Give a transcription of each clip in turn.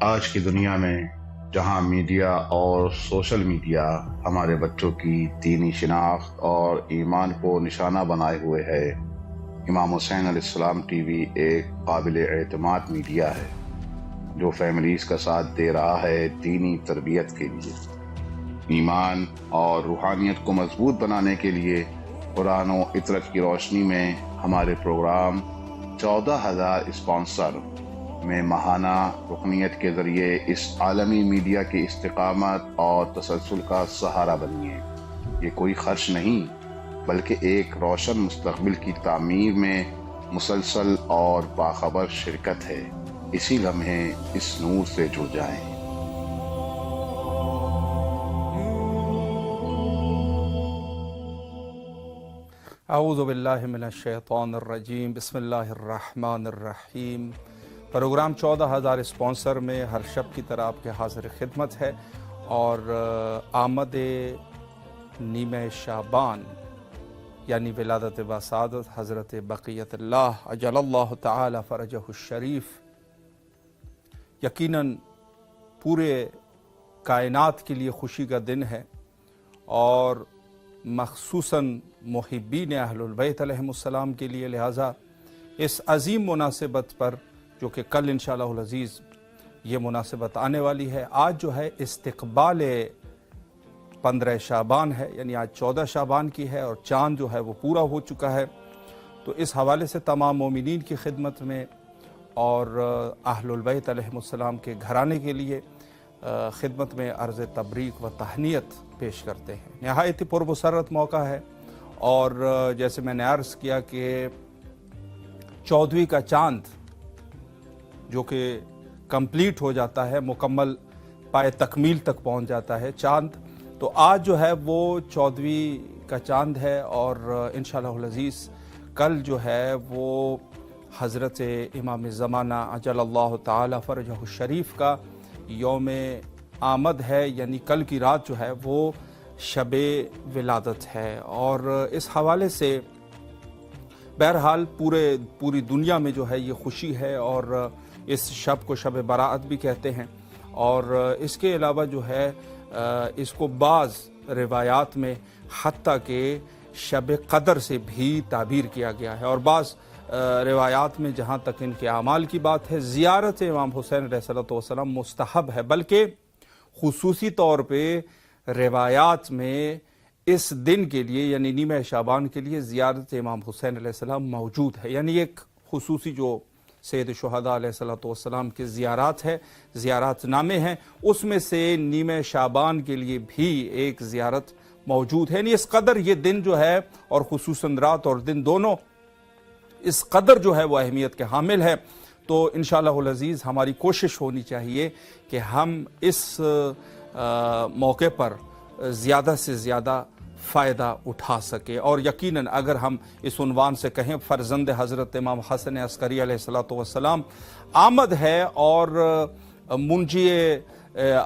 آج کی دنیا میں جہاں میڈیا اور سوشل میڈیا ہمارے بچوں کی دینی شناخت اور ایمان کو نشانہ بنائے ہوئے ہے، امام حسین علیہ السلام ٹی وی ایک قابل اعتماد میڈیا ہے جو فیملیز کا ساتھ دے رہا ہے دینی تربیت کے لیے، ایمان اور روحانیت کو مضبوط بنانے کے لیے۔ قرآن و عطرت کی روشنی میں ہمارے پروگرام 14,000 اسپانسر میں ماہانہ رکنیت کے ذریعے اس عالمی میڈیا کی استقامت اور تسلسل کا سہارا بنیے۔ یہ کوئی خرچ نہیں بلکہ ایک روشن مستقبل کی تعمیر میں مسلسل اور باخبر شرکت ہے۔ اسی لمحے اس نور سے جڑ جائیں۔ اعوذ باللہ من الشیطان الرجیم، بسم اللہ الرحمن الرحیم۔ پروگرام 14,000 اسپانسر میں ہر شب کی طرح آپ کے حاضر خدمت ہے، اور آمد نیمہ شعبان یعنی ولادت باسعادت حضرت بقیت اللہ اجل اللہ تعالی فرجہ الشریف یقیناً پورے کائنات کے لیے خوشی کا دن ہے، اور مخصوصاً محبین اہل البیت علیہم السلام کے لیے۔ لہٰذا اس عظیم مناسبت پر جو کہ کل انشاءاللہ العزیز یہ مناسبت آنے والی ہے، آج جو ہے استقبال 15 شعبان ہے، یعنی آج 14 شعبان کی ہے، اور چاند جو ہے وہ پورا ہو چکا ہے۔ تو اس حوالے سے تمام مومنین کی خدمت میں اور اہل البیت علیہم السلام کے گھرانے کے لیے خدمت میں عرض تبریک و تہنیت پیش کرتے ہیں۔ نہایت پرمسرت موقع ہے، اور جیسے میں نے عرض کیا کہ 14ویں کا چاند جو کہ کمپلیٹ ہو جاتا ہے، مکمل پائے تکمیل تک پہنچ جاتا ہے چاند، تو آج جو ہے وہ 14ویں کا چاند ہے، اور انشاءاللہ العزیز کل جو ہے وہ حضرت امام زمانہ اجل اللہ تعالی فرجہ الشریف کا یوم آمد ہے، یعنی کل کی رات جو ہے وہ شب ولادت ہے۔ اور اس حوالے سے بہرحال پوری دنیا میں جو ہے یہ خوشی ہے، اور اس شب کو شب برات بھی کہتے ہیں، اور اس کے علاوہ جو ہے اس کو بعض روایات میں حتیٰ کہ شب قدر سے بھی تعبیر کیا گیا ہے، اور بعض روایات میں جہاں تک ان کے اعمال کی بات ہے، زیارت امام حسین علیہ السلام مستحب ہے، بلکہ خصوصی طور پہ روایات میں اس دن کے لیے یعنی نیمہ شعبان کے لیے زیارت امام حسین علیہ السلام موجود ہے، یعنی ایک خصوصی جو سید شہداء علیہ السلام کے زیارات ہے، زیارات نامے ہیں، اس میں سے نیمہ شعبان کے لیے بھی ایک زیارت موجود ہے۔ یعنی اس قدر یہ دن جو ہے، اور خصوصاً رات اور دن دونوں اس قدر جو ہے وہ اہمیت کے حامل ہے، تو انشاءاللہ العزیز ہماری کوشش ہونی چاہیے کہ ہم اس موقع پر زیادہ سے زیادہ فائدہ اٹھا سکے۔ اور یقیناً اگر ہم اس عنوان سے کہیں فرزند حضرت امام حسن عسکری علیہ السلام آمد ہے، اور منجی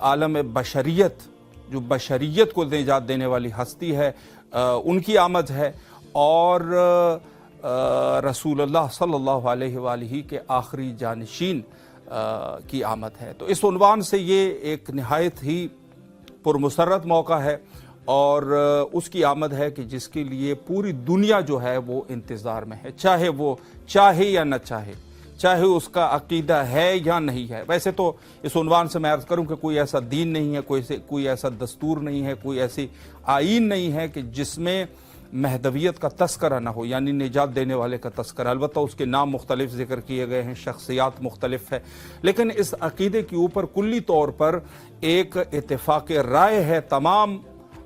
عالم بشریت جو بشریت کو نجات دینے والی ہستی ہے ان کی آمد ہے، اور رسول اللہ صلی اللہ علیہ وآلہ کے آخری جانشین کی آمد ہے۔ تو اس عنوان سے یہ ایک نہایت ہی پرمسرت موقع ہے، اور اس کی آمد ہے کہ جس کے لیے پوری دنیا جو ہے وہ انتظار میں ہے، چاہے وہ چاہے یا نہ چاہے، چاہے اس کا عقیدہ ہے یا نہیں ہے۔ ویسے تو اس عنوان سے میں عرض کروں کہ کوئی ایسا دین نہیں ہے، کوئی ایسا دستور نہیں ہے، کوئی ایسی آئین نہیں ہے کہ جس میں مہدویت کا تذکرہ نہ ہو، یعنی نجات دینے والے کا تذکرہ۔ البتہ اس کے نام مختلف ذکر کیے گئے ہیں، شخصیات مختلف ہے، لیکن اس عقیدے کے اوپر کلی طور پر ایک اتفاق رائے ہے تمام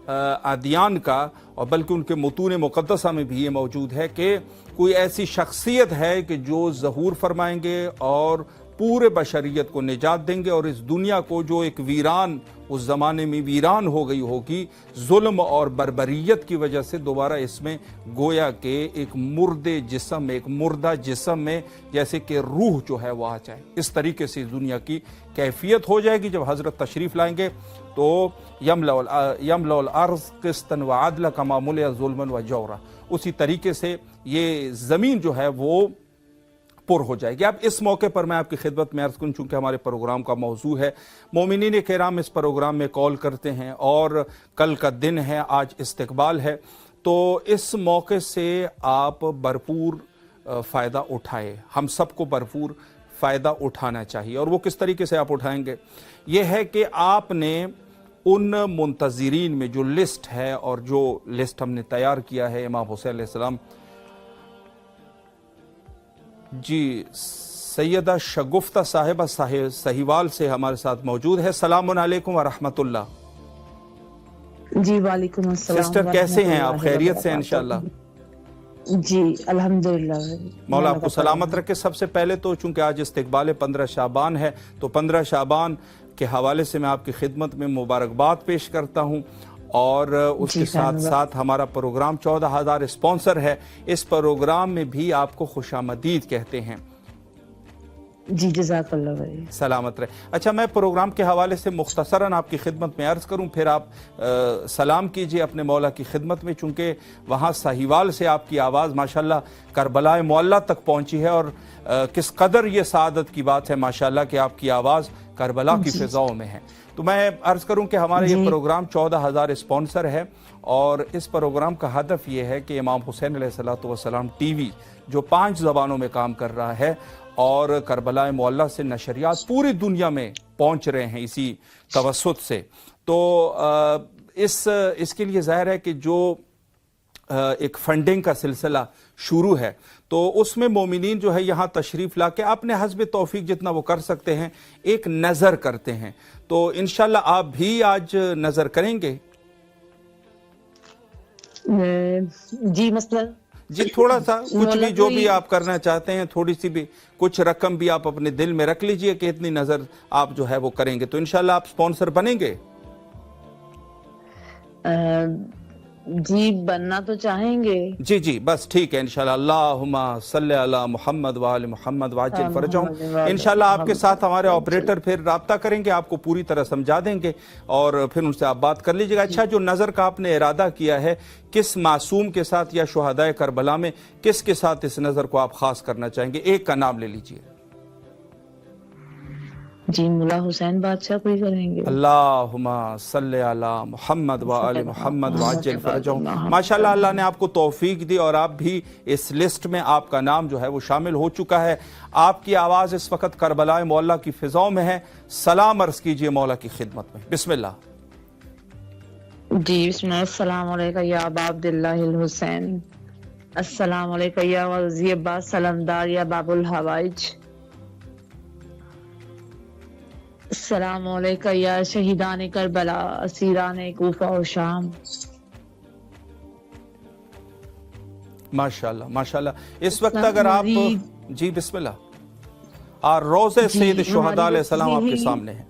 ادیان کا، اور بلکہ ان کے متون مقدسہ میں بھی یہ موجود ہے کہ کوئی ایسی شخصیت ہے کہ جو ظہور فرمائیں گے اور پورے بشریت کو نجات دیں گے، اور اس دنیا کو جو ایک ویران اس زمانے میں ویران ہو گئی ہوگی ظلم اور بربریت کی وجہ سے، دوبارہ اس میں گویا کہ ایک مردہ جسم میں جیسے کہ روح جو ہے وہ آ جائے، اس طریقے سے دنیا کی کیفیت ہو جائے گی۔ جب حضرت تشریف لائیں گے تو یملأ الارض قسطا وعدلا کما ملئت ظلما وجورا، اسی طریقے سے یہ زمین جو ہے وہ پر ہو جائے گی۔ اب اس موقع پر میں آپ کی خدمت میں عرض کروں، چونکہ ہمارے پروگرام کا موضوع ہے، مومنین کرام اس پروگرام میں کال کرتے ہیں اور کل کا دن ہے، آج استقبال ہے، تو اس موقع سے آپ بھرپور فائدہ اٹھائے، ہم سب کو بھرپور فائدہ اٹھانا چاہیے۔ اور وہ کس طریقے سے آپ اٹھائیں گے؟ یہ ہے کہ آپ نے ان منتظرین میں جو لسٹ ہے، اور جو لسٹ ہم نے تیار کیا ہے، امام حسین علیہ السلام، جی سیدہ شگفتہ صاحبہ سہیوال سے ہمارے ساتھ موجود ہے۔ السلام علیکم ورحمۃ اللہ۔ جی وعلیکم السلام۔ سسٹر کیسے ہیں آپ؟ خیریت سے ہیں انشاءاللہ؟ جی الحمدللہ، مولا آپ کو سلامت رکھے۔ سب سے پہلے تو چونکہ آج استقبال 15 شعبان ہے، تو 15 شعبان کے حوالے سے میں آپ کی خدمت میں مبارکباد پیش کرتا ہوں، اور اس کے ساتھ ساتھ ہمارا پروگرام 14,000 اسپانسر ہے، اس پروگرام میں بھی آپ کو خوش آمدید کہتے ہیں۔ جی جزاک اللہ بھائی، سلامت رہے۔ اچھا، میں پروگرام کے حوالے سے مختصراً آپ کی خدمت میں عرض کروں، پھر آپ سلام کیجئے اپنے مولا کی خدمت میں، چونکہ وہاں سہیوال سے آپ کی آواز ماشاءاللہ کربلا معلیٰ تک پہنچی ہے، اور کس قدر یہ سعادت کی بات ہے ماشاءاللہ کہ آپ کی آواز کربلا کی فضاؤں میں ہے۔ تو میں عرض کروں کہ ہمارا یہ پروگرام 14,000 اسپانسر ہے، اور اس پروگرام کا ہدف یہ ہے کہ امام حسین علیہ السلام ٹی وی جو 5 زبانوں میں کام کر رہا ہے، اور کربلا معلیٰ سے نشریات پوری دنیا میں پہنچ رہے ہیں اسی توسط سے، تو اس کے لیے ظاہر ہے کہ جو ایک فنڈنگ کا سلسلہ شروع ہے، تو اس میں مومنین جو ہے یہاں تشریف لا کے اپنے حسب توفیق جتنا وہ کر سکتے ہیں ایک نظر کرتے ہیں، تو انشاءاللہ آپ بھی آج نظر کریں گے؟ جی مثلا جی تھوڑا سا کچھ بھی جو بھی آپ کرنا چاہتے ہیں، تھوڑی سی بھی کچھ رقم بھی آپ اپنے دل میں رکھ لیجئے کہ اتنی نظر آپ جو ہے وہ کریں گے، تو انشاءاللہ آپ سپانسر بنیں گے؟ جی بننا تو چاہیں گے۔ جی جی بس ٹھیک ہے انشاءاللہ۔ اللہم صلی علی محمد وآل محمد وعجل فرجہم۔ انشاءاللہ آپ کے ساتھ ہمارے آپریٹر پھر رابطہ کریں گے، آپ کو پوری طرح سمجھا دیں گے، اور پھر ان سے آپ بات کر لیجئے گا۔ اچھا، جو نظر کا آپ نے ارادہ کیا ہے، کس معصوم کے ساتھ یا شہدائے کربلا میں کس کے ساتھ اس نظر کو آپ خاص کرنا چاہیں گے؟ ایک کا نام لے لیجئے۔ جی مولا حسین بادشاہ کو ہی کریں گے۔ اللہم صلی علی محمد وآل محمد وعجل فرجہم۔ ماشاءاللہ اللہ نے آپ کو توفیق دی، اور آپ بھی اس لسٹ میں آپ کا نام جو ہے وہ شامل ہو چکا ہے۔ آپ کی آواز اس وقت کربلا معلیٰ کی فضاؤں میں ہے، سلام عرض کیجئے مولا کی خدمت میں، بسم اللہ۔ جی بسم اللہ۔ السلام علیکم یا ابا عبداللہ الحسین، السلام علیکم یا وزیر عباس سلمدار یا باب الحوائج، السلام علیکم یا شہیدان کربلا اسیران کوفہ و شام۔ ماشاءاللہ ماشاءاللہ۔ اس وقت اگر آپ جی بسم اللہ، اور روضہ سید شہداء علیہ السلام آپ کے سامنے ہیں۔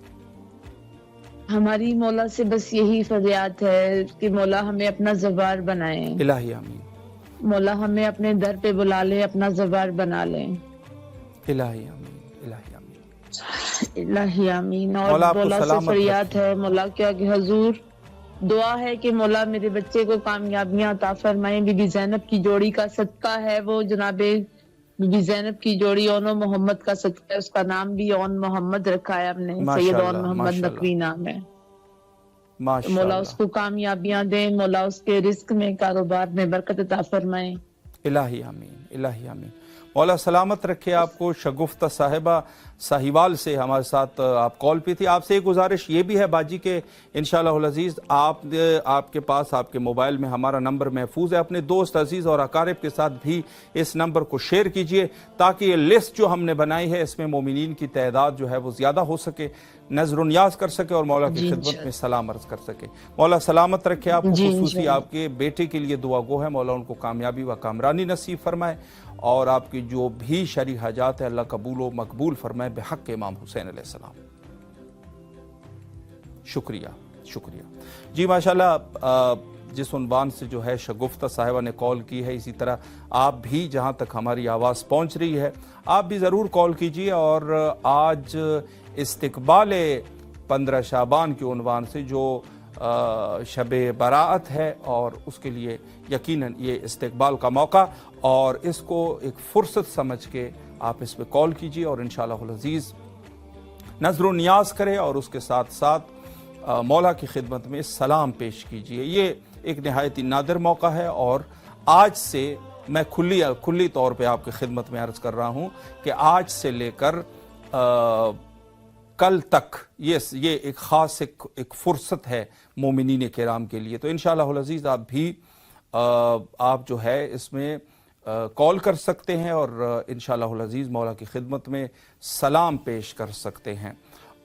ہماری مولا سے بس یہی فریاد ہے کہ مولا ہمیں اپنا زوار بنائیں، الہی آمین، مولا ہمیں اپنے در پہ بلا لیں، اپنا زوار بنا لیں، الہی آمین، الہی آمین، الہی آمین۔ اور مولا آپ کو مولا سے سلامت فریاد رکھے۔ ہے مولا کیا کہ حضور دعا ہے کہ مولا میرے بچے کو کامیابیاں عطا فرمائیں۔ بی بی زینب کی جوڑی کا صدقہ ہے، وہ جناب بی بی زینب کی جوڑی اون و محمد کا صدقہ ہے، اس کا نام بھی اون محمد رکھا ہے ہم نے، سید اون محمد نقوی نام ہے۔ مولا اس کو کامیابیاں دیں، مولا اس کے رزق میں، کاروبار میں برکت عطا فرمائیں، الہی آمین، الہی آمین۔ مولا سلامت رکھے آپ کو۔ شگفتہ صاحبہ سہیوال سے ہمارے ساتھ آپ کال پہ تھی۔ آپ سے ایک گزارش یہ بھی ہے باجی کہ انشاءاللہ العزیز آپ کے پاس آپ کے موبائل میں ہمارا نمبر محفوظ ہے، اپنے دوست عزیز اور اقارب کے ساتھ بھی اس نمبر کو شیئر کیجئے، تاکہ یہ لسٹ جو ہم نے بنائی ہے اس میں مومنین کی تعداد جو ہے وہ زیادہ ہو سکے، نظر و نیاز کر سکے، اور مولا کی خدمت میں سلام عرض کر سکے۔ مولا سلامت رکھے آپ کو، خصوصی آپ کے بیٹے کے لیے دعا گو ہے، مولا ان کو کامیابی و کامرانی نصیب فرمائے، اور آپ کی جو بھی شرعی حاجات ہے اللہ قبول و مقبول فرمائے بحق امام حسین علیہ السلام۔ شکریہ شکریہ جی ماشاءاللہ۔ جس عنوان سے جو ہے شگفتہ صاحبہ نے کال کی ہے، اسی طرح آپ بھی جہاں تک ہماری آواز پہنچ رہی ہے آپ بھی ضرور کال کیجئے، اور آج استقبال 15 شعبان کے عنوان سے جو शब बराअत है और उसके लिए यकीनन ये इस्तकबाल का मौका, और इसको एक फ़ुर्सत समझ के आप इस पर कॉल कीजिए और इंशाअल्लाहुल अज़ीज़ नज़र नियाज़ करें और उसके साथ साथ मौला की खिदमत में सलाम पेश कीजिए। ये एक नहायत नादिर मौका है और आज से मैं खुली तौर पे आपकी खिदमत में अर्ज़ कर रहा हूँ कि आज से लेकर कल तक ये एक ख़ास एक फ़ुर्सत है मोमिनीन किराम के लिए। तो इंशाअल्लाहुल अज़ीज़ आप भी आप जो है इसमें कॉल कर सकते हैं और इंशाअल्लाहुल अज़ीज़ मौला की खिदमत में सलाम पेश कर सकते हैं।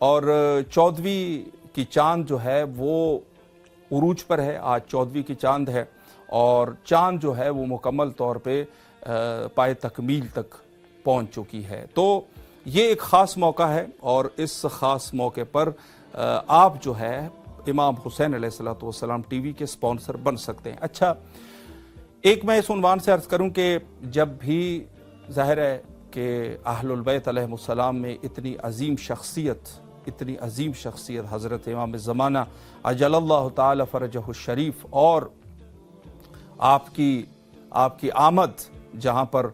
और 14वीं की चाँद जो है वो उरूज पर है, आज 14वीं की चाँद है और चाँद जो है वो मुकम्मल तौर पे पाए तकमील तक पहुँच चुकी है। तो ये एक ख़ास मौका है और इस ख़ास मौके पर आप जो है इमाम हुसैन अलैहिस्सलातु वस्सलाम टीवी के स्पॉन्सर बन सकते हैं। अच्छा, एक मैं इस उन्वान से अर्ज़ करूं कि जब भी ज़ाहिर है कि अहलुल बैत अलैहिमुस्सलाम में इतनी अजीम शख्सियत हज़रत इमाम ज़माना अजलल्लाहु ताला फ़रजहु शरीफ और आपकी आमद जहाँ पर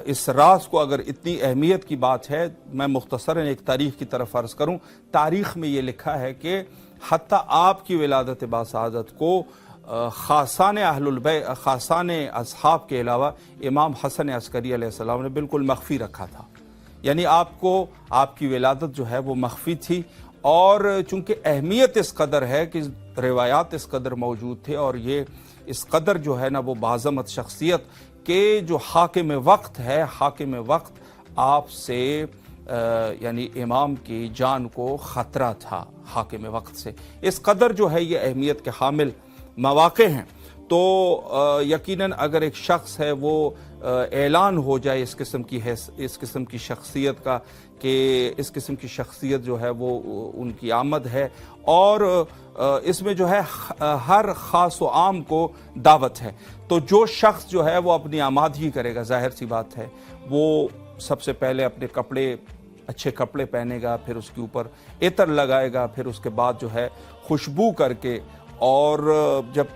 इस राज को अगर इतनी अहमियत की बात है, मैं मुख्तसरन एक तारीख़ की तरफ अर्ज़ करूँ। तारीख़ में ये लिखा है कि हत्ता आपकी विलादत बासादत को ख़ासान अहलुल बैत, ख़ासान असहाब के अलावा इमाम हसन अस्करी अलैहिस्सलाम ने बिल्कुल मख्फ़ी रखा था। यानी आपकी विलादत जो है वो मख्फ़ी थी और चूँकि अहमियत इस कदर है कि रिवायात इस कदर मौजूद थे और ये इस कदर जो है ना वो बाज़मत शख्सियत के जो हाकिम वक्त है, हाकिम वक्त आपसे यानी इमाम की जान को ख़तरा था हाकिम वक्त से। इस कदर जो है ये अहमियत के हामिल मौक़े हैं। तो यकीनन अगर एक शख्स है वो ऐलान हो जाए इस किस्म की शख्सियत का कि इस किस्म की शख्सियत जो है वो उनकी आमद है और इसमें जो है हर ख़ास व आम को दावत है, तो जो शख्स जो है वो अपनी आमादगी करेगा, जाहिर सी बात है वो सबसे पहले अपने अच्छे कपड़े पहनेगा, फिर उसके ऊपर इतर लगाएगा, फिर उसके बाद जो है खुशबू करके, और जब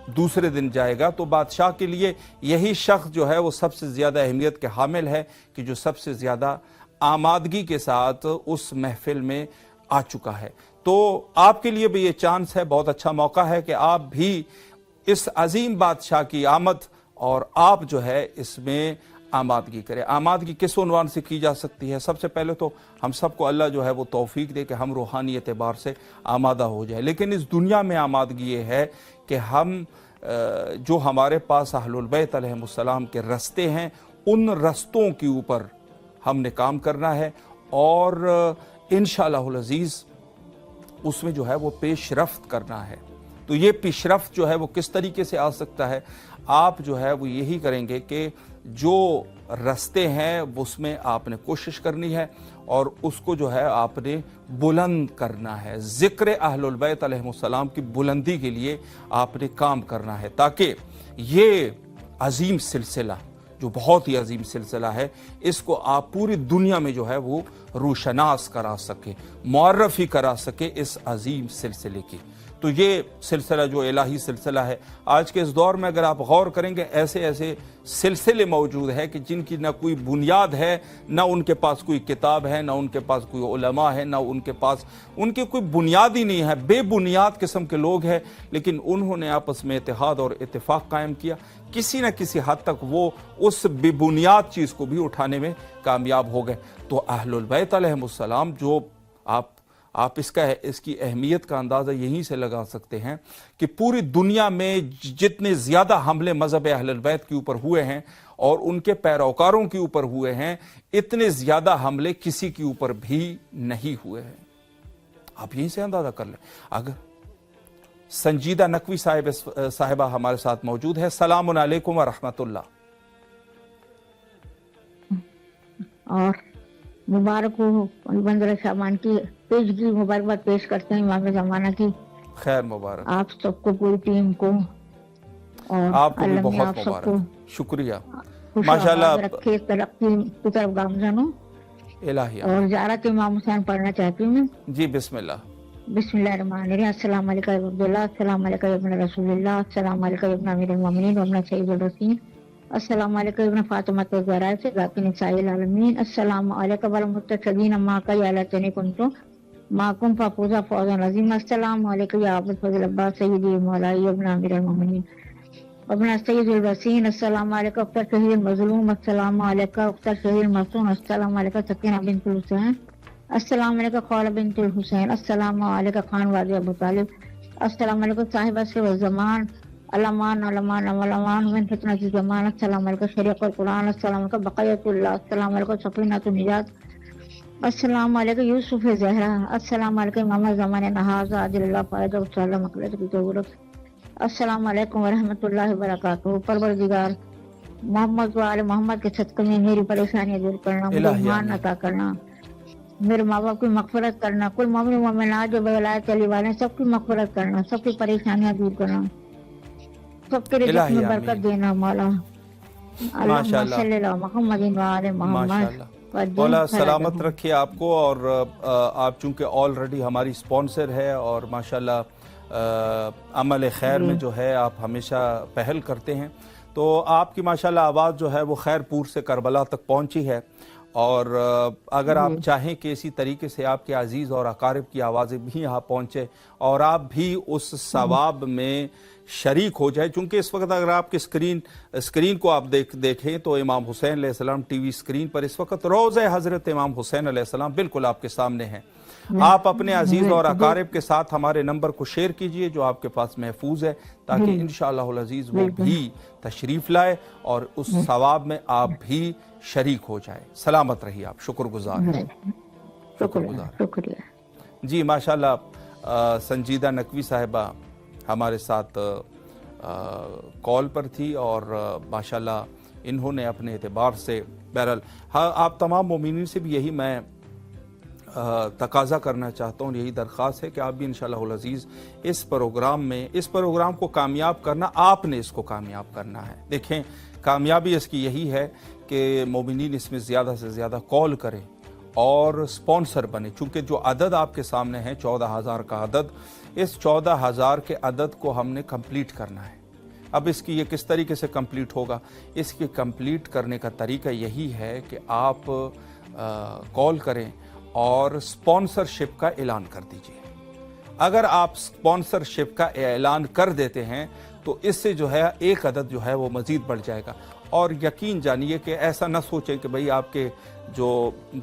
दूसरे दिन जाएगा तो बादशाह के लिए यही शख्स जो है वो सबसे ज़्यादा अहमियत के हामिल है कि जो सबसे ज़्यादा आमादगी के साथ उस महफिल में आ चुका है। तो आपके लिए भी ये चांस है, बहुत अच्छा मौका है कि आप भी इस अजीम बादशाह की आमद और आप जो है इसमें आमादगी करें। आमादगी किस उन्वान से की जा सकती है? सबसे पहले तो हम सबको अल्लाह जो है वो तौफीक दे कि हम रूहानी एतबार से आमादा हो जाए, लेकिन इस दुनिया में आमादगी ये है कि हम जो हमारे पास अहलुल बैत अलैहिमुस्सलाम के रस्ते हैं उन रस्तों के ऊपर हमने काम करना है और इंशाअल्लाहुल अज़ीज़ उसमें जो है वो पेशरफ्त करना है। तो ये पेशरफ्त जो है वो किस तरीके से आ सकता है? आप जो है वो यही करेंगे कि जो रस्ते हैं उसमें आपने कोशिश करनी है और उसको जो है आपने बुलंद करना है। ज़िक्र अहलुल बैत अलैहिमुस्सलाम की बुलंदी के लिए आपने काम करना है ताकि ये अजीम सिलसिला जो बहुत ही अजीम सिलसिला है इसको आप पूरी दुनिया में जो है वो रोशनास करा सके, मुअर्रफी करा सके इस अजीम सिलसिले की। तो ये सिलसिला जो इलाही सिलसिला है, आज के इस दौर में अगर आप गौर करेंगे ऐसे ऐसे सिलसिले मौजूद हैं कि जिनकी ना कोई बुनियाद है, ना उनके पास कोई किताब है, ना उनके पास कोई उलमा है, ना उनके पास उनकी कोई बुनियाद ही नहीं है, बेबुनियाद किस्म के लोग हैं, लेकिन उन्होंने आपस में इत्तेहाद और इत्तेफाक कायम किया। किसी न किसी हद तक वो उस बेबुनियाद चीज़ को भी उठाने में कामयाब हो गए। तो अहलुल बैत अलैहिमुस्सलाम जो आप इसकी अहमियत का अंदाज़ा यहीं से लगा सकते हैं कि पूरी दुनिया में जितने ज़्यादा हमले मज़हब अहलुल बैत के ऊपर हुए हैं और उनके पैरोकारों के ऊपर हुए हैं, इतने ज़्यादा हमले किसी के ऊपर भी नहीं हुए हैं। आप यहीं से अंदाज़ा कर लें। अगर संजीदा नकवी साहिबा हमारे साथ मौजूद है। सलामुन अलैकुम व रहमतुल्लाह। और मुबारक हो बंदर शाबान की पेशगी मुबारकबाद पेश करते हैं इमाम ज़माना की। खैर मुबारक आप सबको, पूरी टीम को और आपको भी बहुत मुबारक, शुक्रिया माशाल्लाह। रखे तरक्की की तरफ गामजानो इलाही। और ज़ारा के इमाम हुसैन पढ़ना चाहती हूँ मैं। जी बिस्मिल्लाह। बिस्मिल्लाहिर्रहमानिर्रहीम। अस्सलाम वालेकुम या अब्दुल्लाह, अस्सलाम वालेकुम या इब्न रसूलुल्लाह, अस्सलाम वालेकुम या इब्न अमीरुल मोमिनीन व इब्न सय्यिदुर रसूल, अस्सलाम वालेकुम या इब्न फातिमतुज़ ज़हरा सय्यिदतुन निसाइल आलमीन, अस्सलाम वालेकुम वल मुत्तक़ीन मा का या लतनी कुंतु माकुम फफूज़ा फौज़न अज़ीम, अस्सलाम वालेकुम या अबुल फज़ल अब्बास सय्यिदी मौलाई इब्न अमीरुल मोमिनीन व इब्न सय्यिदुल रसीन, अस्सलाम वालेकुम अख्तर शहीद मज़लूम, अस्सलाम वालेकुम अख्तर शहीद मसूम, अस्सलाम वालेकुम सकीना बिन्त हुसैन, अस्सलाम वालेकुम खौला बिन्त हुसैन, अस्सलाम वालेकुम खान वाली अबू तालिब, अस्सलाम वालेकुम साहिब असर व ज़मान, अलमान अलमान अलमान मिन फितनतिज़ ज़मान, अस्सलाम वालेकुम शरीक़ुल कुरान, अस्सलाम वालेकुम बक़ियतुल्लाह, अस्सलाम वालेकुम सफ़ीनतुन निजात, अस्सलाम वालेकुम यूसुफ़ ज़हरा, अस्सलाम वालेकुम इमाम ज़माने नहाज़ा अजलल्लाह फ़ायदा व सल्लम मक़लत की ज़रूरत, अस्सलाम वालेकुम व रहमतुल्लाहि व बरकातुहू। परवरदिगार मोहम्मद व आले मोहम्मद के सदक़े में मेरी परेशानियाँ दूर करना, मुझे ईमान अता करना, मेरे माँ बाप की मग़फ़िरत करना, कुल मोमिन मोमिनात जो बेवलायत चली वाले सबकी मग़फ़िरत करना, सबकी परेशानियाँ दूर करना, सबके रिज़्क़ में बरकत देना मौला। अल्लाहुम्मा सल्लि अला मुहम्मदिन व आले मोहम्मद। मौला सलामत रखिए आपको। और आप चूँकि ऑलरेडी हमारी स्पॉन्सर है और माशाल्लाह अमल खैर में जो है आप हमेशा पहल करते हैं, तो आपकी माशाल्लाह आवाज़ जो है वो खैरपुर से करबला तक पहुंची है। और अगर आप चाहें कि इसी तरीके से आपके अजीज़ और अकारिब की आवाज़ें भी यहाँ पहुँचे और आप भी उस सवाब में शरीक हो जाए, चूँकि इस वक्त अगर आपकी स्क्रीन को आप देखें तो इमाम हुसैन अलैहिस्सलाम टीवी स्क्रीन पर इस वक्त रोज़े हज़रत इमाम हुसैन अलैहिस्सलाम बिल्कुल आपके सामने हैं। आप अपने अजीज़ और अकारिब के साथ हमारे नंबर को शेयर कीजिए जो आपके पास महफूज है, ताकि इंशाअल्लाहुल अज़ीज़ वो भी तशरीफ़ लाए और उस सवाब में आप भी शरीक हो जाए। सलामत रहिए आप, शुक्रगुजार हैं। शुक्रिया जी। माशाल्लाह संजीदा नकवी साहिबा हमारे साथ कॉल पर थी और माशाल्लाह इन्होंने अपने एतबार से बहरहाल हाँ, आप तमाम मोमिनीन से भी यही मैं तकाजा करना चाहता हूँ, यही दरख्वास्त है कि आप भी इंशाअल्लाहुल अज़ीज़ इस प्रोग्राम को कामयाब करना, आपने इसको कामयाब करना है। देखें, कामयाबी इसकी यही है कि मोमिनीन इसमें ज़्यादा से ज़्यादा कॉल करें और स्पॉन्सर बने। चूँकि जो अदद आपके सामने है 14,000 का अदद, इस 14,000 के अदद को हमने कंप्लीट करना है। अब इसकी ये किस तरीके से कंप्लीट होगा, इसकी कंप्लीट करने का तरीका यही है कि आप कॉल करें और स्पॉन्सरशिप का ऐलान कर दीजिए। अगर आप स्पॉन्सरशिप का ऐलान कर देते हैं तो इससे जो है एक अदद जो है वो मज़ीद बढ़ जाएगा। और यकीन जानिए कि ऐसा ना सोचें कि भाई आपके जो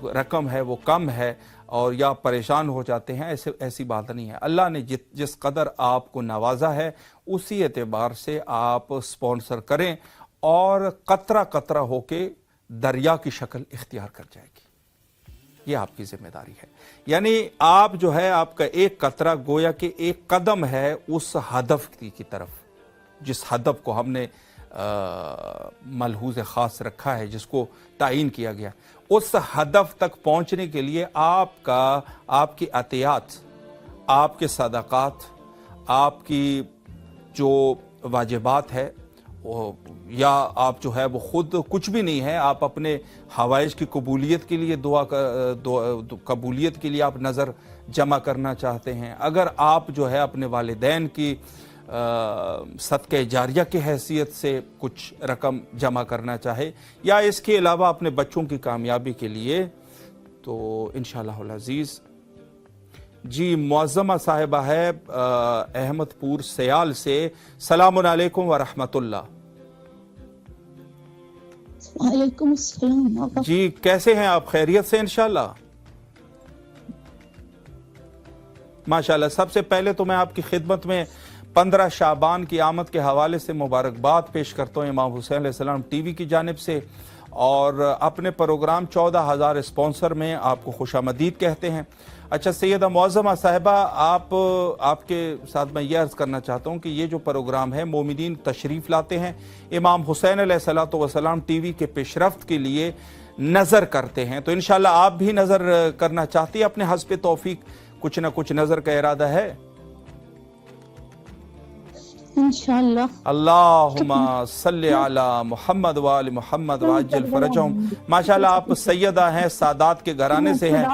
रकम है वो कम है और या परेशान हो जाते हैं, ऐसी बात नहीं है। अल्लाह ने जिस कदर आपको नवाजा है उसी एतबार से आप स्पॉन्सर करें और कतरा कतरा होके दरिया की शक्ल इख्तियार कर जाएगी। ये आपकी जिम्मेदारी है। यानी आप जो है, आपका एक कतरा गोया कि एक कदम है उस हदफ की तरफ, जिस हदफ को हमने मलहूज़ ख़ास रखा है, जिसको तायीन किया गया। उस हदफ तक पहुंचने के लिए आपकी अतियात, आपके सदक़ात, आपकी जो वाजिबात है या आप जो है वो खुद कुछ भी नहीं है, आप अपने हवाइज की कबूलियत के लिए कबूलियत के लिए आप नज़र जमा करना चाहते हैं, अगर आप जो है अपने वालिदैन की सदक़े जारिया की हैसियत से कुछ रकम जमा करना चाहे, या इसके अलावा अपने बच्चों की कामयाबी के लिए, तो इंशाअल्लाहुल अज़ीज़ जी। मुअज़्ज़मा साहिबा है अहमदपुर सयाल से। सलामुन अलैकुम व रहमतुल्लाह। वालेकुम अस्सलाम जी, कैसे हैं आप? खैरियत से इंशाअल्लाह? माशाअल्लाह। सबसे पहले तो मैं आपकी खिदमत में 15 शाबान की आमद के हवाले से मुबारकबाद पेश करता हूँ इमाम हुसैन अलैहिस्सलाम टीवी की जानिब से, और अपने प्रोग्राम 14,000 स्पॉन्सर में आपको खुशामदीद कहते हैं। अच्छा सैयदा मुअज़्ज़मा साहिबा, आपके साथ मैं ये अर्ज़ करना चाहता हूँ कि ये जो प्रोग्राम है, मोमिनीन तशरीफ़ लाते हैं, इमाम हुसैन अलैहिस्सलातु वस्सलाम टीवी के पेशरफ्त के लिए नज़र करते हैं, तो इंशाअल्लाह आप भी नज़र करना चाहती है अपने हस्ब तौफीक, कुछ ना कुछ नज़र का इरादा है इंशाअल्लाह। अल्लाहुम्मा सल्लि अला मुहम्मद व आलि मुहम्मद व अज्जिल फरजहुम। माशाअल्लाह आप सैयदा हैं, सादात के घराने से हैं।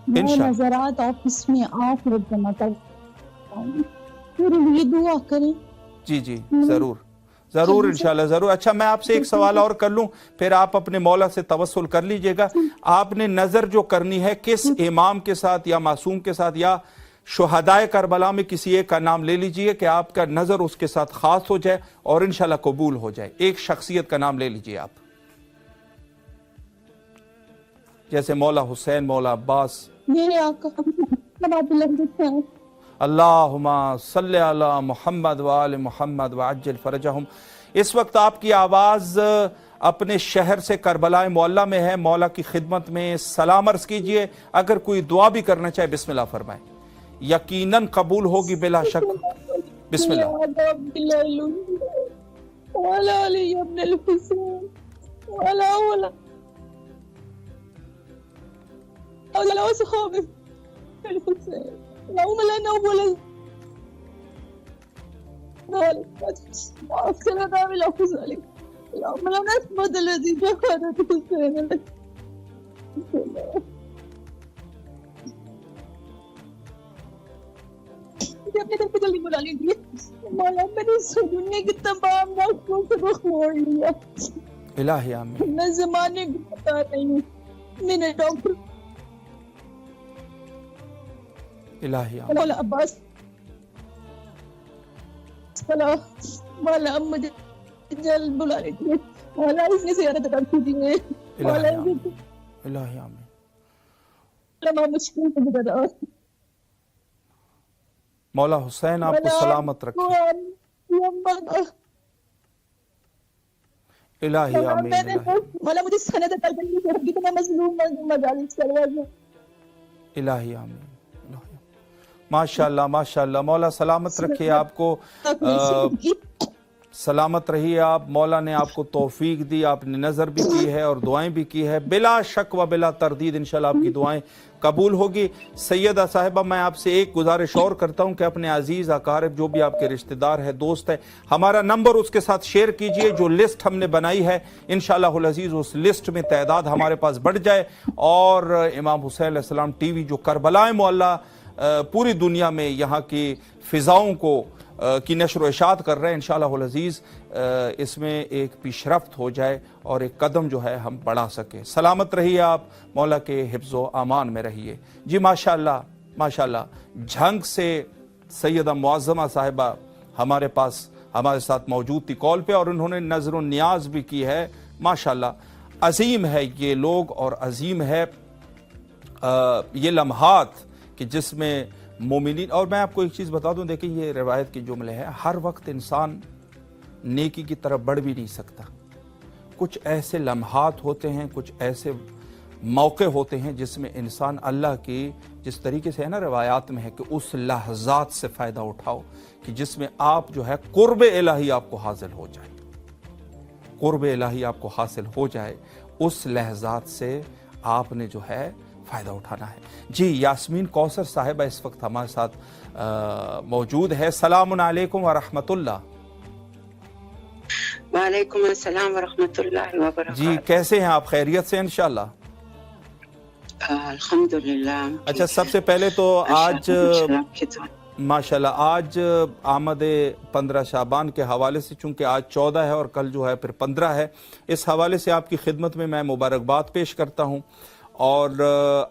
میں انشاءاللہ نظرات آفس میں آپ لوگ جمع کر میرے لیے دعا کریں. جی جی ضرور ضرور انشاءاللہ ضرور. اچھا میں آپ سے ایک سوال اور کر لوں پھر آپ اپنے مولا سے توسل کر لیجئے گا. آپ نے نظر جو کرنی ہے کس امام کے ساتھ یا معصوم کے ساتھ یا شہدائے کربلا میں کسی ایک کا نام لے لیجئے کہ آپ کا نظر اس کے ساتھ خاص ہو جائے اور انشاءاللہ قبول ہو جائے. ایک شخصیت کا نام لے لیجئے آپ جیسے مولا حسین مولا عباس. میرے آقا اللہم صلی علی محمد وآل محمد وعجل فرجہم. اس وقت آپ کی آواز اپنے شہر سے کربلا معلیٰ میں ہے. مولا کی خدمت میں سلام عرض کیجئے. اگر کوئی دعا بھی کرنا چاہے بسم اللہ فرمائیں, یقیناً قبول ہوگی بلا شک. بسم اللہ. وعلى علي بن الحسين وعلى أصحاب الحسين اللهم لا نوم ولا وأكثرنا من ذلك اللهم لا نثبت الذي جهدت الحسين اپنے دل پہ جلدی بلا لیجیے. مولا میں نے اس دنیا کی تمام نعمتوں سے بخور لیا. الہی آمین. میں زمانے کو بتا رہی ہوں میں نے ڈاکٹر الہی آمین. مولا عباس مولا مجھے جلد بلا لیجیے. مولا اس نے زیارت ادا کیجیے. مولا الہی آمین. میں مشکل سے گزر رہا ہوں. مولا حسین آپ کو سلامت رکھے. الہی آمین. مولا مجھے سند عطا کیجیے کہ میں مظلوم مجالس کروا دوں. الہی آمین. ماشاءاللہ ماشاءاللہ. مولا سلامت رکھے آپ کو. سلامت رہیے آپ. مولا نے آپ کو توفیق دی, آپ نے نظر بھی کی ہے اور دعائیں بھی کی ہے. بلا شک و بلا تردید انشاءاللہ آپ کی دعائیں قبول ہوگی. سیدہ صاحبہ میں آپ سے ایک گزارش اور کرتا ہوں کہ اپنے عزیز اقارب جو بھی آپ کے رشتہ دار ہے دوست ہے ہمارا نمبر اس کے ساتھ شیئر کیجئے. جو لسٹ ہم نے بنائی ہے انشاءاللہ العزیز اس لسٹ میں تعداد ہمارے پاس بڑھ جائے اور امام حسین علیہ السلام ٹی وی جو کربلا معلیٰ پوری دنیا میں یہاں کی فضاؤں کو کی نشر و اشاعت کر رہے ہیں انشاءاللہ العزیز اس میں ایک پیش رفت ہو جائے اور ایک قدم جو ہے ہم بڑھا سکیں. سلامت رہیے آپ. مولا کے حفظ و امان میں رہیے. جی ماشاءاللہ ماشاءاللہ. جھنگ سے سیدہ معظمہ صاحبہ ہمارے پاس ہمارے ساتھ موجود تھی کال پہ اور انہوں نے نظر و نیاز بھی کی ہے. ماشاءاللہ عظیم ہے یہ لوگ اور عظیم ہے یہ لمحات کہ جس میں مومنین. اور میں آپ کو ایک چیز بتا دوں, دیکھیں یہ روایت کی جملے ہے, ہر وقت انسان نیکی کی طرف بڑھ بھی نہیں سکتا. کچھ ایسے لمحات ہوتے ہیں, کچھ ایسے موقع ہوتے ہیں جس میں انسان اللہ کی جس طریقے سے ہے نا روایات میں ہے کہ اس لحظات سے فائدہ اٹھاؤ کہ جس میں آپ جو ہے قرب الہی آپ کو حاصل ہو جائے. قرب الہی آپ کو حاصل ہو جائے اس لحظات سے آپ نے جو ہے فائدہ اٹھانا ہے. جی یاسمین کوثر صاحبہ اس وقت ہمارے ساتھ موجود ہے. السلام علیکم ورحمۃ اللہ. وعلیکم السلام ورحمۃ اللہ وبرکاتہ. جی کیسے ہیں آپ؟ خیریت سے انشاءاللہ؟ الحمدللہ. اچھا سب سے پہلے تو آج ماشاءاللہ آج آمد 15 شعبان کے حوالے سے, چونکہ آج 14 ہے اور کل جو ہے پھر 15 ہے, اس حوالے سے آپ کی خدمت میں میں مبارکباد پیش کرتا ہوں اور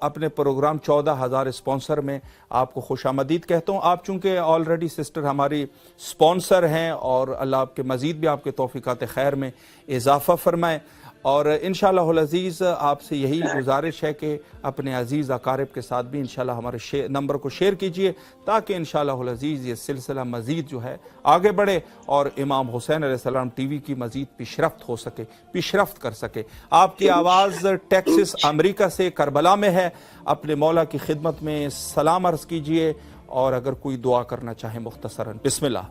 اپنے پروگرام 14,000 اسپانسر میں آپ کو خوش آمدید کہتا ہوں. آپ چونکہ آلریڈی سسٹر ہماری اسپانسر ہیں اور اللہ آپ کے مزید بھی آپ کے توفیقات خیر میں اضافہ فرمائے اور انشاءاللہ العزیز آپ سے یہی گزارش ہے کہ اپنے عزیز اقارب کے ساتھ بھی انشاءاللہ ہمارے نمبر کو شیئر کیجئے تاکہ انشاءاللہ العزیز یہ سلسلہ مزید جو ہے آگے بڑھے اور امام حسین علیہ السلام ٹی وی کی مزید پیشرفت ہو سکے, پیشرفت کر سکے. آپ کی آواز ٹیکسس امریکہ سے کربلا میں ہے. اپنے مولا کی خدمت میں سلام عرض کیجئے اور اگر کوئی دعا کرنا چاہے مختصراً. بسم اللہ.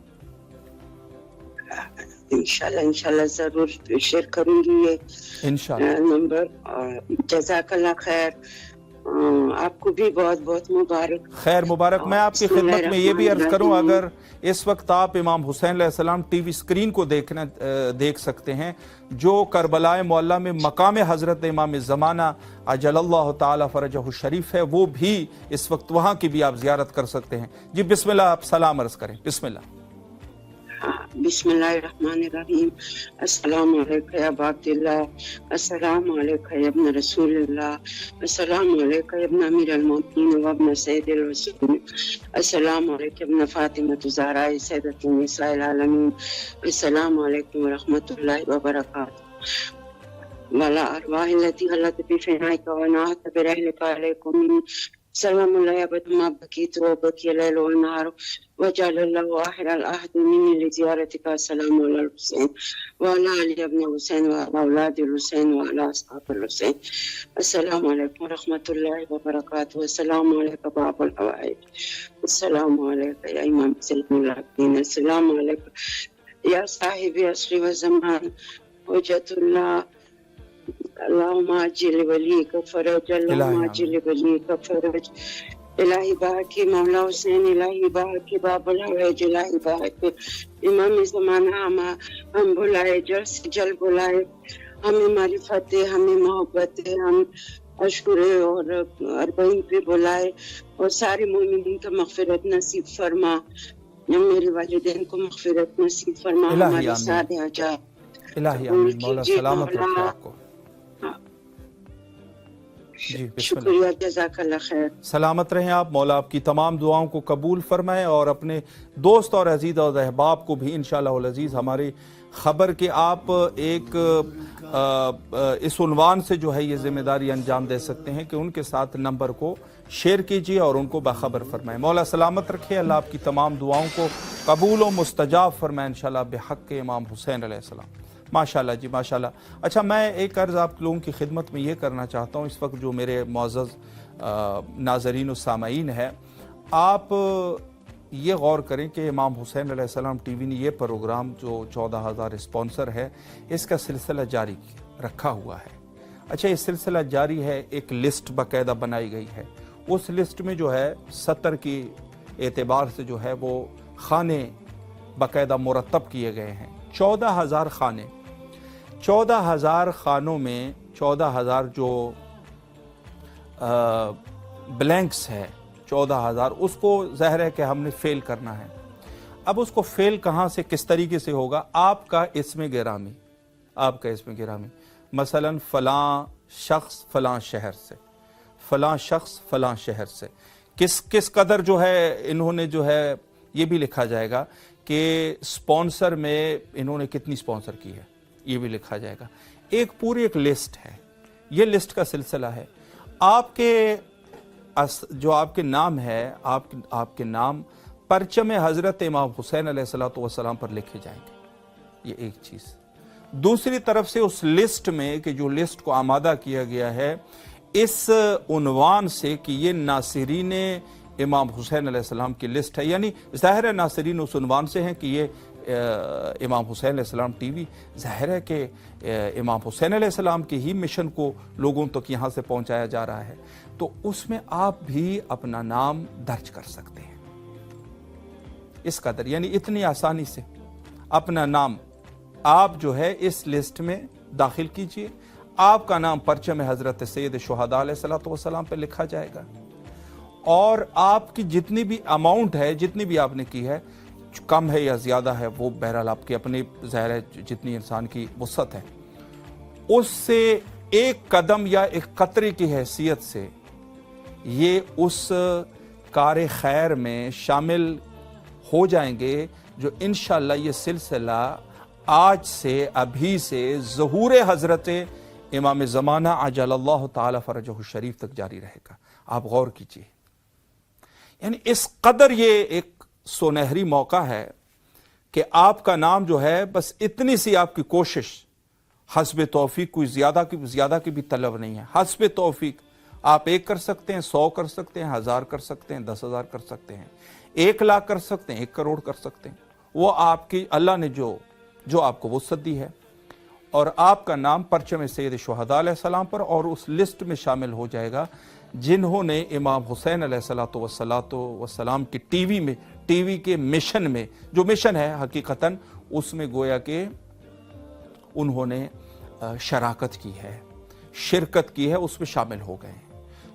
انشاءاللہ ضرور شیئر کروں گی یہ انشاءاللہ نمبر. اور جزاک اللہ خیر. آپ کو بھی بہت بہت مبارک. خیر مبارک. میں آپ کی خدمت میں یہ بھی عرض کروں، اگر اس وقت آپ امام حسین علیہ السلام ٹی وی اسکرین کو دیکھ سکتے ہیں، جو کربلائے معلیٰ میں مقام حضرت امام زمانہ عجل اللہ تعالی فرجہ الشریف ہے، وہ بھی اس وقت وہاں کی بھی آپ زیارت کر سکتے ہیں. جی بسم اللہ، آپ سلام عرض کریں. بسم اللہ. بسم اللہ الرحمن الرحیم. السلام علیکم یا ابا عبداللہ، السلام علیکم یا ابن رسول اللہ، السلام علیکم یا ابن امیر المؤمنین و ابن سید الرسول، السلام علیکم ابن فاطمہ الزہراء سیدۃ النساء العالمین، السلام علیکم ورحمۃ اللہ وبرکاتہ. وعلی ارواح التي غلت بفنائك ونعت برحلك عليكم سلام الله أبد ما بكيت وبكي الليل والنهار وجعل الله آخر العهد مني لزيارتك. السلام على الحسين وعلى علي بن الحسين وعلى أولاد الحسين وعلى أصحاب الحسين. السلام عليكم ورحمة الله وبركاته. السلام عليك باب الحوائج. السلام عليك يا إمام سلم العابدين. السلام عليك يا صاحب عصر والزمان حجة الله. اللهم عجل وليك فرج، اللهم عجل وليك فرج. الہی باقی مولا حسین، الہی باقی باب الحوائج، الہی باقی امام زمانہ ہم بلائے، جلد سے جلد بلائے، ہمیں معرفت، ہمیں محبت، ہم اشکر اور اربعین پہ بلائے، اور سارے مومنین کا مغفرت نصیب فرما، میرے والدین کو مغفرت نصیب فرما، ہمارے ساتھ حاجات الہی آمین. مولا سلامت رکھے آپ کو. جی شکریہ، جزاک اللہ خیر. سلامت رہیں آپ. مولا آپ کی تمام دعاؤں کو قبول فرمائے، اور اپنے دوست اور عزیز اور احباب کو بھی انشاءاللہ العزیز ہماری خبر کہ آپ ایک اس عنوان سے جو ہے یہ ذمہ داری انجام دے سکتے ہیں کہ ان کے ساتھ نمبر کو شیئر کیجیے اور ان کو باخبر فرمائیں. مولا سلامت رکھے. اللہ آپ کی تمام دعاؤں کو قبول و مستجاب فرمائے انشاءاللہ بحق امام حسین علیہ السلام. ماشاءاللہ جی ماشاءاللہ. اچھا، میں ایک عرض آپ لوگوں کی خدمت میں یہ کرنا چاہتا ہوں. اس وقت جو میرے معزز ناظرین و سامعین ہے، آپ یہ غور کریں کہ امام حسین علیہ السلام ٹی وی نے یہ پروگرام جو 14,000 اسپانسر ہے، اس کا سلسلہ جاری رکھا ہوا ہے. اچھا، یہ سلسلہ جاری ہے. ایک لسٹ باقاعدہ بنائی گئی ہے. اس لسٹ میں جو ہے 70 کی اعتبار سے جو ہے وہ خانے باقاعدہ مرتب کیے گئے ہیں. 14,000 خانے. 14,000 خانوں میں 14,000 جو بلینکس ہے، 14,000 اس کو ظاہر ہے کہ ہم نے فیل کرنا ہے. اب اس کو فیل کہاں سے، کس طریقے سے ہوگا؟ آپ کا اسم گرامی، آپ کا اسم گرامی، مثلا فلاں شخص فلاں شہر سے، فلاں شخص فلاں شہر سے، کس قدر جو ہے انہوں نے جو ہے یہ بھی لکھا جائے گا کہ سپانسر میں انہوں نے کتنی سپانسر کی ہے، یہ بھی لکھا جائے گا. ایک پوری ایک لسٹ ہے. یہ لسٹ کا سلسلہ ہے. آپ کے جو آپ کے نام ہے، آپ کے نام پرچم حضرت امام حسین علیہ السلام پر لکھے جائیں گے. یہ ایک چیز. دوسری طرف سے اس لسٹ میں کہ جو لسٹ کو آمادہ کیا گیا ہے اس عنوان سے کہ یہ ناصرین امام حسین علیہ السلام کی لسٹ ہے، یعنی ظاہر ہے ناصرین اس عنوان سے ہیں کہ یہ امام حسین علیہ السلام ٹی وی ظاہر ہے کہ امام حسین علیہ السلام کے ہی مشن کو لوگوں تک یہاں سے پہنچایا جا رہا ہے. تو اس میں آپ بھی اپنا نام درج کر سکتے ہیں. اس قدر یعنی اتنی آسانی سے اپنا نام آپ جو ہے اس لسٹ میں داخل کیجئے. آپ کا نام پرچم حضرت سید شہداء علیہ السلام پہ لکھا جائے گا، اور آپ کی جتنی بھی اماؤنٹ ہے، جتنی بھی آپ نے کی ہے، کم ہے یا زیادہ ہے، وہ بہرحال آپ کی اپنی ظاہر ہے جتنی انسان کی وسعت ہے، اس سے ایک قدم یا ایک قطرے کی حیثیت سے یہ اس کار خیر میں شامل ہو جائیں گے جو انشاءاللہ یہ سلسلہ آج سے ابھی سے ظہور حضرت امام زمانہ عجل اللہ تعالی فرجہ الشریف تک جاری رہے گا. آپ غور کیجئے، یعنی اس قدر یہ ایک سنہری موقع ہے کہ آپ کا نام جو ہے بس اتنی سی آپ کی کوشش، حسب توفیق، کوئی زیادہ کی بھی طلب نہیں ہے. حسب توفیق آپ 1 کر سکتے ہیں، 100 کر سکتے ہیں، 1000 کر سکتے ہیں، 10,000 کر سکتے ہیں، 1 لاکھ کر سکتے ہیں، 1 کروڑ کر سکتے ہیں. وہ آپ کی اللہ نے جو آپ کو وسعت دی ہے، اور آپ کا نام پرچم سید شہداء علیہ السلام پر اور اس لسٹ میں شامل ہو جائے گا जिन्होंने इमाम हुसैन अलैहिस्सलाम की टीवी के मिशन में, जो मिशन है हकीकतन उसमें गोया कि उन्होंने शराकत की है, शिरकत की है, उसमें शामिल हो गए।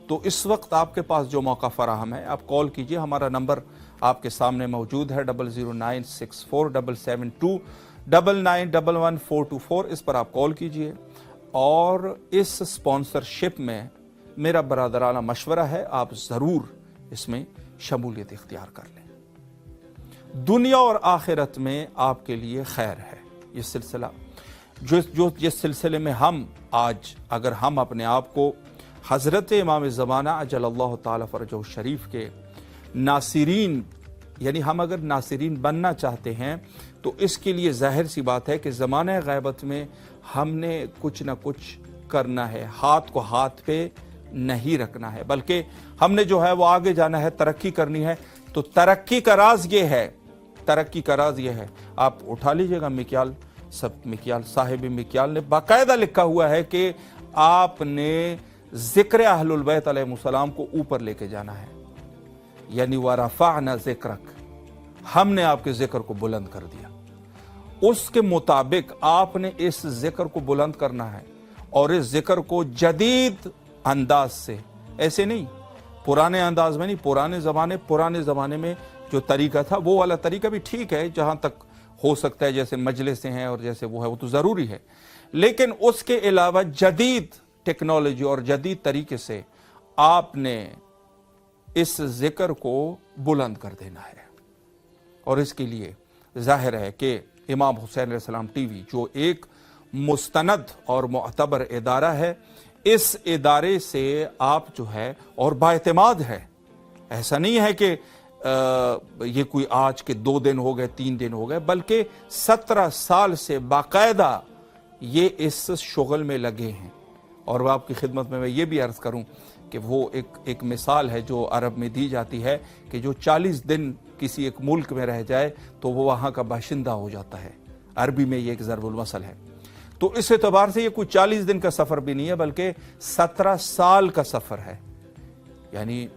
तो इस वक्त आपके पास जो मौका फराहम है, आप कॉल कीजिए। हमारा नंबर आपके सामने मौजूद है 009647729911424। इस पर आप कॉल कीजिए और इस स्पॉन्सरशिप में मेरा बरादराना मशवरा है, आप ज़रूर इसमें शमूलियत इख्तियार कर लें। दुनिया और आखिरत में आपके लिए खैर है ये सिलसिला। जो जिस सिलसिले में हम आज, अगर हम अपने आप को हज़रत इमाम ज़माना अजलल्लाहु ताला फ़रजहु शरीफ के नासिरीन, यानी हम अगर नासिरीन बनना चाहते हैं तो इसके लिए ज़ाहिर सी बात है कि ज़माने ग़ैबत में हमने कुछ ना कुछ करना है, हाथ को हाथ पे नहीं रखना है, बल्कि हमने जो है वो आगे जाना है, तरक्की करनी है। तो तरक्की का राज ये है, आप उठा लीजिएगा मिक्याल, सब मिक्याल, साहिब मिक्याल ने बाकायदा लिखा हुआ है कि आपने ज़िक्र अहलुल बैत अलैहिमुस्सलाम को ऊपर लेके जाना है, यानी वरफ़अना ज़िक्रक, हमने आपके ज़िक्र को बुलंद कर दिया। उसके मुताबिक आपने इस ज़िक्र को बुलंद करना है और इस ज़िक्र को जदीद अंदाज से, ऐसे नहीं पुराने अंदाज में नहीं, पुराने ज़माने में जो तरीका था वो वाला तरीका भी ठीक है, जहाँ तक हो सकता है, जैसे मजलिसें हैं और जैसे वो है, वो तो ज़रूरी है, लेकिन उसके अलावा जदीद टेक्नोलॉजी और जदीद तरीके से आपने इस ज़िक्र को बुलंद कर देना है। और इसके लिए ज़ाहिर है कि इमाम हुसैन अलैहिस्सलाम टीवी जो एक मुस्तनद और मुअतबर इदारा है, इस इदारे से आप जो है और बाएतमाद है, ऐसा नहीं है कि ये कोई आज के 2 दिन हो गए, 3 दिन हो गए, बल्कि 17 साल से बाकायदा ये इस शुगल में लगे हैं। और वह आपकी खिदमत में मैं ये भी अर्ज़ करूं कि वो एक मिसाल है जो अरब में दी जाती है कि जो 40 दिन किसी एक मुल्क में रह जाए तो वो वहाँ का बाशिंदा हो जाता है। अरबी में ये एक ज़रबुल मसल है। तो इस एतबार से ये कोई 40 दिन का सफ़र भी नहीं है, बल्कि 17 साल का सफ़र है, यानी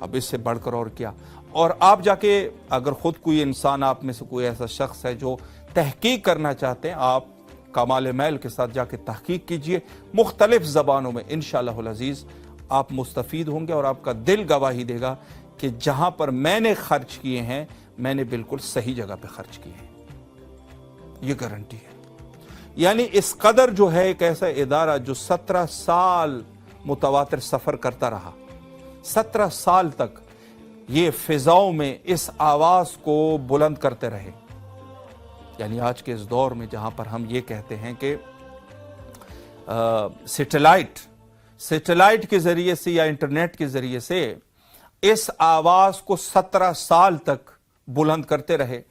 अब इससे बढ़कर और क्या। और आप जाके अगर ख़ुद कोई इंसान, आप में से कोई ऐसा शख्स है जो तहकीक करना चाहते हैं, आप कमाल मैल के साथ जाके तहकीक कीजिए मुख्तलिफ ज़बानों में, इंशाअल्लाहुल अज़ीज़ आप मुस्तफ़ीद होंगे और आपका दिल गवाही देगा कि जहाँ पर मैंने खर्च किए हैं, मैंने बिल्कुल सही जगह पे खर्च किए हैं, ये गारंटी है। यानी इस कदर जो है एक ऐसा इदारा जो 17 साल मुतवातिर सफ़र करता रहा, 17 साल तक ये फ़िज़ाओं में इस आवाज़ को बुलंद करते रहे। यानी आज के इस दौर में जहाँ पर हम ये कहते हैं कि सैटेलाइट के ज़रिए से या इंटरनेट के ज़रिए से इस आवाज़ को 17 साल तक बुलंद करते रहे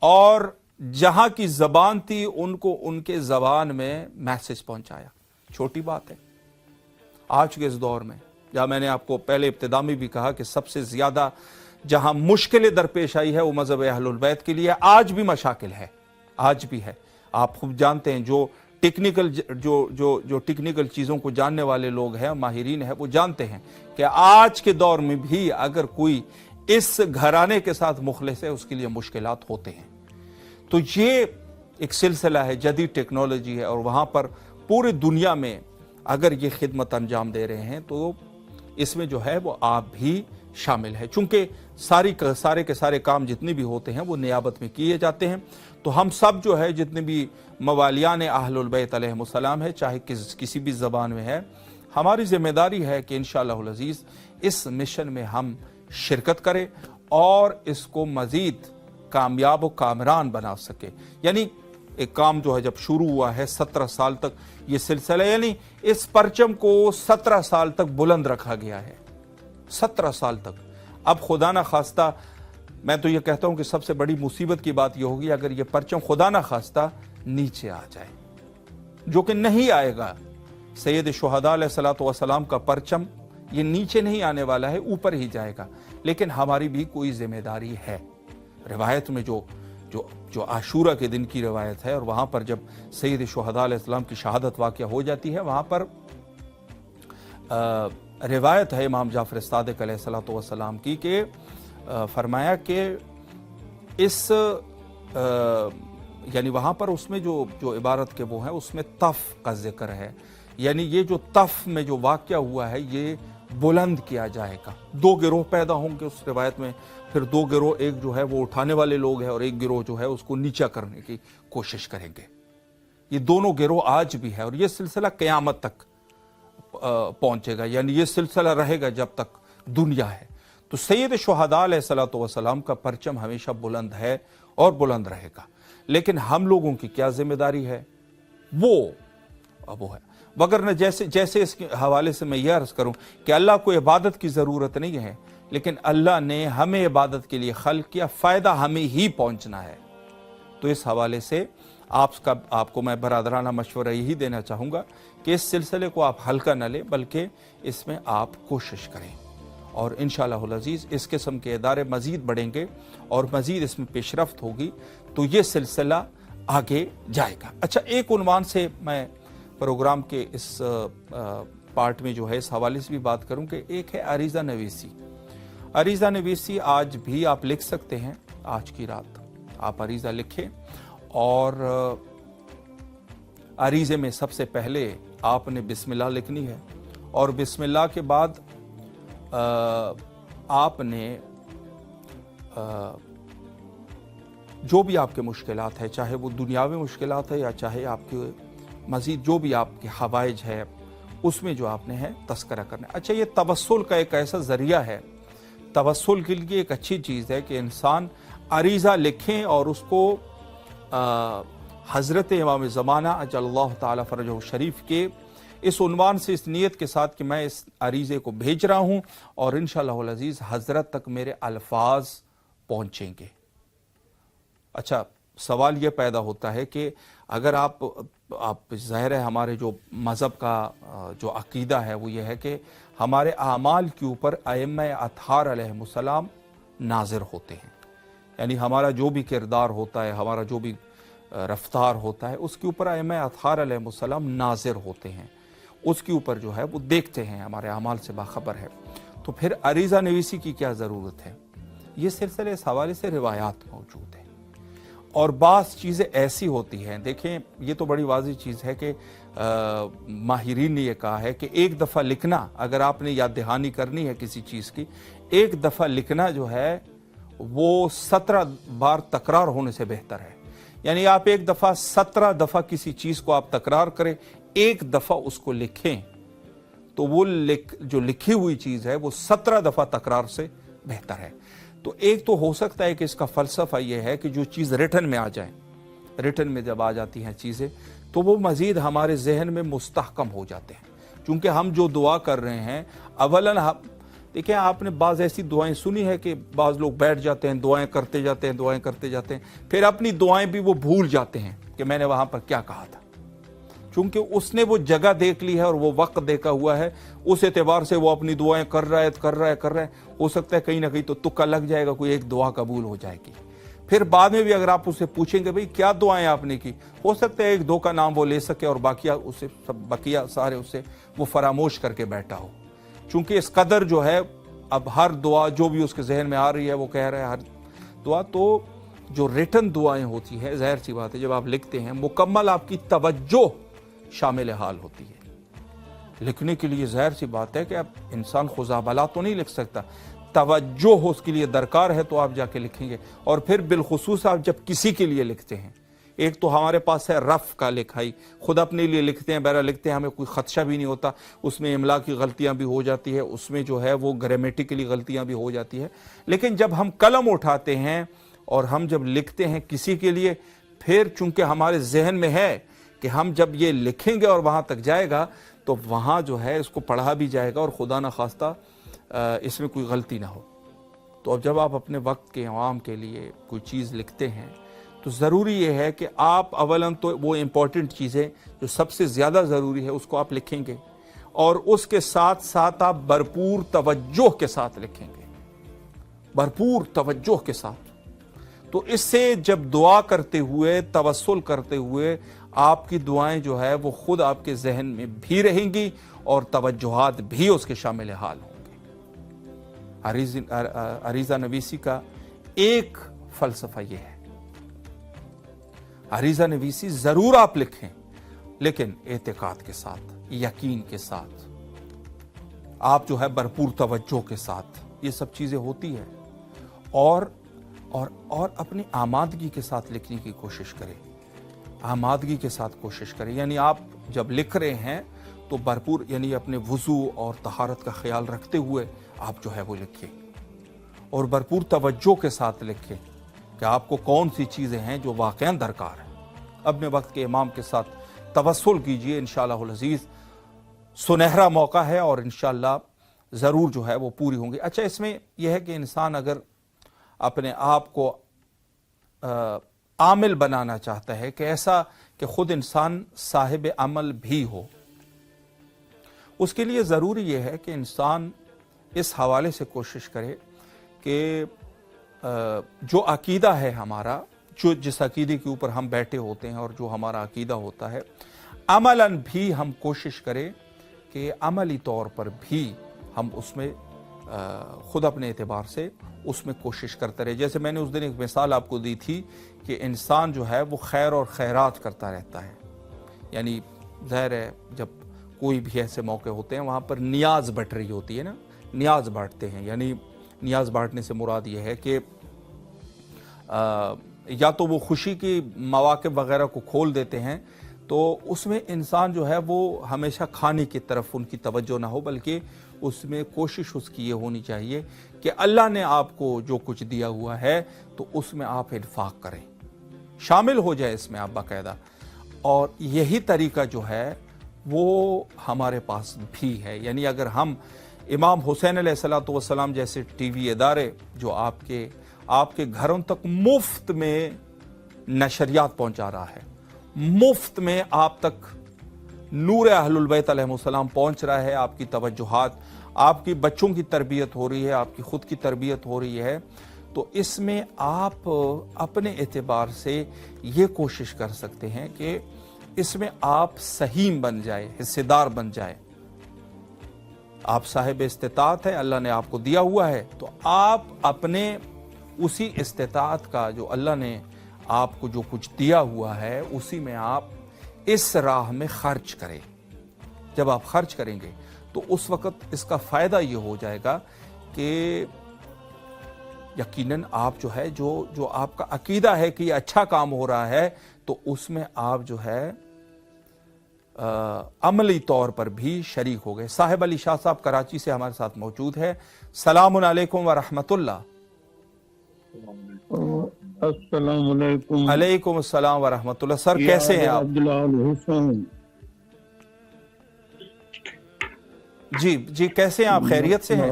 और जहाँ की ज़बान थी उनको उनके ज़बान में मैसेज पहुँचाया। छोटी बात है आज के इस दौर में, या मैंने आपको पहले इब्तिदा में भी कहा कि सबसे ज़्यादा जहाँ मुश्किलें दरपेश आई है वो मज़हब अहलुल बैत के लिए आज भी मशाकिल है, आज भी है। आप खूब जानते हैं, जो टेक्निकल चीज़ों को जानने वाले लोग हैं, माहिरीन हैं, वो जानते हैं कि आज के दौर में भी अगर कोई इस घराने के साथ मुखलिस है, उसके लिए मुश्किलात होते हैं। तो ये एक सिलसिला है, जदीद टेक्नोलॉजी है, और वहाँ पर पूरी दुनिया में अगर ये खिदमत अंजाम दे रहे हैं तो इसमें जो है वो आप भी शामिल है। चूँकि सारे के सारे काम जितने भी होते हैं वो नियाबत में किए जाते हैं, तो हम सब जो है जितने भी मवालियान अहलुल बैत अलैहिमुस्सलाम है, चाहे किसी भी ज़बान में है, हमारी ज़िम्मेदारी है कि इंशाअल्लाहुल अज़ीज़ इस मिशन में हम शिरकत करें और इसको मज़ीद कामयाब व कामरान बना सके। यानी एक काम जो है जब शुरू हुआ है 17 साल तक ये सिलसिला, यानी इस परचम को 17 साल तक बुलंद रखा गया है, 17 साल तक। अब खुदा ना खास्ता, मैं तो ये कहता हूँ कि सबसे बड़ी मुसीबत की बात यह होगी अगर ये परचम खुदा ना खास्ता नीचे आ जाए, जो कि नहीं आएगा। सैयद शुहदा अलैहिस्सलातु वस्सलाम का परचम ये नीचे नहीं आने वाला है, ऊपर ही जाएगा। लेकिन हमारी भी कोई जिम्मेदारी है। रिवायत में जो आशूरा के दिन की रिवायत है, और वहाँ पर जब सैयद शुहदा अलैहिस्सलाम की शहादत वाक़या हो जाती है, वहाँ पर रिवायत है इमाम जाफर सादिक अलैहिस्सलातु वस्सलाम की कि फरमाया कि इस यानी वहाँ पर उसमें जो इबारत के वो हैं उसमें तफ का जिक्र है, यानी ये जो तफ में जो वाक़या हुआ है ये बुलंद किया जाएगा। दो गिरोह पैदा होंगे उस रिवायत में, फिर दो गिरोह, एक जो है वो उठाने वाले लोग हैं और एक गिरोह जो है उसको नीचा करने की कोशिश करेंगे। ये दोनों गिरोह आज भी है और ये सिलसिला क़यामत तक पहुंचेगा, यानी ये सिलसिला रहेगा जब तक दुनिया है। तो सैयद शुहदा अलैहिस्सलातु वस्सलाम का परचम हमेशा बुलंद है और बुलंद रहेगा, लेकिन हम लोगों की क्या जिम्मेदारी है वो है। वगरना जैसे इसके हवाले से मैं यह अर्ज करूं कि अल्लाह को इबादत की ज़रूरत नहीं है, लेकिन अल्लाह ने हमें इबादत के लिए खल्क़ किया, फ़ायदा हमें ही पहुंचना है। तो इस हवाले से आपको मैं बरादराना मशवरा यही देना चाहूँगा कि इस सिलसिले को आप हल्का न लें, बल्कि इसमें आप कोशिश करें और इंशाअल्लाहुल अज़ीज़ इस किस्म के इदारे मज़ीद बढ़ेंगे और मज़ीद इसमें पेशरफ्त होगी, तो ये सिलसिला आगे जाएगा। अच्छा, एक उन्वान से मैं प्रोग्राम के इस पार्ट में जो है इस हवाले से भी बात करूं कि एक है अरीज़ा नवीसी। अरीज़ा नवीसी आज भी आप लिख सकते हैं, आज की रात आप अरीज़ा लिखें और अरीज़े में सबसे पहले आपने बिस्मिल्लाह लिखनी है और बिस्मिल्लाह के बाद आपने जो भी आपके मुश्किलात है, चाहे वो दुनियावी मुश्किलात है या चाहे आपके मज़ीद जो भी आपके हवाइज है, उसमें जो आपने है तस्करा करना है। अच्छा, ये तवस्सुल का एक ऐसा ज़रिया है, तवस्सुल के लिए एक अच्छी चीज़ है कि इंसान अरीज़ा लिखें और उसको हज़रत इमाम ज़माना अजल्लाहु ताला फ़रजहु शरीफ के इस उन्वान से, इस नीयत के साथ कि मैं इस अरीज़े को भेज रहा हूँ और इंशाअल्लाहुल अज़ीज़ हज़रत तक मेरे अल्फाज पहुँचेंगे। अच्छा, सवाल ये पैदा होता है कि अगर आप ज़ाहिर है हमारे जो मज़हब का जो अक़ीदा है वो ये है कि हमारे आमाल के ऊपर अइम्मा अतहार अलैहिमुस्सलाम नाज़िर होते हैं, यानी हमारा जो भी किरदार होता है, हमारा जो भी रफ्तार होता है, उसके ऊपर अइम्मा अतहार अलैहिमुस्सलाम नाज़िर होते हैं, उसके ऊपर जो है वो देखते हैं, हमारे अमाल से बाखबर है। तो फिर अरीज़ा नवीसी की क्या ज़रूरत है? ये सिलसिले इस हवाले से रिवायात मौजूद है और बास चीज़ें ऐसी होती हैं, देखें ये तो बड़ी वाज़ेह चीज़ है कि माहिरीन ने यह कहा है कि एक दफ़ा लिखना, अगर आपने याद दहानी करनी है किसी चीज़ की, एक दफ़ा लिखना जो है वो 17 बार तकरार होने से बेहतर है। यानी आप एक दफ़ा 17 दफ़ा किसी चीज़ को आप तकरार करें, एक दफ़ा उसको लिखें, तो वो जो लिखी हुई चीज़ है वो 17 दफ़ा तकरार से बेहतर है। तो एक तो हो सकता है कि इसका फ़लसफ़ा ये है कि जो चीज़ रिटन में आ जाए, रिटन में जब आ जाती हैं चीज़ें तो वो मज़ीद हमारे जहन में मुस्तहकम हो जाते हैं, चूँकि हम जो दुआ कर रहे हैं अवलन हम देखिए, आपने बाज़ ऐसी दुआएं सुनी है कि बाज़ लोग बैठ जाते हैं, दुआएं करते जाते हैं, दुआएं करते जाते हैं, फिर अपनी दुआएं भी वो भूल जाते हैं कि मैंने वहाँ पर क्या कहा था, चूँकि उसने वो जगह देख ली है और वो वक्त देखा हुआ है, उस एतबार से वो अपनी दुआएं कर रहा है। हो सकता है कहीं ना कहीं तो तुक्का लग जाएगा, कोई एक दुआ कबूल हो जाएगी। फिर बाद में भी अगर आप उससे पूछेंगे भाई क्या दुआएं आपने की, हो सकता है एक दो का नाम वो ले सके और बाकिया सारे उससे वो फरामोश करके बैठा हो, चूँकि इस कदर जो है अब हर दुआ जो भी उसके जहन में आ रही है वो कह रहा है हर दुआ। तो जो रिटन दुआएं होती हैं, ज़ाहिर सी बात है जब आप लिखते हैं मुकम्मल आपकी तवज्जो शामिल हाल होती है। लिखने के लिए ज़ाहिर सी बात है कि अब इंसान खुज़ाबला तो नहीं लिख सकता, तवज्जो हो उसके लिए दरकार है तो आप जाके लिखेंगे। और फिर बिलखुसूस आप जब किसी के लिए लिखते हैं, एक तो हमारे पास है रफ़ का लिखाई, खुद अपने लिए लिखते हैं, बहरा लिखते हैं, हमें कोई खदशा भी नहीं होता, उसमें इमला की गलतियाँ भी हो जाती है, उसमें जो है वो ग्रामेटिकली गलतियाँ भी हो जाती है। लेकिन जब हम कलम उठाते हैं और हम जब लिखते हैं किसी के लिए, फिर चूँकि हमारे जहन में है कि हम जब ये लिखेंगे और वहाँ तक जाएगा तो वहाँ जो है इसको पढ़ा भी जाएगा और खुदा न खास्ता इसमें कोई गलती ना हो। तो अब जब आप अपने वक्त के अवाम के लिए कोई चीज़ लिखते हैं तो ज़रूरी ये है कि आप अवलन तो वो इम्पॉर्टेंट चीज़ें जो सबसे ज़्यादा ज़रूरी है उसको आप लिखेंगे और उसके साथ साथ आप भरपूर तवज्जो के साथ लिखेंगे, भरपूर तवज्जो के साथ। تو اس سے جب دعا کرتے ہوئے توسل کرتے ہوئے آپ کی دعائیں جو ہے وہ خود آپ کے ذہن میں بھی رہیں گی اور توجہات بھی اس کے شامل حال ہوں گے۔ عریضہ نویسی کا ایک فلسفہ یہ ہے، عریضہ نویسی ضرور آپ لکھیں لیکن اعتقاد کے ساتھ، یقین کے ساتھ، آپ جو ہے بھرپور توجہ کے ساتھ، یہ سب چیزیں ہوتی ہیں، اور اپنی آمادگی کے ساتھ لکھنے کی کوشش کریں، آمادگی کے ساتھ کوشش کریں، یعنی آپ جب لکھ رہے ہیں تو بھرپور، یعنی اپنے وضو اور طہارت کا خیال رکھتے ہوئے آپ جو ہے وہ لکھیں، اور بھرپور توجہ کے ساتھ لکھیں کہ آپ کو کون سی چیزیں ہیں جو واقعاً درکار ہیں۔ اپنے وقت کے امام کے ساتھ توسل کیجئے، انشاءاللہ العزیز سنہرا موقع ہے اور انشاءاللہ ضرور جو ہے وہ پوری ہوں گی۔ اچھا، اس میں یہ ہے کہ انسان اگر اپنے آپ کو عامل بنانا چاہتا ہے کہ ایسا کہ خود انسان صاحب عمل بھی ہو، اس کے لیے ضروری یہ ہے کہ انسان اس حوالے سے کوشش کرے کہ جو عقیدہ ہے ہمارا، جو جس عقیدے کے اوپر ہم بیٹھے ہوتے ہیں اور جو ہمارا عقیدہ ہوتا ہے، عملاً بھی ہم کوشش کریں کہ عملی طور پر بھی ہم اس میں خود اپنے اعتبار سے اس میں کوشش کرتا رہے۔ جیسے میں نے اس دن ایک مثال آپ کو دی تھی کہ انسان جو ہے وہ خیر اور خیرات کرتا رہتا ہے، یعنی ظاہر ہے جب کوئی بھی ایسے موقع ہوتے ہیں وہاں پر نیاز بٹ رہی ہوتی ہے نا، نیاز بانٹتے ہیں، یعنی نیاز بانٹنے سے مراد یہ ہے کہ یا تو وہ خوشی کی مواقع وغیرہ کو کھول دیتے ہیں، تو اس میں انسان جو ہے وہ ہمیشہ کھانے کی طرف ان کی توجہ نہ ہو، بلکہ اس میں کوشش اس کی یہ ہونی چاہیے کہ اللہ نے آپ کو جو کچھ دیا ہوا ہے تو اس میں آپ انفاق کریں، شامل ہو جائے اس میں آپ باقاعدہ۔ اور یہی طریقہ جو ہے وہ ہمارے پاس بھی ہے، یعنی اگر ہم امام حسین علیہ السلام جیسے ٹی وی ادارے جو آپ کے گھروں تک مفت میں نشریات پہنچا رہا ہے، مفت میں آپ تک نور اہل البیت علیہ السلام پہنچ رہا ہے، آپ کی توجہات، آپ کی بچوں کی تربیت ہو رہی ہے، آپ کی خود کی تربیت ہو رہی ہے، تو اس میں آپ اپنے اعتبار سے یہ کوشش کر سکتے ہیں کہ اس میں آپ سہیم بن جائے، حصے دار بن جائے۔ آپ صاحب استطاعت ہے، اللہ نے آپ کو دیا ہوا ہے، تو آپ اپنے اسی استطاعت کا جو اللہ نے آپ کو جو کچھ دیا ہوا ہے اسی میں آپ اس راہ میں خرچ کریں۔ جب آپ خرچ کریں گے تو اس وقت اس کا فائدہ یہ ہو جائے گا کہ یقیناً آپ جو ہے جو آپ کا عقیدہ ہے کہ یہ اچھا کام ہو رہا ہے، تو اس میں آپ جو ہے عملی طور پر بھی شریک ہو گئے۔ صاحب علی شاہ صاحب کراچی سے ہمارے ساتھ موجود ہے۔ السلام علیکم ورحمۃ اللہ۔ السلام علیکم۔ علیکم السلام ورحمۃ اللہ۔ سر کیسے ہیں آپ؟ جی کیسے ہیں آپ؟ خیریت سے ہیں؟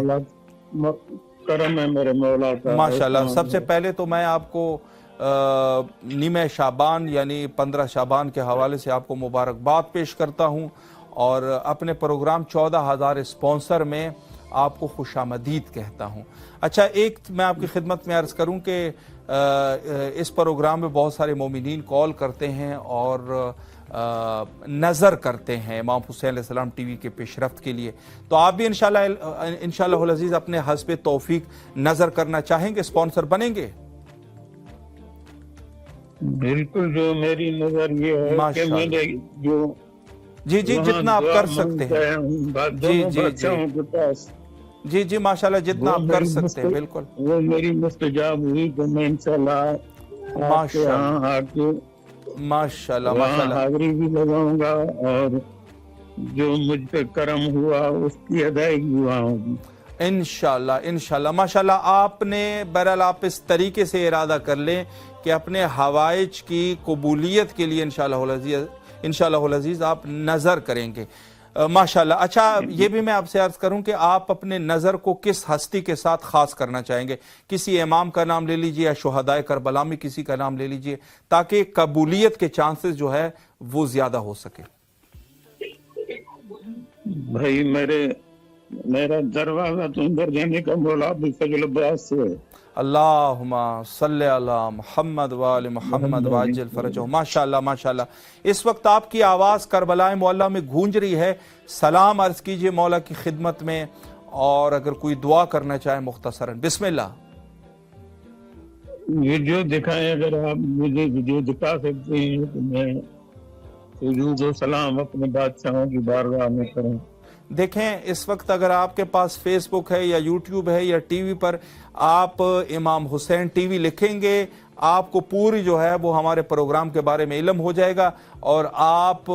کرم ہے میرے مولا کا۔ ماشاءاللہ۔ سب سے پہلے تو میں آپ کو نیمہ شعبان یعنی 15 شعبان کے حوالے سے آپ کو مبارکباد پیش کرتا ہوں، اور اپنے پروگرام 14,000 اسپانسر میں آپ کو خوش آمدید کہتا ہوں۔ اچھا، ایک میں آپ کی خدمت میں عرض کروں کہ اس پروگرام میں بہت سارے مومنین کال کرتے ہیں اور نظر کرتے ہیں امام حسین علیہ السلام ٹی وی کے پیش رفت کے لیے، تو آپ بھی انشاءاللہ العزیز اپنے حسب توفیق نظر کرنا چاہیں گے، اسپانسر بنیں گے؟ بالکل، جو میری نظر یہ ہے کہ میں نے جو جی جتنا آپ کر سکتے ہیں، جی ماشاءاللہ جتنا آپ کر سکتے ہیں، بالکل وہ میری مستجاب ہوئی تو میں انشاءاللہ ماشاءاللہ حاضری بھی لگاؤں گا، اور جو مجھ پہ کرم ہوا اس کی ادائیگی وہاں ہوگی انشاءاللہ ماشاءاللہ۔ آپ نے بہرحال آپ اس طریقے سے ارادہ کر لیں کہ اپنے حوائج کی قبولیت کے لیے انشاءاللہ العزیز آپ نظر کریں گے، ماشاءاللہ۔ اچھا، یہ بھی میں آپ سے عرض کروں کہ آپ اپنے نظر کو کس ہستی کے ساتھ خاص کرنا چاہیں گے؟ کسی امام کا نام لے لیجئے یا شہدائے کربلا میں کسی کا نام لے لیجئے، تاکہ قبولیت کے چانسز جو ہے وہ زیادہ ہو سکے۔ بھائی میرا دروازہ تو اندر جانے کا مولا عبدالفضل عباس سے ہے۔ اللہم صلی علی محمد وآل محمد وعجل فرجہم۔ ماشاءاللہ ماشاءاللہ، اس وقت آپ کی آواز کربلا معلیٰ میں گونج رہی ہے۔ سلام عرض کیجئے مولا کی خدمت میں، اور اگر کوئی دعا کرنا چاہے مختصراً، بسم اللہ۔ ویڈیو دکھائیں، اگر آپ مجھے ویڈیو دکھا سکتے ہیں تو میں سجود و سلام اپنے بادشاہوں کی بارگاہ میں کروں۔ دیکھیں اس وقت اگر آپ کے پاس فیس بک ہے یا یوٹیوب ہے یا ٹی وی پر آپ امام حسین ٹی وی لکھیں گے، آپ کو پوری جو ہے وہ ہمارے پروگرام کے بارے میں علم ہو جائے گا، اور آپ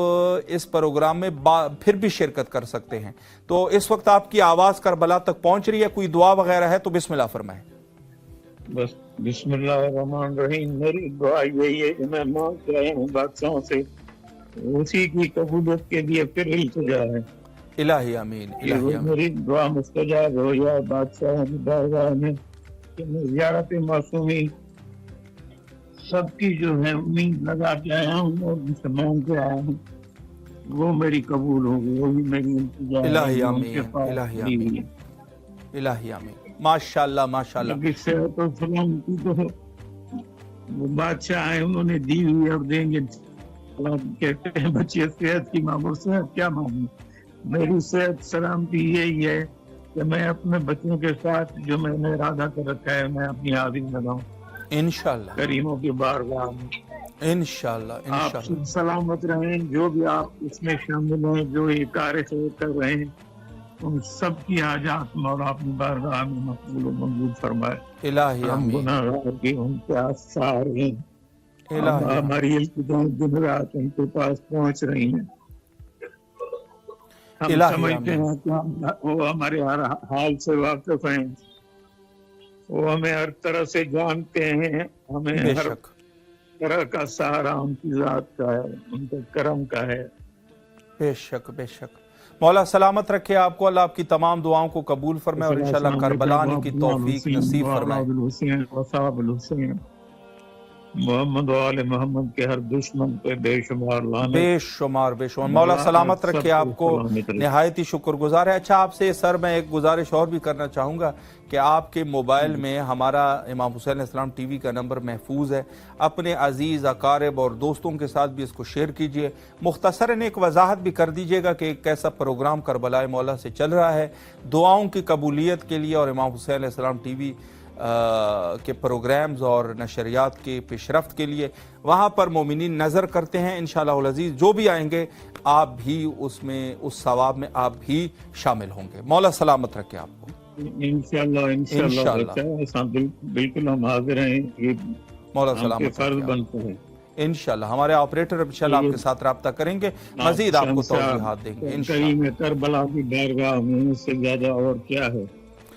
اس پروگرام میں پھر بھی شرکت کر سکتے ہیں۔ تو اس وقت آپ کی آواز کربلا تک پہنچ رہی ہے، کوئی دعا وغیرہ ہے تو بسم اللہ فرمائیں۔ بس بسم اللہ الرحمن الرحیم، میری دعا یہی ہے کہ میں مانگ کے آیا ہوں بادشاہوں سے، اسی کی قبولیت کے لیے پھر التجا ہے الہی آمین، کہ وہ الہی آمین۔ میری دعا مستجاب ہو جائے بادشاہوں کی بارگاہ میں، کہ میں زیارت معصومی سب کی جو ہے امید لگا کے آیا ہوں اور ان سے مانگ کے آیا ہوں، وہ میری قبول ہوگی، وہی میری التجا ہے، الہی جو ان آمین، کے پاس الہی دی ہوئی آمین، ہے۔ الہی آمین۔ ماشاءاللہ ماشاءاللہ۔ نبی صحت و سلام کی تو وہ بادشاہ ہیں، انہوں نے دی ہوئی اور دیں گے۔ کہتے ہیں بچے صحت کی مانگو، صحت کیا مانگو؟ میری صحت سلامتی یہی ہے کہ میں اپنے بچوں کے ساتھ جو میں نے ارادہ کر رکھا ہے میں اپنی حاضری لگاؤں انشاءاللہ کریموں کی بارگاہ میں۔ انشاءاللہ آپ انشاءاللہ۔ سب سلامت رہیں، جو بھی آپ اس میں شامل ہیں، جو یہ کار کر رہے ہیں، ان سب کی حاجات مولا اپنی بارگاہ میں مقبول و منظور فرمائے۔ الہی ہم آمین، گناہگار کی ان کے آثار ہیں، الہی آمین۔ ہماری التجا دن رات ان کے پاس پہنچ رہی ہیں۔ ہم الہی سمجھتے آمین۔ ہیں کہ وہ ہمارے ہر حال سے واقف ہیں، وہ ہمیں ہر طرح سے جانتے ہیں، ہمیں بے ہر شک طرح کا سہارا ان کی ذات کا ہے، ان کے کرم کا ہے۔ بے شک بے شک۔ مولا سلامت رکھے آپ کو، اللہ آپ کی تمام دعاؤں کو قبول فرمائے، اور انشاءاللہ کربلا آنے کی توفیق نصیب فرمائے۔ الحسین وصحاب الحسین، محمد و آل محمد کے ہر دشمن پہ بے شمار لعنت۔ بے شمار بے شمار۔ مولا سلامت رکھے آپ کو، نہایت ہی شکر گزار ہے۔ اچھا آپ سے سر میں ایک گزارش اور بھی کرنا چاہوں گا کہ آپ کے موبائل میں ہمارا امام حسین علیہ السلام ٹی وی کا نمبر محفوظ ہے، اپنے عزیز اقارب اور دوستوں کے ساتھ بھی اس کو شیئر کیجئے۔ مختصراً ایک وضاحت بھی کر دیجئے گا کہ ایک کیسا پروگرام کربلا مولا سے چل رہا ہے، دعاؤں کی قبولیت کے لیے اور امام حسین علیہ السلام ٹی وی کے پروگرامز اور نشریات کے پیش رفت کے لیے۔ وہاں پر مومنین نظر کرتے ہیں، انشاءاللہ العزیز جو بھی آئیں گے آپ بھی اس میں، اس ثواب میں آپ بھی شامل ہوں گے۔ مولا سلامت رکھے آپ کو۔ انشاءاللہ بالکل ہم حاضر ہیں، یہ مولا ہم کے سلامت فرض رکھے بنتا ہے۔ انشاءاللہ ہمارے آپریٹر انشاءاللہ آپ کے ساتھ رابطہ کریں گے، مزید آپ کو توضیحات دیں گے انشاءاللہ۔ کریم کربلا کی بارگاہ میں اس سے زیادہ اور کیا ہے؟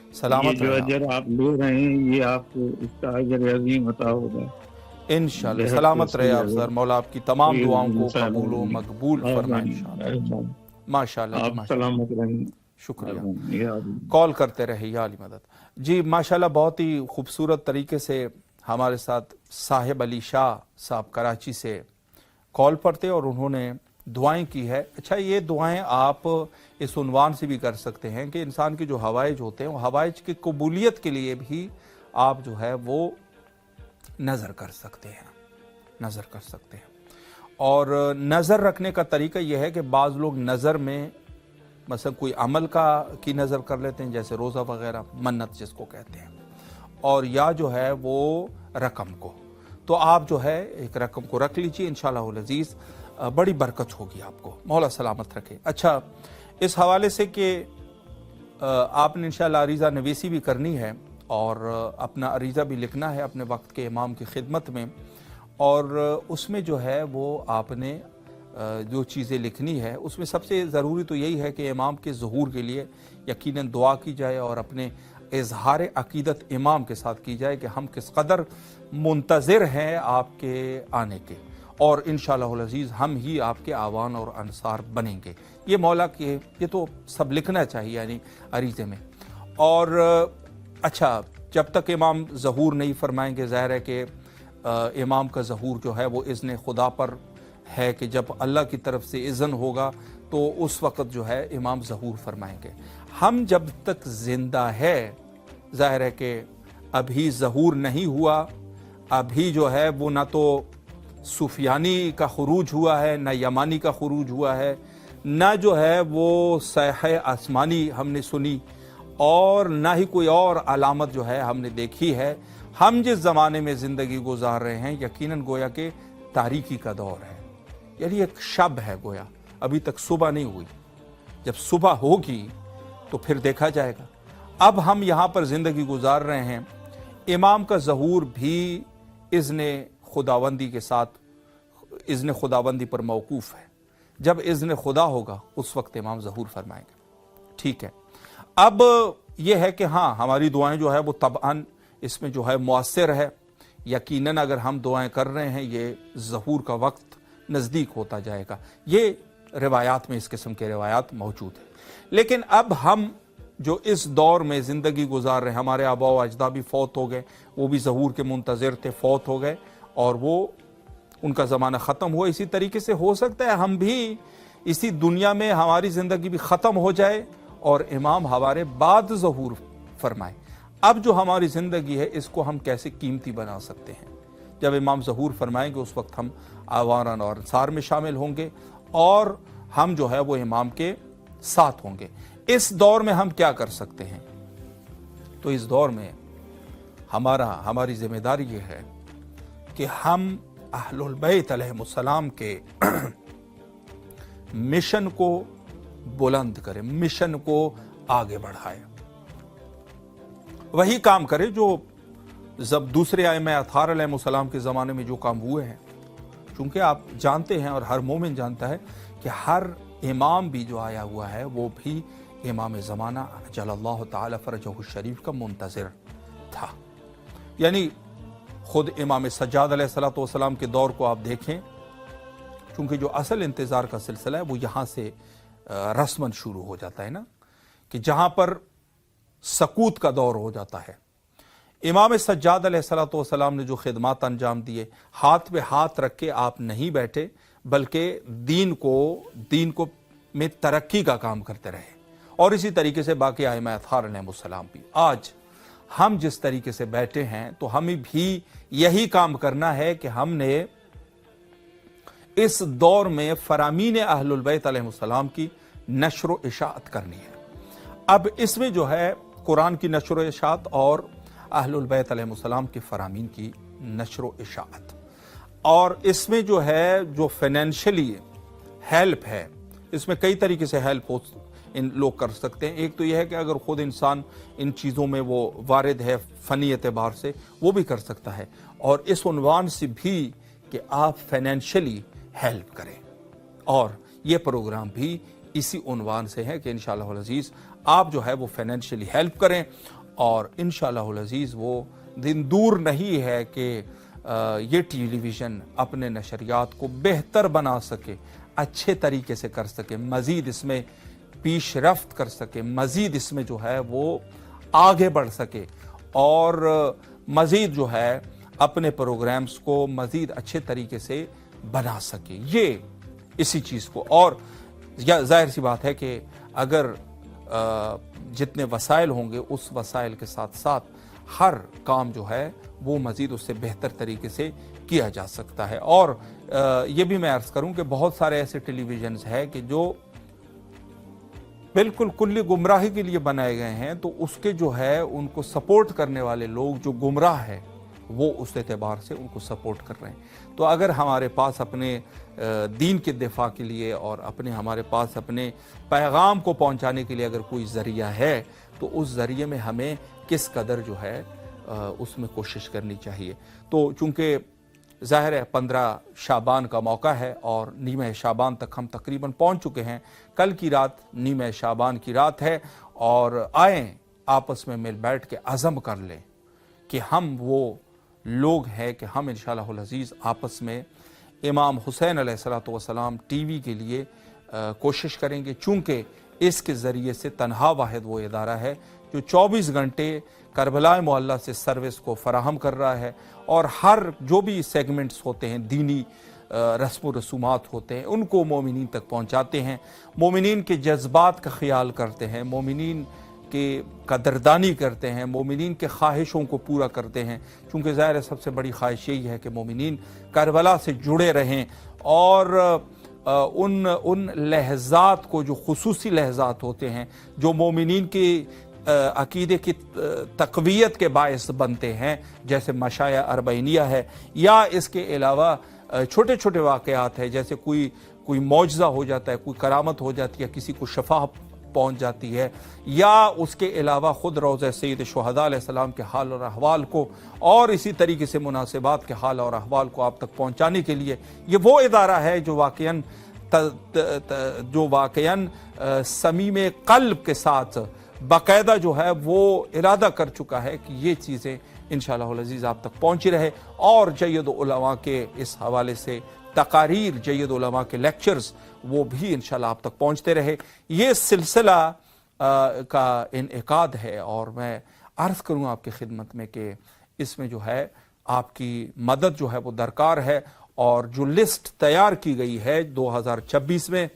یہ سلامت جو رہے اجر آپ لے رہے ہیں یہ آپ کو اس کا اجر عظیم عطا ہوگا انشاءاللہ۔ بہت سلامت رہے آپ خوشی ہے۔ سر، مولا آپ کی تمام دعاؤں کو قبول و مقبول فرمائے انشاءاللہ۔ ماشاءاللہ جی آپ ماشاءاللہ، سلامت رہیں۔ شکریہ، کال کرتے رہے یا علی مدد۔ جی ماشاءاللہ بہت ہی خوبصورت طریقے سے ہمارے ساتھ صاحب علی شاہ صاحب کراچی سے کال پر تھے اور انہوں نے دعائیں کی ہے۔ اچھا یہ دعائیں آپ اس عنوان سے بھی کر سکتے ہیں کہ انسان کے جو حوائج ہوتے ہیں وہ حوائج کی قبولیت کے لیے بھی آپ جو ہے وہ نظر کر سکتے ہیں۔ اور نظر رکھنے کا طریقہ یہ ہے کہ بعض لوگ نظر میں مثلا کوئی عمل کی نظر کر لیتے ہیں، جیسے روزہ وغیرہ، منت جس کو کہتے ہیں، اور یا جو ہے وہ رقم کو، تو آپ جو ہے ایک رقم کو رکھ لیجیے، انشاءاللہ العزیز بڑی برکت ہوگی آپ کو، مولا سلامت رکھے۔ اچھا اس حوالے سے کہ آپ نے انشاءاللہ عریضہ نویسی بھی کرنی ہے اور اپنا عریضہ بھی لکھنا ہے اپنے وقت کے امام کی خدمت میں، اور اس میں جو ہے وہ آپ نے جو چیزیں لکھنی ہے اس میں سب سے ضروری تو یہی ہے کہ امام کے ظہور کے لیے یقیناً دعا کی جائے اور اپنے اظہار عقیدت امام کے ساتھ کی جائے کہ ہم کس قدر منتظر ہیں آپ کے آنے کے، اور انشاءاللہ العزیز ہم ہی آپ کے آوان اور انصار بنیں گے۔ یہ مولا کے یہ تو سب لکھنا چاہیے یعنی عریضے میں۔ اور اچھا جب تک امام ظہور نہیں فرمائیں گے، ظاہر ہے کہ امام کا ظہور جو ہے وہ اذن خدا پر ہے کہ جب اللہ کی طرف سے اذن ہوگا تو اس وقت جو ہے امام ظہور فرمائیں گے۔ ہم جب تک زندہ ہے ظاہر ہے کہ अभी ज़हूर नहीं हुआ, अभी जो है वो ना तो सुफियानी का खुरूज हुआ है, ना यमानी का खुरूज हुआ है, ना जो है वो सैह आसमानी हमने सुनी, और ना ही कोई और अलामत जो है हमने देखी है। हम जिस ज़माने में ज़िंदगी गुजार रहे हैं यकीनन गोया के तारीकी का दौर है, यानी एक शब है गोया, अभी तक सुबह नहीं हुई। जब सुबह होगी तो फिर देखा जाएगा। अब हम यहाँ पर ज़िंदगी गुजार रहे हैं, इमाम का ज़हूर भी इज़्ने खुदावंदी के साथ, इज़्ने खुदावंदी पर मौकूफ़ है। जब इज़्ने खुदा होगा उस वक्त इमाम ज़हूर फरमाएंगे। ठीक है, अब यह है कि हाँ, हमारी दुआएं जो है वो तबअन इसमें जो है मुअस्सिर है। यकीनन अगर हम दुआएं कर रहे हैं, ये ज़हूर का वक्त नज़दीक होता जाएगा। ये रिवायात में इस किस्म के रिवायात मौजूद है। लेकिन अब हम जो इस दौर में ज़िंदगी गुजार रहे हैं, हमारे आबा व अजदा भी फौत हो गए, वो भी ज़हूर के मुंतज़िर थे, फौत हो गए और वो उनका ज़माना ख़त्म हुआ। इसी तरीके से हो सकता है हम भी इसी दुनिया में हमारी ज़िंदगी भी ख़त्म हो जाए और इमाम हमारे बाद ज़हूर फरमाए। अब जो हमारी ज़िंदगी है इसको हम कैसे कीमती बना सकते हैं? जब इमाम ज़हूर फरमाएंगे उस वक्त हम आवारन और अंसार में शामिल होंगे और हम जो है वो इमाम के साथ होंगे। इस दौर में हम क्या कर सकते हैं? तो इस दौर में हमारी जिम्मेदारी ये है कि हम अहलुल बैत अलैहिमुस्सलाम के मिशन को बुलंद करें, मिशन को आगे बढ़ाएं, वही काम करें जो जब दूसरे आइम्मा अत्हार अलैहिमुस्सलाम के ज़माने में जो काम हुए हैं। चूँकि आप जानते हैं और हर मोमिन जानता है कि हर इमाम भी जो आया हुआ है वो भी इमाम ज़माना अजलल्लाहु ताला फरजहु शरीफ का मुंतज़िर था। यानी खुद इमाम सज्जाद अलैहिस्सलातु वस्सलाम के दौर को आप देखें, क्योंकि जो असल इंतज़ार का सिलसिला है वो यहाँ से रस्मन शुरू हो जाता है ना, कि जहाँ पर सकूत का दौर हो जाता है। इमाम सज्जाद अलैहिस्सलातु वस्सलाम ने जो खिदमात अंजाम दिए, हाथ पे हाथ रख के आप नहीं बैठे, बल्कि दीन को में तरक्की का काम करते रहे। और इसी तरीके से बाकी आइम्मा अत्हार अलैहिमुस्सलाम भी। आज हम जिस तरीके से बैठे हैं तो हमें भी यही काम करना है कि हमने इस दौर में फरामीन अहलुल बैत अलैहिमुस्सलाम की नश्र व इशाअत करनी है। अब इसमें जो है कुरान की नश्र व इशाअत और अहलुल बैत अलैहिमुस्सलाम के फरामीन की नश्र व इशाअत, और इसमें जो है जो फाइनेंशियली हेल्प है, इसमें कई तरीके से हेल्प हो इन लोग कर सकते हैं। एक तो यह है कि अगर खुद इंसान इन चीज़ों में वो वारिद है फ़नी एतबार से, वो भी कर सकता है, और इस उन्वान से भी कि आप फाइनेंशियली हेल्प करें। और ये प्रोग्राम भी इसी उन्वान से है कि इंशाअल्लाहुल अज़ीज़ आप जो है वो फाइनेंशियली हेल्प करें, और इंशाअल्लाहुल अज़ीज़ वो दिन दूर नहीं है कि ये टेलीविज़न अपने नशरियात को बेहतर बना सके, अच्छे तरीके से कर सके, मज़ीद इसमें पीशरफ्त कर सके, मज़ीद इसमें जो है वो आगे बढ़ सके, और मज़ीद जो है अपने प्रोग्राम्स को मज़ीद अच्छे तरीके से बना सके। ये इसी चीज़ को, और ज़ाहिर सी बात है कि अगर जितने वसाइल होंगे उस वसाइल के साथ साथ हर काम जो है वो मज़ीद उससे बेहतर तरीके से किया जा सकता है। और ये भी मैं अर्ज़ करूं कि बहुत सारे ऐसे टेलीविज़न्स हैं कि जो बिल्कुल कुल्ली गुमराही के लिए बनाए गए हैं, तो उसके जो है उनको सपोर्ट करने वाले लोग जो गुमराह है वो उस एतबार से उनको सपोर्ट कर रहे हैं। तो अगर हमारे पास अपने दीन के दिफा के लिए और हमारे पास अपने पैगाम को पहुंचाने के लिए अगर कोई ज़रिया है, तो उस ज़रिए में हमें किस कदर जो है उसमें कोशिश करनी चाहिए। तो चूँकि ज़ाहिर है 15 शाबान का मौका है और नीम शाबान तक हम तकरीबन पहुंच चुके हैं। कल की रात नीम शाबान की रात है, और आएँ आपस में मिल बैठ के अज़म कर लें कि हम वो लोग हैं कि हम इंशाअल्लाहुल अज़ीज़ आपस में इमाम हुसैन अलैहिस्सलातु वस्सलाम टीवी के लिए कोशिश करेंगे। चूँकि इसके ज़रिए से तन्हा वाहिद वो इदारा है जो 24 घंटे करबला मोहल्ला से सर्विस को फराहम कर रहा है, और हर जो भी सेगमेंट्स होते हैं, दीनी रस्म रसूमात होते हैं, उनको मोमिनीन तक पहुँचाते हैं, मोमिनीन के जज्बात का ख्याल करते हैं, मोमिनीन की कदरदानी करते हैं, मोमिनीन के ख्वाहिशों को पूरा करते हैं। चूँकि ज़ाहिर है सबसे बड़ी ख्वाहिश यही है कि मोमिनीन करबला से जुड़े रहें और उन लहज़ात को, जो खुसूसी लहज़ात होते हैं, जो मोमिनीन की अकीदे की तक़वियत के बायस बनते हैं, जैसे मशाया अरबैनिया है, या इसके अलावा छोटे छोटे वाक़यात है, जैसे कोई मौजज़ा हो जाता है, कोई करामत हो जाती है, किसी को शफा पहुँच जाती है, या उसके अलावा ख़ुद रोज़ा सैयद शुहदा अलैहिस्सलाम के हाल और अहवाल को और इसी तरीके से मुनासिबात के हाल और अहवाल को आप तक पहुँचाने के लिए ये वो इदारा है जो वाक़यान समीम क़ल्ब के साथ बाकायदा जो है वो इरादा कर चुका है कि ये चीज़ें इंशाअल्लाह अज़ीज़ आप तक पहुँची रहे, और जय्यद उलमा के इस हवाले से तकारीर, जय्यद उलमा के लेक्चर्स वो भी इंशाअल्लाह आप तक पहुँचते रहे। ये सिलसिला का इनइकाद है, और मैं अर्ज़ करूँ आपकी खिदमत में कि इसमें जो है आपकी मदद जो है वो दरकार है। और जो लिस्ट तैयार की गई है 2026 में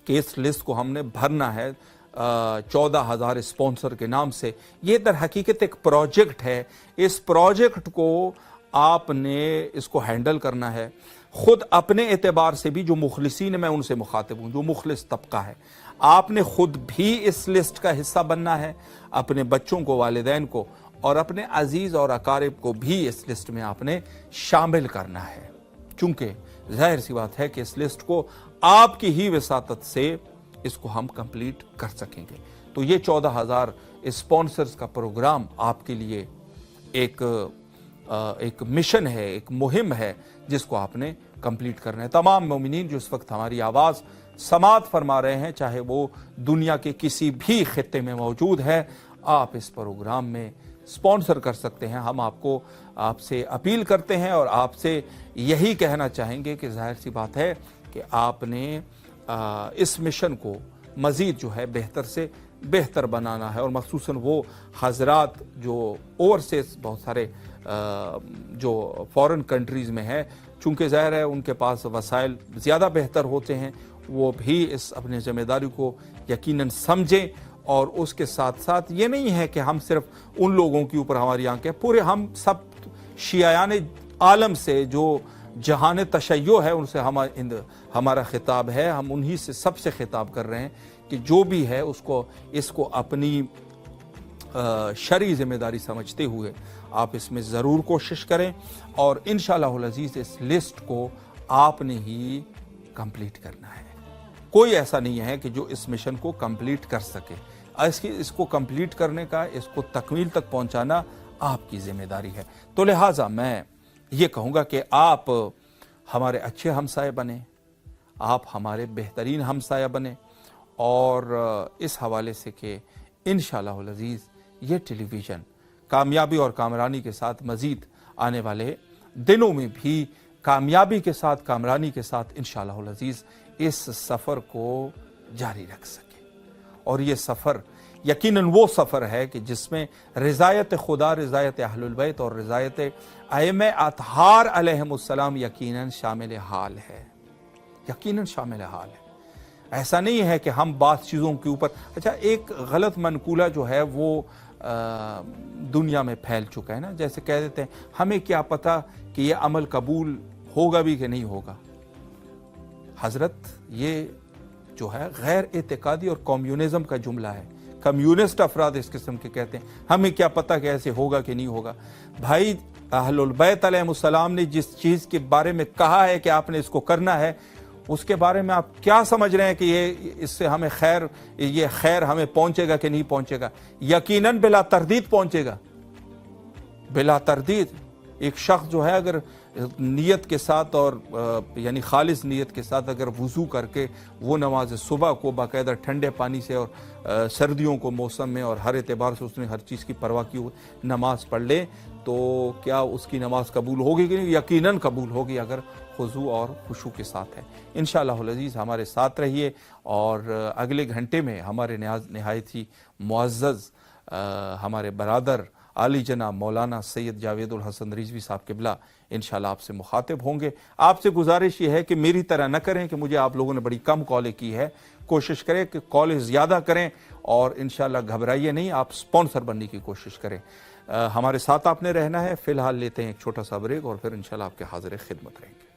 कि इस लिस्ट को हमने भरना है 14,000 स्पॉन्सर के नाम से, ये दर हकीकत एक प्रोजेक्ट है। इस प्रोजेक्ट को आपने इसको हैंडल करना है ख़ुद अपने एतबार से भी। जो मुखलिसीन, मैं उनसे मुखातिब हूँ, जो मुखलिस तबका है, आपने ख़ुद भी इस लिस्ट का हिस्सा बनना है, अपने बच्चों को, वालिदैन को और अपने अजीज़ और अकारिब को भी इस लिस्ट में आपने शामिल करना है। चूँकि ज़ाहिर सी बात है कि इस लिस्ट को आपकी ही वसातत से इसको हम कंप्लीट कर सकेंगे। तो ये 14,000 स्पॉन्सर्स का प्रोग्राम आपके लिए एक मिशन है, एक मुहिम है, जिसको आपने कंप्लीट करना है। तमाम मोमिनीन जो इस वक्त हमारी आवाज़ समात फरमा रहे हैं, चाहे वो दुनिया के किसी भी खित्ते में मौजूद है, आप इस प्रोग्राम में स्पॉन्सर कर सकते हैं। हम आपसे अपील करते हैं और आपसे यही कहना चाहेंगे कि जाहिर सी बात है कि आपने इस मिशन को मज़ीद जो है बेहतर से बेहतर बनाना है, और मखसूसन वो हज़रात जो ओवरसीज़ बहुत सारे जो फॉरेन कंट्रीज़ में है, चूँकि ज़ाहिर है उनके पास वसाइल ज़्यादा बेहतर होते हैं, वो भी इस अपनी ज़िम्मेदारी को यकीनन समझें। और उसके साथ साथ ये नहीं है कि हम सिर्फ उन लोगों के ऊपर हमारी आंखें, पूरे हम सब शियायान आलम से, जो जहान तशय्यो है, उनसे हमारा खिताब है। हम उन्हीं से सबसे खिताब कर रहे हैं कि जो भी है इसको अपनी शरई ज़िम्मेदारी समझते हुए आप इसमें ज़रूर कोशिश करें, और इंशाअल्लाह अज़ीज़ इस लिस्ट को आपने ही कंप्लीट करना है। कोई ऐसा नहीं है कि जो इस मिशन को कंप्लीट कर सके। इसको कंप्लीट करने का, इसको तकमील तक पहुंचाना आपकी ज़िम्मेदारी है। तो लिहाजा मैं ये कहूँगा कि आप हमारे अच्छे हमसाए बने, आप हमारे बेहतरीन हमसाया बने, और इस हवाले से कि इंशाअल्लाह अज़ीज़ ये टेलीविज़न कामयाबी और कामरानी के साथ मज़ीद आने वाले दिनों में भी कामयाबी के साथ, कामरानी के साथ इंशाअल्लाह अज़ीज़ इस सफ़र को जारी रख सके। और ये सफ़र यकीनन वो सफ़र है कि जिसमें रिज़ायत खुदा, रिज़ायत अहलुल बैत और रिज़ायत अइम्मा अतहार अलैहिमुस्सलाम यकीनन शामिल हाल है, यकीनन शामिल हाल है। ऐसा नहीं है कि हम बात चीज़ों के ऊपर, अच्छा एक गलत मनकूला जो है वो दुनिया में फैल चुका है ना, जैसे कह देते हैं हमें क्या पता कि ये अमल कबूल होगा भी कि नहीं होगा। हज़रत ये जो है गैर एतकादी और कम्युनिज़म का जुमला है। कम्युनिस्ट अफराद इस किस्म के कहते हैं हमें क्या पता कि ऐसे होगा कि नहीं होगा। भाई अहलुल बैत अलैहिमुस्सलाम ने जिस चीज़ के बारे में कहा है कि आपने इसको करना है, उसके बारे में आप क्या समझ रहे हैं कि ये इससे हमें ये खैर हमें पहुंचेगा कि नहीं पहुंचेगा? यकीनन बिला तरदीद पहुंचेगा, बिला तरदीद। एक शख्स जो है अगर नियत के साथ और यानी खालिस नियत के साथ अगर वज़ू करके वो नमाज सुबह को बाकायदा ठंडे पानी से और सर्दियों को मौसम में और हर एतबार से उसने हर चीज़ की परवाह की नमाज पढ़ ले, तो क्या उसकी नमाज कबूल होगी कि नहीं? यकीनन कबूल होगी अगर खुशू और खुशू के साथ है। इंशाअल्लाह अज़ीज़ हमारे साथ रहिए, और अगले घंटे में हमारे नहायत ही मुअज़्ज़ज़ हमारे बरादर عالی جناب مولانا سید جاوید الحسن رضوی صاحب قبلہ انشاءاللہ آپ سے مخاطب ہوں گے۔ آپ سے گزارش یہ ہے کہ میری طرح نہ کریں کہ مجھے آپ لوگوں نے بڑی کم کالیں کی ہے، کوشش کریں کہ کالیں زیادہ کریں اور انشاءاللہ گھبرائیے نہیں، آپ سپانسر بننے کی کوشش کریں۔ ہمارے ساتھ آپ نے رہنا ہے۔ فی الحال لیتے ہیں ایک چھوٹا سا بریک اور پھر انشاءاللہ آپ کے حاضر خدمت رہیں گے۔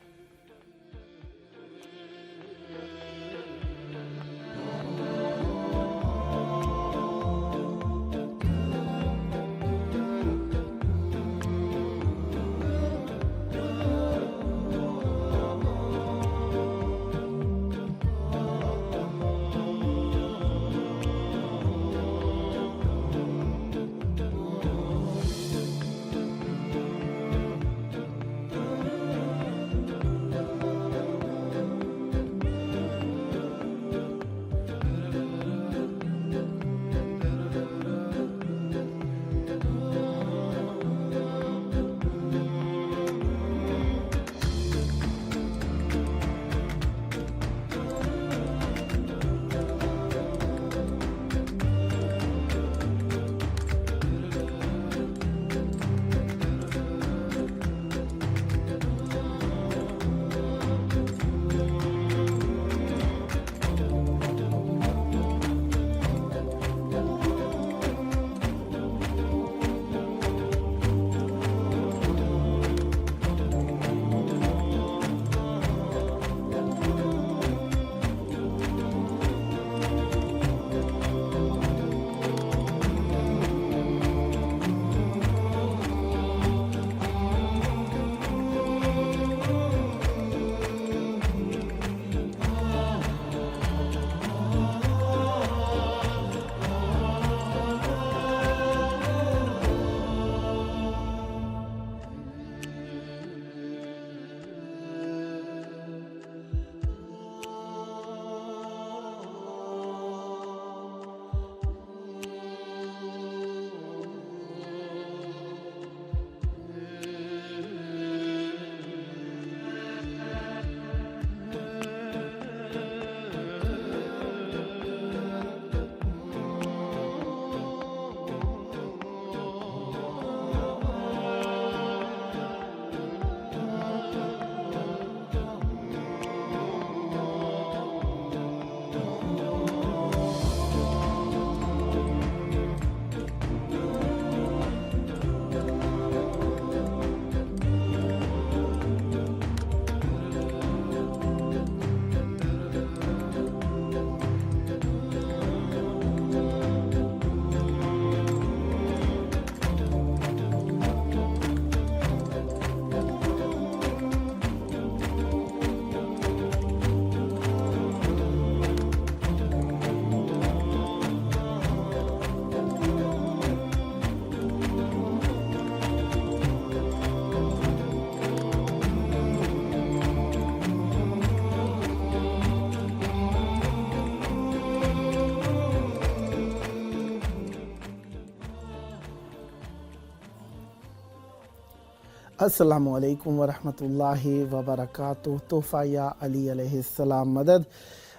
السلام علیکم ورحمۃ اللہ وبرکاتہ۔ تحفہ یا علی علیہ السلام مدد۔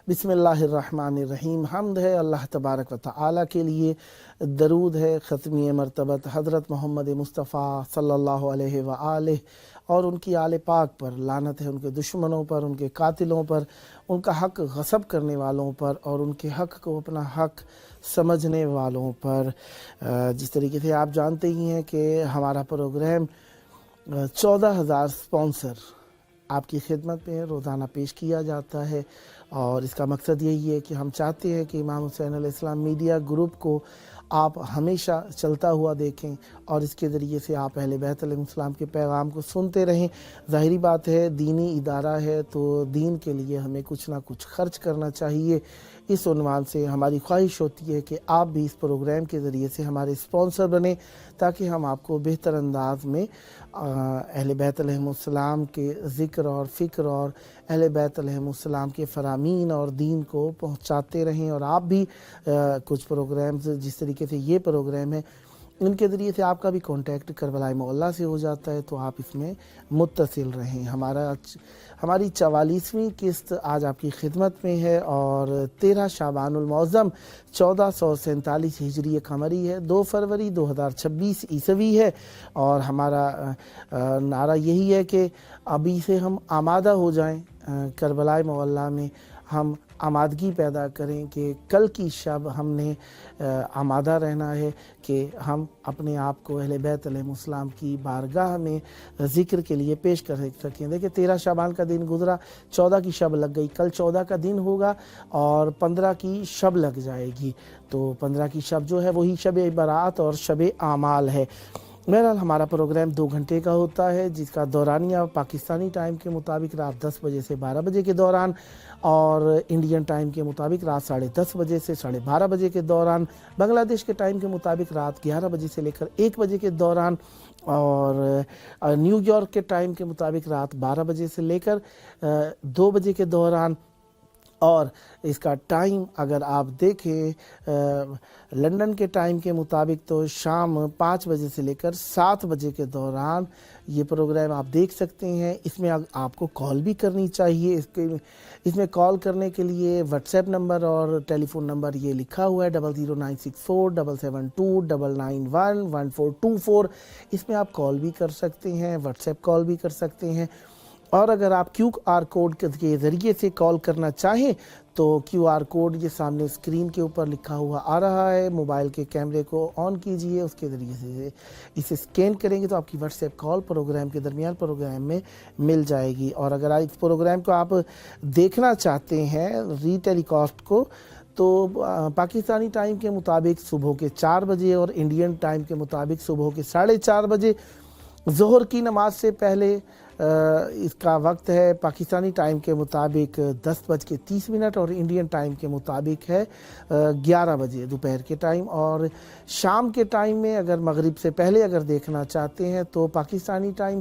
بسم اللہ الرحمن الرحیم۔ حمد ہے اللہ تبارک و تعالیٰ کے لیے، درود ہے ختمی مرتبت حضرت محمد مصطفیٰ صلی اللہ علیہ وآلہ اور ان کی آل پاک پر، لعنت ہے ان کے دشمنوں پر، ان کے قاتلوں پر، ان کا حق غصب کرنے والوں پر اور ان کے حق کو اپنا حق سمجھنے والوں پر۔ جس طریقے سے آپ جانتے ہی ہیں کہ ہمارا پروگرام 14,000 سپانسر آپ کی خدمت میں روزانہ پیش کیا جاتا ہے، اور اس کا مقصد یہی ہے کہ ہم چاہتے ہیں کہ امام حسین علیہ السلام میڈیا گروپ کو آپ ہمیشہ چلتا ہوا دیکھیں اور اس کے ذریعے سے آپ اہل بیت علیہ السلام کے پیغام کو سنتے رہیں۔ ظاہری بات ہے، دینی ادارہ ہے تو دین کے لیے ہمیں کچھ نہ کچھ خرچ کرنا چاہیے۔ اس عنوان سے ہماری خواہش ہوتی ہے کہ آپ بھی اس پروگرام کے ذریعے سے ہمارے سپانسر بنیں، تاکہ ہم آپ کو بہتر انداز میں اہل بیت علیہ السلام کے ذکر اور فکر اور اہل بیت علیہ السلام کے فرامین اور دین کو پہنچاتے رہیں، اور آپ بھی کچھ پروگرامز جس طریقے سے یہ پروگرام ہے ان کے ذریعے سے آپ کا بھی کانٹیکٹ کربلا مولا سے ہو جاتا ہے، تو آپ اس میں متصل رہیں۔ ہماری 44ویں قسط آج آپ کی خدمت میں ہے اور 13 شعبان المعظم 1447 ہجری قمری ہے، 2 فروری 2026 عیسوی ہے، اور ہمارا نعرہ یہی ہے کہ ابھی سے ہم آمادہ ہو جائیں، کربلا مولا میں ہم آمادگی پیدا کریں کہ کل کی شب ہم نے آمادہ رہنا ہے کہ ہم اپنے آپ کو اہل بیت علیہ السلام کی بارگاہ میں ذکر کے لیے پیش کر سکیں۔ دیکھیں 13 شعبان کا دن گزرا، 14 کی شب لگ گئی، کل 14 کا دن ہوگا اور 15 کی شب لگ جائے گی، تو 15 کی شب جو ہے وہی شب برات اور شب اعمال ہے۔ بہرحال ہمارا پروگرام 2 گھنٹے کا ہوتا ہے، جس کا دورانیہ پاکستانی ٹائم کے مطابق رات 10 بجے سے 12 بجے کے دوران، اور انڈین ٹائم کے مطابق رات 10:30 بجے سے 12:30 بجے کے دوران، بنگلہ دیش کے ٹائم کے مطابق رات 11 بجے سے لے کر 1 بجے کے دوران، اور نیو یارک کے ٹائم کے مطابق رات 12 بجے سے لے کر 2 بجے کے دوران، اور اس کا ٹائم اگر آپ دیکھیں لندن کے ٹائم کے مطابق تو شام 5 بجے سے لے کر 7 بجے کے دوران یہ پروگرام آپ دیکھ سکتے ہیں۔ اس میں آپ کو کال بھی کرنی چاہیے، اس میں کال کرنے کے لیے واٹس ایپ نمبر اور ٹیلی فون نمبر یہ لکھا ہوا ہے 00964 772 991 1424، اس میں آپ کال بھی کر سکتے ہیں، واٹس ایپ کال بھی کر سکتے ہیں، اور اگر آپ کیو آر کوڈ کے ذریعے سے کال کرنا چاہیں تو کیو آر کوڈ یہ سامنے اسکرین کے اوپر لکھا ہوا آ رہا ہے، موبائل کے کیمرے کو آن کیجئے، اس کے ذریعے سے اسے اسکین کریں گے تو آپ کی واٹس ایپ کال پروگرام کے درمیان پروگرام میں مل جائے گی۔ اور اگر اس پروگرام کو آپ دیکھنا چاہتے ہیں ری ٹیلی کاسٹ کو، تو پاکستانی ٹائم کے مطابق صبح کے 4 بجے اور انڈین ٹائم کے مطابق صبح کے 4:30 بجے، ظہر کی نماز سے پہلے اس کا وقت ہے پاکستانی ٹائم کے مطابق 10:30 اور انڈین ٹائم کے مطابق ہے 11 بجے دوپہر کے ٹائم، اور شام کے ٹائم میں اگر مغرب سے پہلے اگر دیکھنا چاہتے ہیں تو پاکستانی ٹائم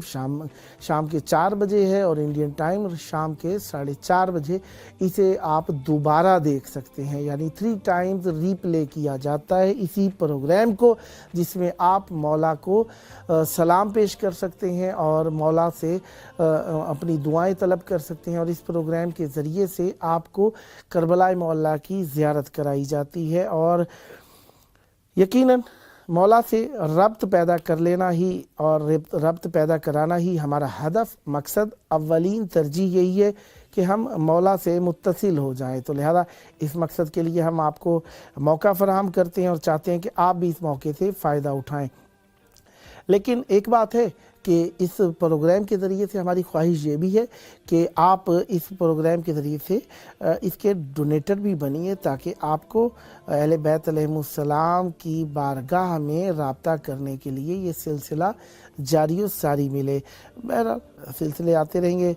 شام کے 4 بجے ہے اور انڈین ٹائم شام کے 4:30 بجے۔ اسے آپ دوبارہ دیکھ سکتے ہیں، یعنی 3 ٹائمز ری پلے کیا جاتا ہے اسی پروگرام کو، جس میں آپ مولا کو سلام پیش کر سکتے ہیں اور مولا سے اپنی دعائیں طلب کر سکتے ہیں، اور اس پروگرام کے ذریعے سے آپ کو کربلا مولا کی زیارت کرائی جاتی ہے، اور یقیناً مولا سے ربط پیدا کر لینا ہی اور ربط پیدا کرانا ہی ہمارا ہدف، مقصد، اولین ترجیح یہی ہے کہ ہم مولا سے متصل ہو جائیں، تو لہذا اس مقصد کے لیے ہم آپ کو موقع فراہم کرتے ہیں اور چاہتے ہیں کہ آپ بھی اس موقع سے فائدہ اٹھائیں۔ لیکن ایک بات ہے کہ اس پروگرام کے ذریعے سے ہماری خواہش یہ بھی ہے کہ آپ اس پروگرام کے ذریعے سے اس کے ڈونیٹر بھی بنیے، تاکہ آپ کو اہل بیت علیہ السلام کی بارگاہ میں رابطہ کرنے کے لیے یہ سلسلہ جاری و ساری ملے۔ بہرحال سلسلے آتے رہیں گے۔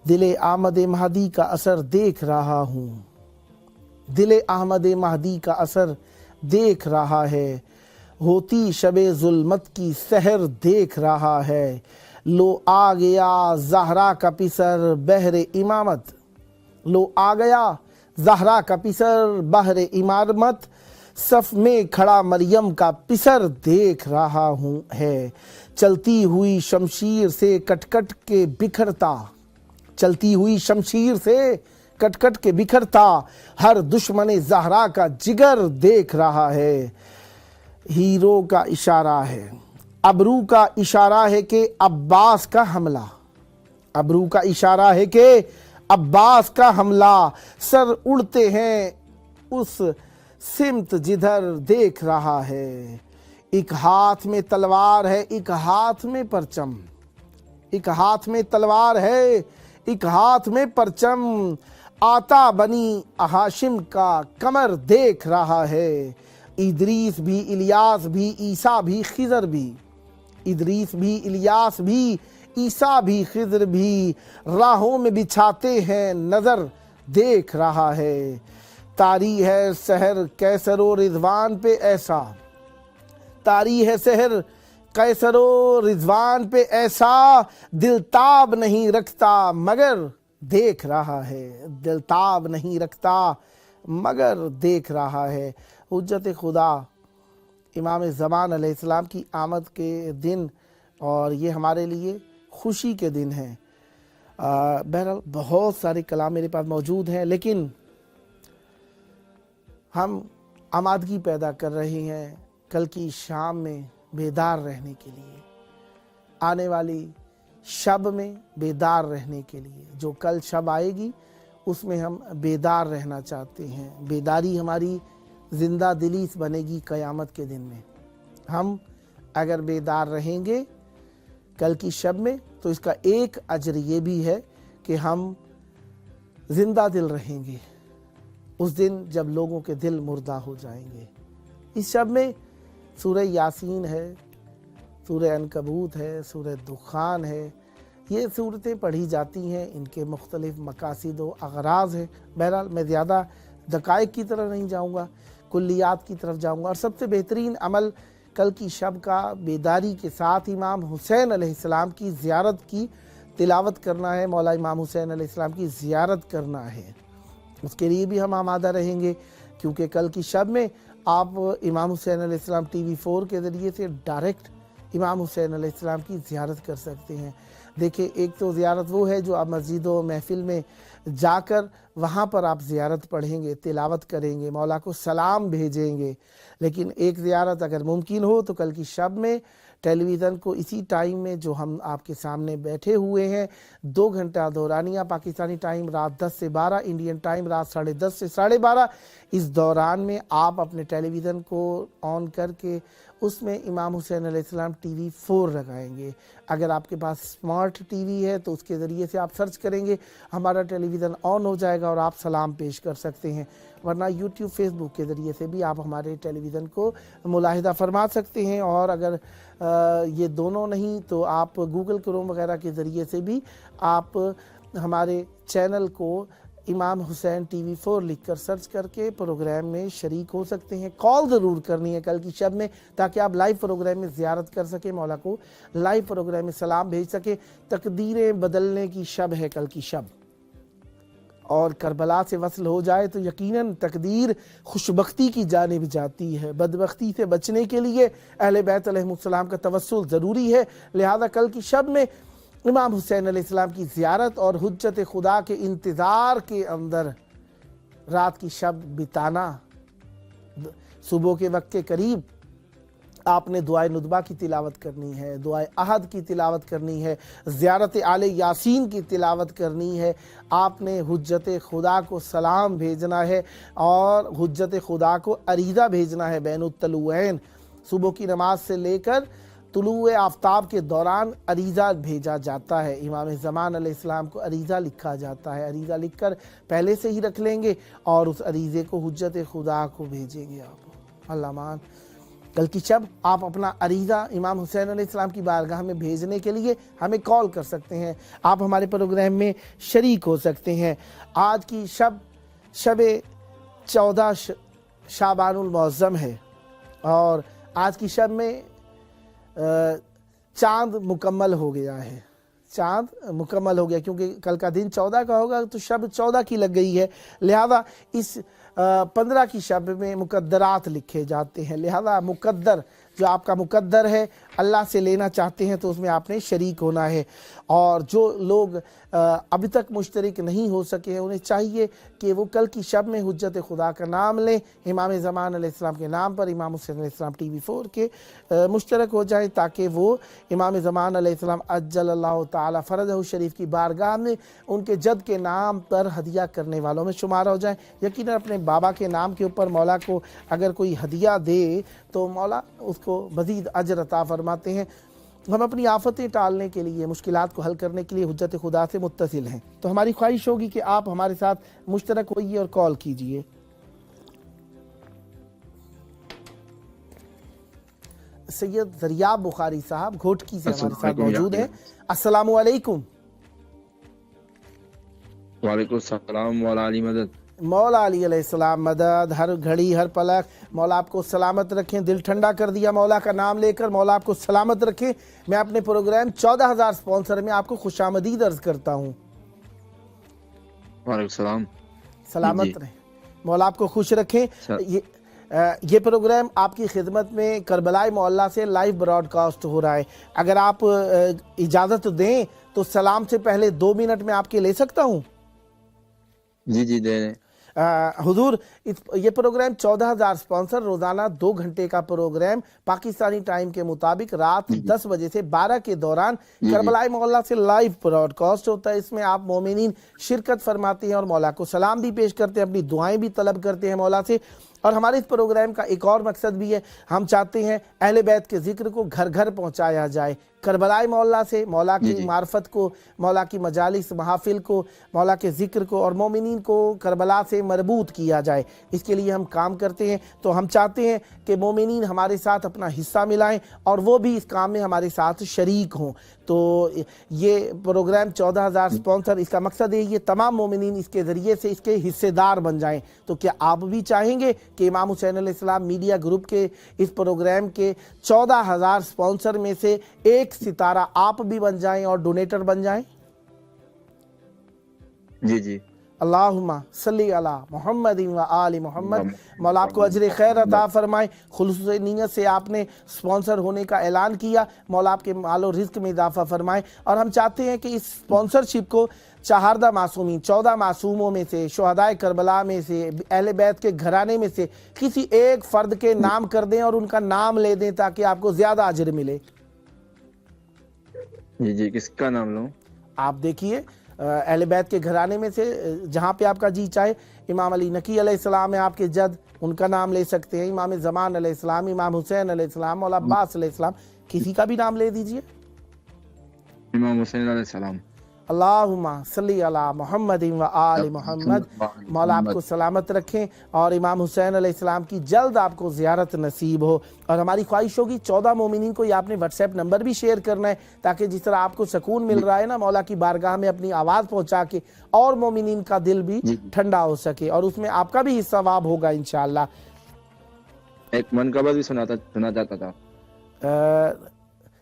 دل احمد مہدی کا اثر دیکھ رہا ہوں، دل احمد مہدی کا اثر دیکھ رہا ہے، ہوتی شب ظلمت کی سحر دیکھ رہا ہے، لو آ گیا زہرا کا پسر بحر امامت، لو آ گیا زہرا کا پسر بحر امامت، صف میں کھڑا مریم کا پسر دیکھ رہا ہوں ہے، چلتی ہوئی شمشیر سے کٹ کٹ کے بکھرتا، چلتی ہوئی شمشیر سے کٹ کٹ کے بکھرتا، ہر دشمن زہرا کا جگر دیکھ رہا ہے، ہیرو کا اشارہ ہے، ابرو کا اشارہ ہے کہ عباس کا حملہ، ابرو کا اشارہ ہے کہ عباس کا حملہ، سر اڑتے ہیں اس سمت جدھر دیکھ رہا ہے، ایک ہاتھ میں تلوار ہے ایک ہاتھ میں پرچم، ایک ہاتھ میں تلوار ہے ایک ہاتھ میں پرچم، آتا بنی ہاشم کا کمر دیکھ رہا ہے، ادریس بھی الیاس بھی عیسیٰ بھی خضر بھی، ادریس بھی الیاس بھی عیسیٰ بھی خضر بھی، راہوں میں بچھاتے ہیں نظر دیکھ رہا ہے، طاری ہے سحر کیسر و رضوان پہ ایسا، طاری ہے سحر کیسر و رضوان پہ ایسا، دل تاب نہیں رکھتا مگر دیکھ رہا ہے، دل تاب نہیں رکھتا مگر دیکھ رہا ہے۔ حجت خدا इमाम ज़मान अलैहिस्सलाम की आमद के दिन, और ये हमारे लिए खुशी के दिन हैं। बहरहाल बहुत सारे कलाम मेरे पास मौजूद हैं, लेकिन हम आमादगी पैदा कर रहे हैं कल की शाम में बेदार रहने के लिए, आने वाली शब में बेदार रहने के लिए। जो कल शब आएगी उसमें हम बेदार रहना चाहते हैं। बेदारी हमारी ज़िंदा दिली बनेगी क़यामत के दिन में। हम अगर बेदार रहेंगे कल की शब में तो इसका एक अजर ये भी है कि हम ज़िंदा दिल रहेंगे उस दिन जब लोगों के दिल मुर्दा हो जाएंगे। इस शब में सूरह यासीन है, सूरह अनकबूत है, सूरह दुखान है, ये सूरतें पढ़ी जाती हैं। इनके मुख्तलिफ मकासिद व अगराज हैं। बहरहाल मैं ज़्यादा दकाइक की तरफ नहीं जाऊँगा, कुल्लियात की तरफ जाऊँगा। और सबसे बेहतरीन अमल कल की शब का बेदारी के साथ इमाम हुसैन अलैहिस्सलाम की ज़ियारत की तिलावत करना है। मौला इमाम हुसैन अलैहिस्सलाम की ज़ियारत करना है, उसके लिए भी हम आमादा रहेंगे, क्योंकि कल की शब में आप इमाम हुसैन अलैहिस्सलाम TV4 के ज़रिए से डायरेक्ट इमाम हुसैन अलैहिस्सलाम की ज़ियारत कर सकते हैं। देखिए, एक तो ज़ियारत वो है जो आप मस्जिद व महफिल में जाकर वहाँ पर आप ज़ियारत पढ़ेंगे, तिलावत करेंगे, मौला को सलाम भेजेंगे। लेकिन एक ज़ियारत अगर मुमकिन हो तो कल की शब में टेलीविज़न को इसी टाइम में जो हम आपके सामने बैठे हुए हैं, 2 घंटा दौरानिया, पाकिस्तानी टाइम रात 10 से 12, इंडियन टाइम रात 10:30 से 12:30, इस दौरान में आप अपने टेलीविज़न को ऑन करके उसमें इमाम हुसैन अलैहिस्सलाम TV4 लगाएंगे। अगर आपके पास स्मार्ट टीवी है तो उसके ज़रिए से आप सर्च करेंगे, हमारा टेलीविज़न ऑन हो जाएगा और आप सलाम पेश कर सकते हैं। वरना यूट्यूब फेसबुक के ज़रिए से भी आप हमारे टेलीविज़न को मुलाहिदा फरमा सकते हैं। और अगर ये दोनों नहीं तो आप गूगल क्रोम वगैरह के ज़रिए से भी आप हमारे चैनल को इमाम हुसैन TV4 लिखकर सर्च करके प्रोग्राम में शरीक हो सकते हैं। कॉल ज़रूर करनी है कल की शब में, ताकि आप लाइव प्रोग्राम में ज़ियारत कर सकें, मौला को लाइव प्रोग्राम में सलाम भेज सकें। तकदीरें बदलने की शब है कल की शब, और करबला से वसल हो जाए तो यकीनन तकदीर खुशबख्ती की जानिब जाती है। बदबख्ती से बचने के लिए अहले बैत अलैहिमुस्सलाम का तवस्सुल ज़रूरी है। लिहाजा कल की शब में इमाम हुसैन अलैहिस्सलाम की ज़ियारत और हुज्जत खुदा के इंतज़ार के अंदर रात की शब बिताना। सुबह के वक्त के करीब आपने दुआए नुदबा की तिलावत करनी है, दुआए अहद की तिलावत करनी है, ज़ियारत आले यासीन की तिलावत करनी है। आपने हुज्जत खुदा को सलाम भेजना है और हुज्जत खुदा को अरीज़ा भेजना है। बैनुत तलुऐन, सुबह की नमाज से लेकर तुलुए आफ्ताब के दौरान अरीज़ा भेजा जाता है। इमाम ज़मान अलैहिस्सलाम को अरीज़ा लिखा जाता है। अरीज़ा लिखकर पहले से ही रख लेंगे और उस अरीज़े को हुज्जत खुदा को भेजेंगे। आप अल्लाह मान कल की शब आप अपना अरीज़ा इमाम हुसैन अलैहिस्सलाम की बारगाह में भेजने के लिए हमें कॉल कर सकते हैं। आप हमारे प्रोग्राम में शरीक हो सकते हैं। आज की शब शब 14 शाबानुल मुअज़्ज़म है और आज की शब में चाँद मुकम्मल हो गया है। चाँद मुकम्मल हो गया क्योंकि कल का दिन 14 का होगा तो शब 14 की लग गई है। लिहाजा इस 15 की शब में मुकद्दरात लिखे जाते हैं। लिहाजा मुकद्दर जो आपका मुकद्दर है अल्लाह से लेना चाहते हैं तो उसमें आपने शरीक होना है। और जो लोग अभी तक मुश्तरक नहीं हो सके हैं उन्हें चाहिए कि वो कल की शब में हुज्जत खुदा का नाम लें, इमाम ज़मान अलैहिस्सलाम के नाम पर इमाम हुसैन अलैहिस्सलाम TV4 के मुश्तरक हो जाएं, ताकि वो इमाम ज़मान अलैहिस्सलाम अज्जलल्लाहु ताला फ़रजहु शरीफ की बारगाह में उनके जद के नाम पर हदिया करने वालों में शुमार हो जाएं। यकीनन अपने बाबा के नाम के ऊपर मौला को अगर कोई हदिया दे तो मौला उसको मज़ीद अजर अता फरमाते हैं। हम अपनी आफतें टालने के लिए, मुश्किलात को हल करने के लिए हुज्जत खुदा से मुत्तसिल हैं। तो हमारी ख्वाहिश होगी कि आप हमारे साथ मुश्तरक होइए और कॉल कीजिए। सैयद ज़रियाब बुखारी साहब घोटकी से हमारे साथ मौजूद हैं। अस्सलामु अलैकुम। वालेकुम सलाम मौला अली मदद। मौला अली अलैहिस्सलाम मदद। हर घड़ी हर पलक मौला आपको सलामत रखें। दिल ठंडा कर दिया मौला का नाम लेकर, मौला आपको सलामत रखें। मैं अपने प्रोग्राम 14,000 स्पॉन्सर में आपको खुशामदीद अर्ज करता हूँ। वालेकुम सलाम। सलामत रहें, मौला आपको खुश रखें। یہ پروگرام آپ کی خدمت میں کربلائے مولا سے لائیو براڈ کاسٹ ہو رہا ہے. اگر آپ اجازت دیں تو سلام سے پہلے 2 منٹ میں آپ کے لے سکتا ہوں؟ جی جی دے دیں. حضور یہ پروگرام 14,000 سپانسر، روزانہ 2 گھنٹے کا پروگرام پاکستانی ٹائم کے مطابق رات 10 بجے سے 12 کے دوران کربلائے مولا سے لائیو براڈ کاسٹ ہوتا ہے. اس میں آپ مومنین شرکت فرماتے ہیں اور مولا کو سلام بھی پیش کرتے ہیں، اپنی دعائیں بھی طلب کرتے ہیں مولا سے. اور ہمارے اس پروگرام کا ایک اور مقصد بھی ہے، ہم چاہتے ہیں اہل بیت کے ذکر کو گھر گھر پہنچایا جائے. کربلائے مولا سے مولا کی معرفت کو، مولا کی مجالس محافل کو، مولا کے ذکر کو اور مومنین کو کربلا سے مربوط کیا جائے. اس کے لیے ہم کام کرتے ہیں. تو ہم چاہتے ہیں کہ مومنین ہمارے ساتھ اپنا حصہ ملائیں اور وہ بھی اس کام میں ہمارے ساتھ شریک ہوں. تو یہ پروگرام 14,000 سپانسر، اس کا مقصد ہے یہ تمام مومنین اس کے ذریعے سے اس کے حصے دار بن جائیں. تو کیا آپ بھی چاہیں گے کہ امام حسین علیہ السلام میڈیا گروپ کے اس پروگرام کے 14,000 سپانسر میں سے ایک ستارہ آپ بھی بن جائیں اور ڈونیٹر بن جائیں؟ جی جی. اللہم صلی علی محمد و آل محمد. مولا آپ کو اجر خیر عطا فرمائے. خلوص نیت سے آپ نے سپانسر ہونے کا اعلان کیا، مولا آپ کے مال و رزق میں اضافہ فرمائے. اور ہم چاہتے ہیں کہ اس سپانسرشپ کو چہاردہ معصومین، 14 معصوموں میں سے، شہدائے کربلا میں سے، اہل بیت کے گھرانے میں سے کسی ایک فرد کے نام کر دیں اور ان کا نام لے دیں تاکہ آپ کو زیادہ اجر ملے. جی جی. کس کا نام لوں؟ آپ دیکھیے اہل بیت کے گھرانے میں سے جہاں پہ آپ کا جی چاہے. امام علی نقی علیہ السلام ہے آپ کے جد، ان کا نام لے سکتے ہیں. امام زمان علیہ السلام، امام حسین علیہ السلام، مولا عباس علیہ السلام، کسی کا بھی نام لے دیجئے. امام حسین علیہ السلام. اللہم صلی علی محمد و آل محمد. مولا آپ کو سلامت رکھیں اور امام حسین علیہ السلام کی جلد آپ کو زیارت نصیب ہو. اور ہماری خواہش ہوگی 14 مومنین کو یہ آپ نے واٹس ایپ نمبر بھی شیئر کرنا ہے تاکہ جس طرح آپ کو سکون مل رہا ہے نا مولا کی بارگاہ میں اپنی آواز پہنچا کے، اور مومنین کا دل بھی ٹھنڈا ہو سکے اور اس میں آپ کا بھی حصہ واب ہوگا انشاءاللہ. ایک منقبت بھی سنا چاہتا تھا.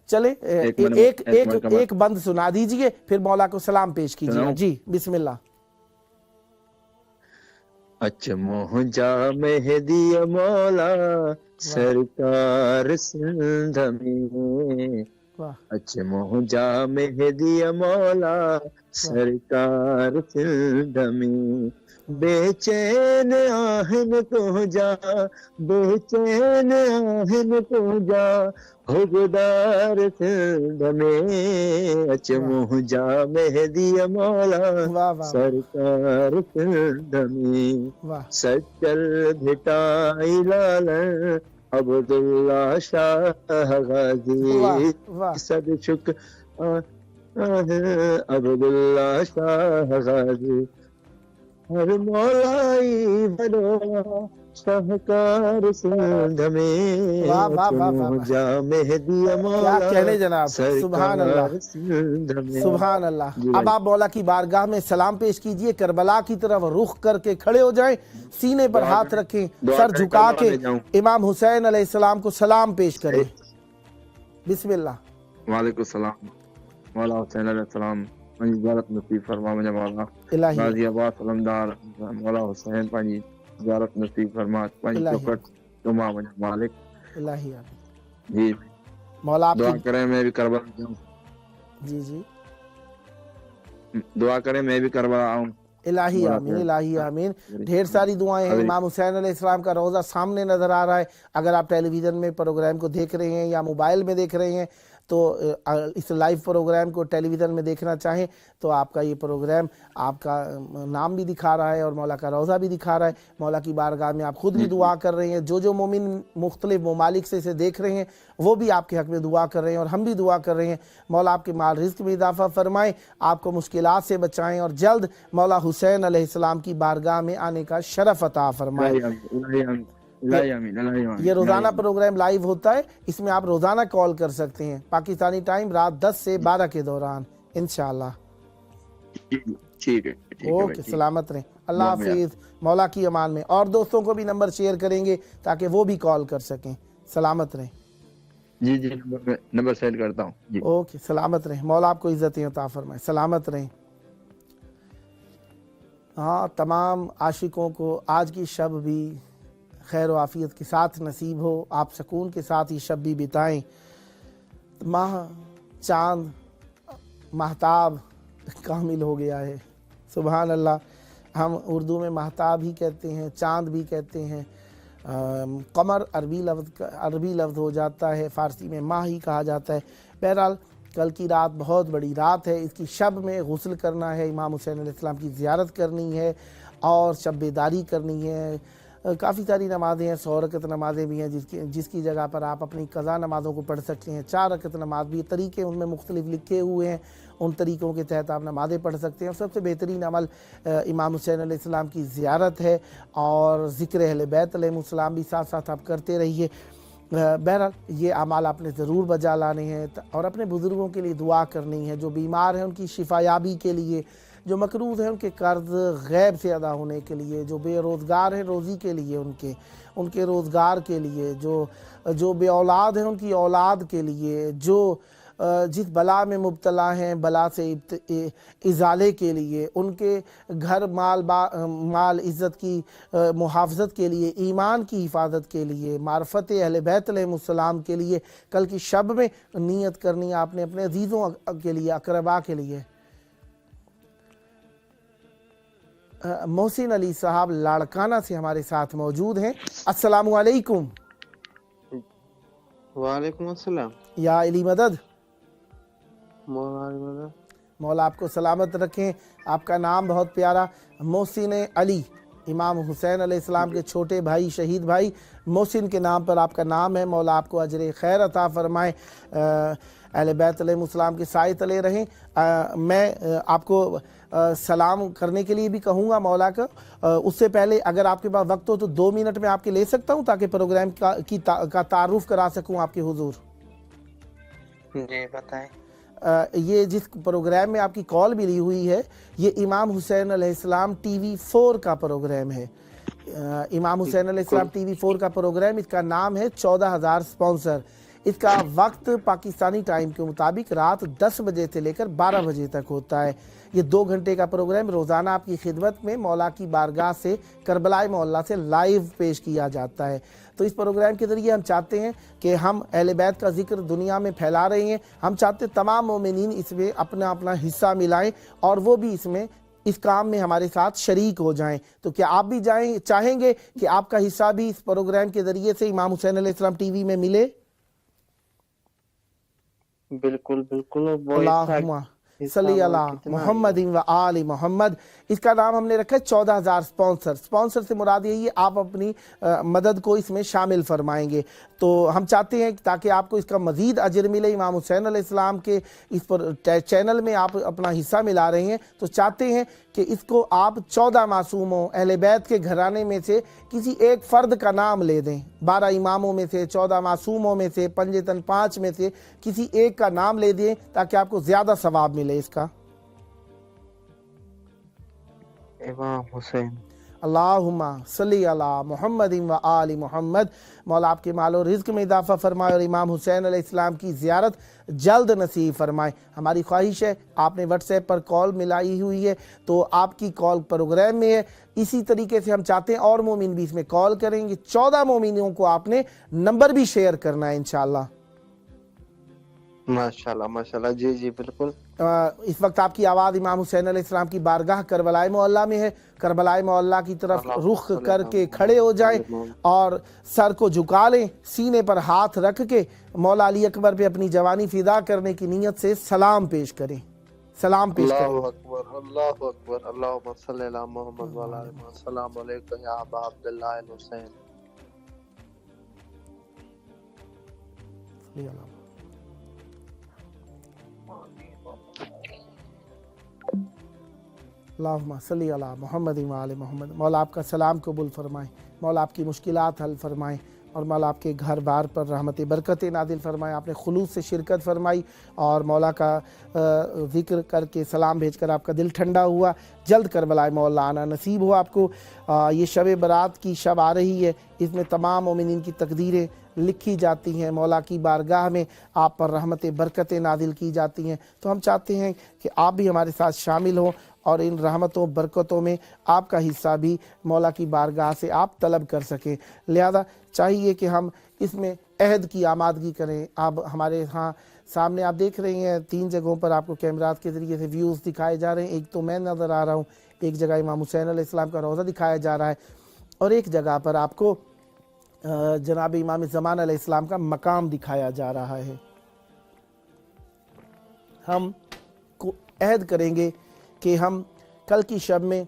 چلے ایک بند سنا دیجئے پھر مولا کو سلام پیش کیجئے. جی بسم اللہ. اچمو جا مہدی مولا سرکار سندھ میں، اچمو جا مہدی مولا سرکار سندھ میں، بے چین آہن تو جا، بے چین آہن تو جا حقدار سندھ میں، اچمو جا مہدی مولا سرکار سندھ میں، سچل بھٹائی لالن عبداللہ شاہ غازی، صد شکر عبداللہ شاہ غازی، ہر مولائی بھلو شاہکار سندھ میں، جا مہدی مولا کیا کہنے جناب. سبحان اللہ سبحان اللہ. اب آپ مولا کی بارگاہ میں سلام پیش کیجئے. کربلا کی طرف رخ کر کے کھڑے ہو جائیں، سینے پر ہاتھ رکھیں، سر جھکا کے امام حسین علیہ السلام کو سلام پیش کریں. بسم اللہ. وعلیکم السلام. مولا حسین علیہ السلام پنجی زیارت نصیب فرما مجھے مولا. الہی غازی آباد علمدار مولا حسین پنجی زیارت نصیب فرما پنجی چوکٹ تما مجھے مالک. الہی جی مولا آپ دعا کی کریں میں بھی کربلا جاؤں. جی جی دعا کریں میں بھی کربلا آؤں. الہی آمین الہی آمین. ڈھیر ساری دعائیں ہیں. امام حسین علیہ السلام کا روضہ سامنے نظر آ رہا ہے. اگر آپ ٹیلی ویژن میں پروگرام کو دیکھ رہے ہیں یا موبائل میں دیکھ رہے ہیں تو اس لائیو پروگرام کو ٹیلی ویژن میں دیکھنا چاہیں تو آپ کا یہ پروگرام آپ کا نام بھی دکھا رہا ہے اور مولا کا روضہ بھی دکھا رہا ہے. مولا کی بارگاہ میں آپ خود بھی دعا کر رہے ہیں. جو مومن مختلف ممالک سے اسے دیکھ رہے ہیں وہ بھی آپ کے حق میں دعا کر رہے ہیں اور ہم بھی دعا کر رہے ہیں. مولا آپ کے مال رزق میں اضافہ فرمائیں، آپ کو مشکلات سے بچائیں اور جلد مولا حسین علیہ السلام کی بارگاہ میں آنے کا شرف عطا فرمائیں. یہ روزانہ پروگرام لائیو ہوتا ہے. اس میں آپ روزانہ کال کر سکتے ہیں پاکستانی ٹائم رات 10 سے 12 کے دوران انشاءاللہ. ٹھیک ہے. اوکے سلامت رہیں. اللہ حافظ. مولا کی امان میں. اور دوستوں کو بھی نمبر شیئر کریں گے تاکہ وہ بھی کال کر سکیں. سلامت رہیں. جی جی نمبر سینڈ کرتا ہوں. اوکے سلامت رہیں. مولا آپ کو عزتیں عطا فرمائے. سلامت رہیں. ہاں تمام عاشقوں کو آج کی شب بھی خیر و عافیت کے ساتھ نصیب ہو، آپ سکون کے ساتھ یہ شب بھی بتائیں۔ ماہ، چاند، مہتاب کامل ہو گیا ہے، سبحان اللہ۔ ہم اردو میں مہتاب ہی کہتے ہیں، چاند بھی کہتے ہیں، قمر عربی لفظ ہو جاتا ہے، فارسی میں ماہ ہی کہا جاتا ہے۔ بہرحال کل کی رات بہت بڑی رات ہے، اس کی شب میں غسل کرنا ہے، امام حسین علیہ السلام کی زیارت کرنی ہے اور شب بیداری کرنی ہے۔ کافی ساری نمازیں ہیں، 100 رکعت نمازیں بھی ہیں جس کی جگہ پر آپ اپنی قضا نمازوں کو پڑھ سکتے ہیں۔ 4 رکعت نماز بھی، طریقے ان میں مختلف لکھے ہوئے ہیں، ان طریقوں کے تحت آپ نمازیں پڑھ سکتے ہیں۔ اور سب سے بہترین عمل امام حسین علیہ السلام کی زیارت ہے اور ذکر اہل بیت علیہ السلام بھی ساتھ ساتھ آپ کرتے رہیے۔ بہرحال یہ اعمال آپ نے ضرور بجا لانے ہیں اور اپنے بزرگوں کے لیے دعا کرنی ہے، جو بیمار ہیں ان کی شفا یابی کے لیے، جو مقروض ہیں ان کے قرض غیب سے ادا ہونے کے لیے، جو بے روزگار ہیں روزی کے لیے ان کے روزگار کے لیے، جو بے اولاد ہیں ان کی اولاد کے لیے، جو جس بلا میں مبتلا ہیں بلا سے ازالے کے لیے، ان کے گھر مال عزت کی محافظت کے لیے، ایمان کی حفاظت کے لیے، معرفت اہل بیت علیہ السلام کے لیے کل کی شب میں نیت کرنی آپ نے اپنے عزیزوں کے لیے، اقربا کے لیے۔ محسن علی صاحب لاڑکانہ سے ہمارے ساتھ موجود ہیں۔ السلام علیکم۔ وعلیکم السلام۔ یا علی مدد، مولانا مولا آپ کو سلامت رکھیں۔ آپ کا نام بہت پیارا، محسن علی، امام حسین علیہ السلام کے چھوٹے بھائی، شہید بھائی محسن کے نام پر آپ کا نام ہے۔ مولا آپ کو اجر خیر عطا فرمائے، اہل بیت علیہ السلام کے سائے تلے رہیں۔ میں آپ کو سلام کرنے کے لیے بھی کہوں گا مولا کا، اس سے پہلے اگر آپ کے پاس وقت ہو تو 2 منٹ میں آپ کے لے سکتا ہوں تاکہ پروگرام کا تعارف کرا سکوں آپ کے حضور۔ جی بتائیں۔ یہ جس پروگرام میں آپ کی کال ملی ہوئی ہے یہ امام حسین علیہ السلام ٹی وی 4 کا پروگرام ہے۔ امام حسین علیہ السلام ٹی وی 4 کا پروگرام، اس کا نام ہے 14,000 سپانسر۔ اس کا وقت پاکستانی ٹائم کے مطابق رات 10 بجے سے لے کر 12 بجے تک ہوتا ہے۔ یہ 2 گھنٹے کا پروگرام روزانہ آپ کی خدمت میں مولا کی بارگاہ سے کربلائے معلیٰ سے لائیو پیش کیا جاتا ہے۔ تو اس پروگرام کے ذریعے ہم چاہتے ہیں کہ ہم اہل بیت کا ذکر دنیا میں پھیلا رہے ہیں۔ ہم چاہتے ہیں تمام مومنین اس میں اپنا حصہ ملائیں اور وہ بھی اس کام میں ہمارے ساتھ شریک ہو جائیں۔ تو کیا آپ بھی چاہیں گے کہ آپ کا حصہ بھی اس پروگرام کے ذریعے سے امام حسین علیہ السلام ٹی وی میں ملے؟ بالکل بالکل۔ اللہم صلی علی محمد و آل محمد۔ اس کا نام ہم نے رکھا ہے 14,000 سپانسر۔ سپانسر سے مراد یہی ہے آپ اپنی مدد کو اس میں شامل فرمائیں گے۔ تو ہم چاہتے ہیں تاکہ آپ کو اس کا مزید اجر ملے، امام حسین علیہ السلام کے اس پر چینل میں آپ اپنا حصہ ملا رہے ہیں، تو چاہتے ہیں کہ اس کو آپ 14 معصوموں اہل بیت کے گھرانے میں سے کسی ایک فرد کا نام لے دیں۔ 12 اماموں میں سے، 14 معصوموں میں سے، پنجتن 5 میں سے کسی ایک کا نام لے دیں تاکہ آپ کو زیادہ ثواب ملے اس کا۔ امام حسین۔ اللہم صلی علی محمد و آل محمد۔ مولا آپ کے مال و رزق میں اضافہ فرمائے اور امام حسین علیہ السلام کی زیارت جلد نصیب فرمائے۔ ہماری خواہش ہے، آپ نے واٹس ایپ پر کال ملائی ہوئی ہے تو آپ کی کال پروگرام میں ہے، اسی طریقے سے ہم چاہتے ہیں اور مومن بھی اس میں کال کریں گے۔ 14 مومنوں کو آپ نے نمبر بھی شیئر کرنا ہے انشاءاللہ۔ ماشاءاللہ ماشاءاللہ، جی جی بالکل۔ اس وقت آپ کی آواز امام حسین علیہ السلام کی بارگاہ کربلائے معلیٰ میں ہے۔ کربلائے معلیٰ کی طرف رخ کر کے کھڑے ہو جائیں اور سر کو جھکا لیں، سینے پر ہاتھ رکھ کے مولا علی اکبر پہ اپنی جوانی فدا کرنے کی نیت سے سلام پیش کریں۔ سلام پیش کریں۔ اللہ اکبر، اللہ اکبر، اللہم صلی علی محمد وعلی آل محمد۔ السلام علیکم یا ابا عبداللہ الحسین۔ اللہم صلی علی محمد و آل محمد۔ مولا آپ کا سلام قبول فرمائیں، مولا آپ کی مشکلات حل فرمائیں اور مولا آپ کے گھر بار پر رحمت برکت نازل فرمائیں۔ آپ نے خلوص سے شرکت فرمائی اور مولا کا ذکر کر کے سلام بھیج کر آپ کا دل ٹھنڈا ہوا۔ جلد کربلائے معلیٰ آنا نصیب ہو آپ کو۔ یہ شب برات کی شب آ رہی ہے، اس میں تمام مومنین کی تقدیریں لکھی جاتی ہیں، مولا کی بارگاہ میں آپ پر رحمت برکتیں نازل کی جاتی ہیں۔ تو ہم چاہتے ہیں کہ آپ بھی ہمارے ساتھ شامل ہوں اور ان रहमतों बरकतों में आपका हिस्सा भी मौला की बारगाह से आप तलब कर सकें। लिहाजा चाहिए कि हम इसमें अहद की आमादगी करें। आप हमारे यहाँ सामने आप देख रहे हैं 3 जगहों पर आपको कैमरास के ज़रिए से व्यूज़ दिखाए जा रहे हैं। एक तो मैं नज़र आ रहा हूँ, एक जगह इमाम हुसैन अलैहिस्सलाम का रोज़ा दिखाया जा रहा है, और एक जगह पर आपको जनाब इमाम ज़मान अलैहिस्सलाम का मकाम दिखाया जा रहा है। हम को अहद करेंगे कि हम कल की शब में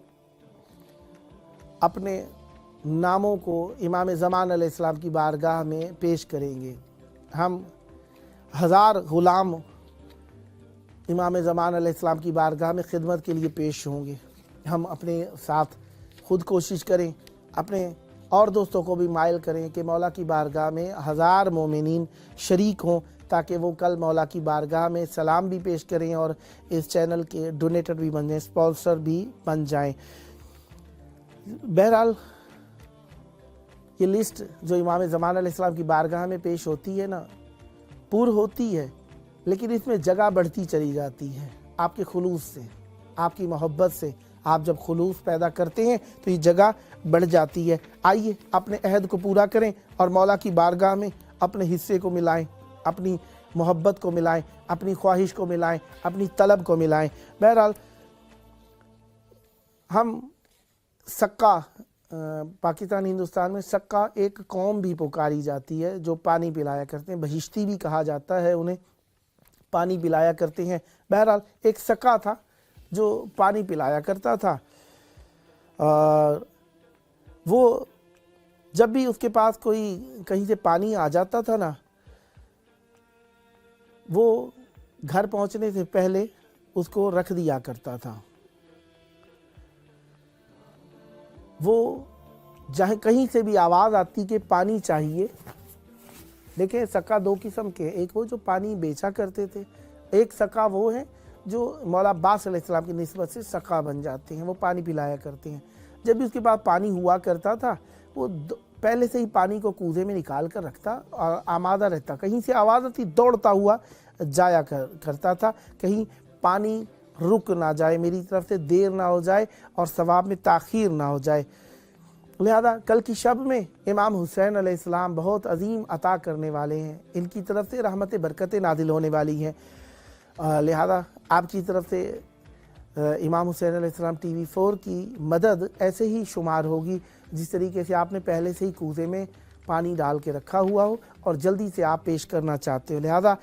अपने नामों को इमाम ज़मान अलैहिस्सलाम की बारगाह में पेश करेंगे। हम 1000 ग़ुलाम इमाम ज़मान अलैहिस्सलाम की बारगाह में खिदमत के लिए पेश होंगे। हम अपने साथ खुद कोशिश करें, अपने और दोस्तों को भी माइल करें कि मौला की बारगाह में 1000 मोमिनीन शरीक हों, ताकि वो कल मौला की बारगाह में सलाम भी पेश करें और इस चैनल के डोनेटर भी बन जाएँ, स्पॉन्सर भी बन जाएँ। बहरहाल ये लिस्ट जो इमाम ज़मान अलैहिस्सलाम की बारगाह में पेश होती है ना, पूर होती है, लेकिन इसमें जगह बढ़ती चली जाती है आपके खुलूस से, आपकी मोहब्बत से। आप जब खुलूस पैदा करते हैं तो ये जगह बढ़ जाती है। आइए अपने अहद को पूरा करें और मौला की बारगाह में अपने हिस्से को मिलाएं, अपनी मोहब्बत को मिलाएं, अपनी ख्वाहिश को मिलाएं, अपनी तलब को मिलाएं। बहरहाल हम सक्का, पाकिस्तान हिंदुस्तान में सक्का एक कौम भी पुकारी जाती है जो पानी पिलाया करते हैं, बहिश्ती भी कहा जाता है उन्हें, पानी पिलाया करते हैं। बहरहाल एक सक्का था जो पानी पिलाया करता था, और वो जब भी उसके पास कोई कहीं से पानी आ जाता था ना, वो घर पहुंचने से पहले उसको रख दिया करता था। वो जहाँ कहीं से भी आवाज़ आती कि पानी चाहिए, देखिए सक्का 2 किस्म के, एक वो जो पानी बेचा करते थे, एक सक्का वो है जो मौला अब्बास अलैहिस्सलाम की निस्बत से सक्का बन जाते हैं, वो पानी पिलाया करते हैं। जब भी उसके पास पानी हुआ करता था, वो पहले से ही पानी को कूजे में निकाल कर रखता और आमादा रहता, कहीं से आवाज़ आती दौड़ता हुआ जाया करता था, कहीं पानी रुक ना जाए, मेरी तरफ से देर ना हो जाए और सवाब में ताख़ीर ना हो जाए। लिहाजा कल की शब में इमाम हुसैन अलैहिस्सलाम बहुत अजीम अता करने वाले हैं, इनकी तरफ से रहमत बरकतें नादिल होने वाली हैं। लिहाजा आपकी तरफ से इमाम हुसैन अलैहिस्सलाम TV4 की मदद ऐसे ही शुमार होगी जिस तरीके से आपने पहले से ही कूजे में पानी डाल के रखा हुआ हो और जल्दी से आप पेश करना चाहते हो। लिहाजा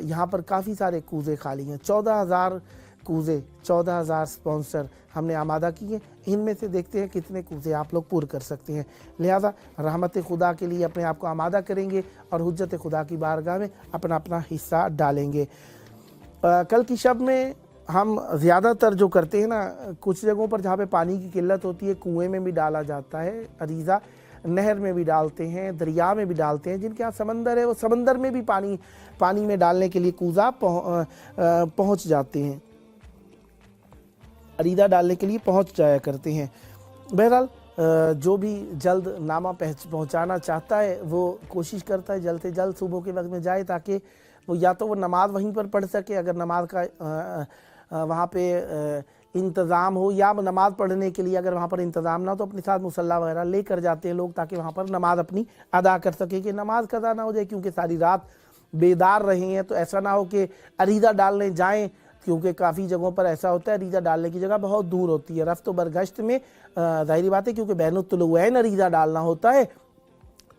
यहाँ पर काफ़ी सारे कूजे खाली हैं, 14,000 कूजे, 14,000 स्पॉन्सर हमने आमादा किए। इनमें से देखते हैं कितने कूजे आप लोग पूर कर सकते हैं। लिहाजा रहमत खुदा के लिए अपने आप को आमादा करेंगे और हुज्जत खुदा की बारगाह में अपना अपना हिस्सा डालेंगे। कल की शब में हम ज़्यादातर जो करते हैं ना, कुछ जगहों पर जहाँ पे पानी की किल्लत होती है कुएं में भी डाला जाता है, अरीज़ा नहर में भी डालते हैं, दरिया में भी डालते हैं। जिनके यहाँ समंदर है वो समंदर में भी पानी में डालने के लिए कूज़ा पहुँच जाते हैं, अरीदा डालने के लिए पहुँच जाया करते हैं। बहरहाल जो भी जल्द नामा पहुँचाना चाहता है वो कोशिश करता है जल्द से जल्द सुबह के वक्त में जाए, ताकि वो या तो वो नमाज वहीं पर पढ़ सके, अगर नमाज का वहाँ पे इंतज़ाम हो, या नमाज़ पढ़ने के लिए अगर वहाँ पर इंतज़ाम ना हो तो अपने साथ मुसल्ला वगैरह ले कर जाते हैं लोग, ताकि वहाँ पर नमाज अपनी अदा कर सके, कि नमाज कज़ा ना हो जाए, क्योंकि सारी रात बेदार रहे हैं। तो ऐसा ना हो कि अरीदा डालने जाएं, क्योंकि काफ़ी जगहों पर ऐसा होता है अरीदा डालने की जगह बहुत दूर होती है, रफ्त बरगश्त में ज़ाहिरी बात है, क्योंकि बैनुत्तुलुवैन अरीदा डालना होता है,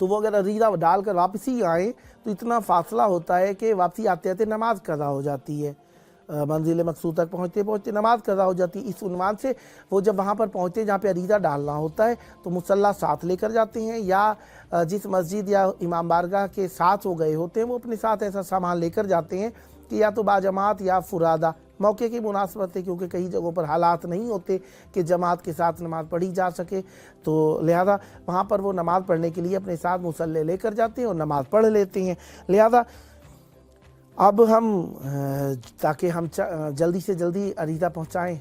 तो वो अगर अरीदा डाल कर वापसी आए तो इतना फासला होता है कि वापसी आते आते नमाज कज़ा हो जाती है, मंजिल मकसूद तक पहुँचते पहुँचते नमाज कज़ा हो जाती है। इस उन्वान से वो जब वहाँ पर पहुँचते जहाँ पे अरीदा डालना होता है तो मुसल्ला साथ लेकर जाते हैं, या जिस मस्जिद या इमाम बारगाह के साथ वो गए होते हैं वो अपने साथ ऐसा सामान लेकर जाते हैं कि या तो बाजमात या फुरादा, मौके की मुनासबत है, क्योंकि कई जगहों पर हालात नहीं होते कि जमात के साथ नमाज़ पढ़ी जा सके, तो लिहाजा वहाँ पर वो नमाज़ पढ़ने के लिए अपने साथ मुसल्ले लेकर जाते हैं और नमाज़ पढ़ लेते हैं। लिहाजा अब हम ताकि हम जल्दी से जल्दी अरीदा पहुँचाएँ,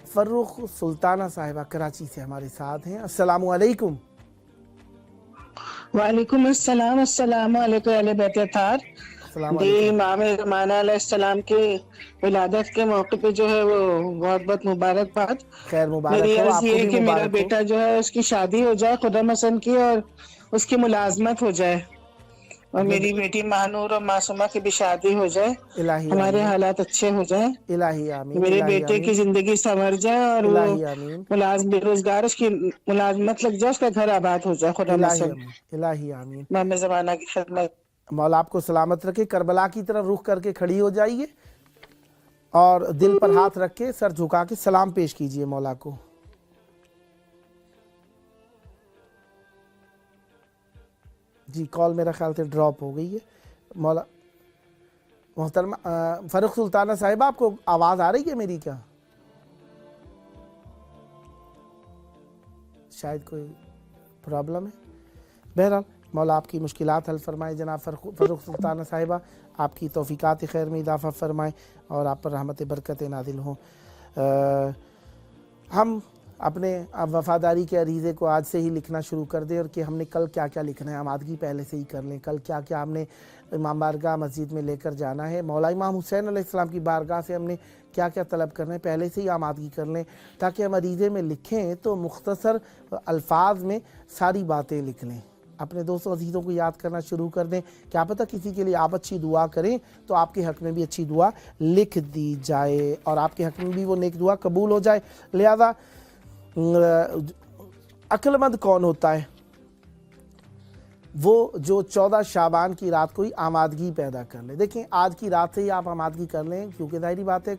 फ़र्रुख सुल्ताना साहिबा कराची से हमारे साथ हैं। अस्सलामु अलैकुम। वालेकुम अस्सलाम, अस्सलामु अलैकुम अहले बैत अतार। अस्सलाम जी, वालेकुम। इमाम ज़माना अलैहिस्सलाम की विलादत के मौके पे जो है वो बहुत बहुत मुबारकबाद। खैर मुबारक मेरी हो, अर्ज आपको ये है भी कि मेरा मुबारक हो। बेटा जो है उसकी शादी हो जाए खुदा मसन की, और उसकी मुलाजमत हो जाए, और अपने मेरी बेटी मानूर और मासूमा की भी शादी हो जाए, इलाही हमारे आमीन, हालात अच्छे हो जाए, इलाही आमीन, मेरे इलाही बेटे की आमीन, जिंदगी संवर जाए, और वो इलाही आमीन, बेरोजगार, उसकी मुलाजमत लग जाए, उसका घर आबाद हो जाए खुदा इलाही मसन। आमीन, इलाही आमीन। इमाम ज़माना की खिदमत। मौला आपको सलामत रखे। करबला की तरफ रुख करके खड़ी हो जाइए और दिल पर हाथ रख के सर झुका के सलाम पेश कीजिए मौला को। जी कॉल मेरा ख्याल से ड्रॉप हो गई है। मौला मोहतरमा फरुख सुल्ताना साहिबा, आपको आवाज़ आ रही है मेरी क्या? शायद कोई प्रॉब्लम है। बहरहाल मौला आपकी मुश्किलात हल फरमाए। जनाब फरुख सुल्ताना साहिबा, आपकी तौफीकात खैर में इजाफ़ा फरमाए और आप पर रहमत बरकत नादिल हों। हम अपने वफ़ादारी के अरीज़े को आज से ही लिखना शुरू कर दें, और कि हमने कल क्या क्या लिखना है आमादगी पहले से ही कर लें। कल क्या क्या हमने इमाम बारगाह मस्जिद में लेकर जाना है, मौला इमाम हुसैन अलैहिस्सलाम की बारगाह से हमने क्या क्या तलब करना है, पहले से ही आमादगी कर लें, ताकि हम अरीज़े में लिखें तो मुख्तसर अल्फाज में सारी बातें लिख लें। अपने दोस्तों अजीज़ों को याद करना शुरू कर दें। क्या पता किसी के लिए आप अच्छी दुआ करें तो आपके हक़ में भी अच्छी दुआ लिख दी जाए और आपके हक़ में भी वो नेक दुआ कबूल हो जाए। लिहाजा अक्लमंद कौन होता है? वो जो 14 शाबान की रात को ही आमादगी पैदा कर ले। देखें, आज की रात से ही आप आमादगी कर लें, क्योंकि ज़ाहिरी बात है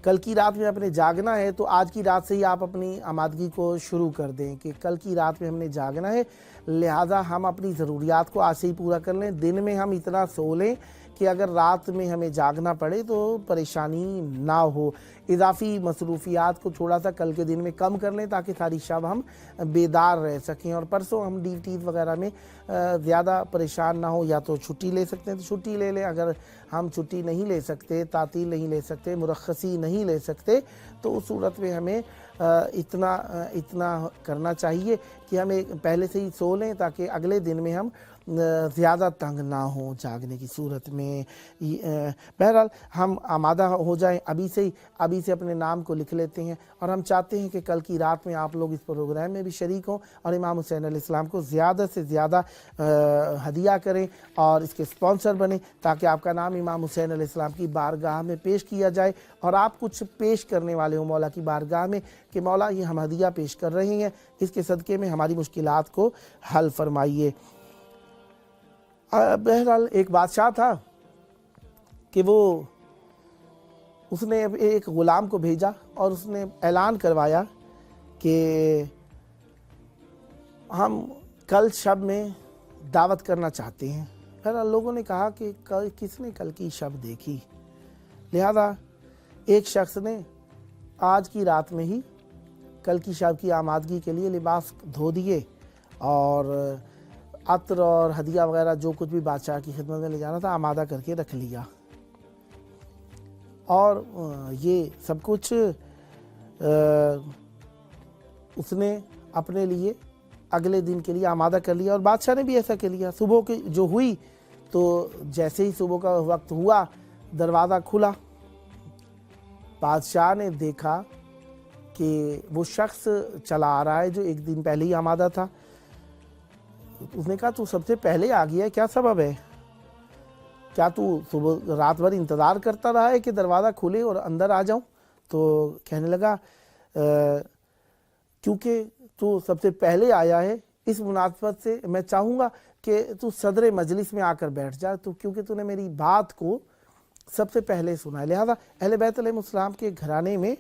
कल की रात में अपने जागना है, तो आज की रात से ही आप अपनी आमादगी को शुरू कर दें कि कल की रात में हमने जागना है। लिहाजा हम अपनी ज़रूरियात को आज से ही पूरा कर लें। दिन में हम इतना सो लें कि अगर रात में हमें जागना पड़े तो परेशानी ना हो। इजाफ़ी मसरूफियात को थोड़ा सा कल के दिन में कम कर लें, ताकि सारी शब हम बेदार रह सकें, और परसों हम ड्यूटीज़ वगैरह में ज़्यादा परेशान ना हो। या तो छुट्टी ले सकते हैं तो छुट्टी ले लें, अगर हम छुट्टी नहीं ले सकते, तातील नहीं ले सकते, मुरख्खसी नहीं ले सकते, तो उस सूरत में हमें इतना करना चाहिए कि हमें पहले से ही सो लें, ताकि अगले दिन में हम ज़्यादा तंग ना हो जागने की सूरत में। बहरहाल हम आमादा हो जाएं अभी से ही, अभी से अपने नाम को लिख लेते हैं, और हम चाहते हैं कि कल की रात में आप लोग इस प्रोग्राम में भी शरीक हों और इमाम हुसैन अलैहिस्सलाम को ज़्यादा से ज़्यादा हदिया करें और इसके स्पॉन्सर बने, ताकि आपका नाम इमाम हुसैन अलैहिस्सलाम की बारगाह में पेश किया जाए और आप कुछ पेश करने वाले हो मौला की बारगाह में कि मौला ये हम हदिया पेश कर रहे हैं, इसके सदक़े में हमारी मुश्किलात को हल फरमाइए। बहरहाल एक बादशाह था कि उसने एक ग़ुलाम को भेजा और उसने ऐलान करवाया कि हम कल शब में दावत करना चाहते हैं। बहरहाल लोगों ने कहा कि किसने कल की शब देखी? लिहाजा एक शख्स ने आज की रात में ही कल की शब की आमादगी के लिए लिबास धो दिए और अत्र और हदिया वगैरह जो कुछ भी बादशाह की खिदमत में ले जाना था आमादा करके रख लिया, और ये सब कुछ उसने अपने लिए अगले दिन के लिए आमादा कर लिया, और बादशाह ने भी ऐसा कर लिया। सुबह की जो हुई तो जैसे ही सुबह का वक्त हुआ, दरवाज़ा खुला, बादशाह ने देखा कि वो शख्स चला आ रहा है जो एक दिन पहले ही आमादा था। उसने कहा तू सबसे पहले आ गया है, क्या सबब है? क्या तू सुबह रात भर इंतज़ार करता रहा है कि दरवाज़ा खुले और अंदर आ जाऊं? तो कहने लगा क्योंकि तू सबसे पहले आया है, इस मुनासबत से मैं चाहूँगा कि तू सदर मजलिस में आकर बैठ जा, तो क्योंकि तूने मेरी बात को सबसे पहले सुना है। लिहाजा अहले बैत अलैहिस्सलाम के घराने में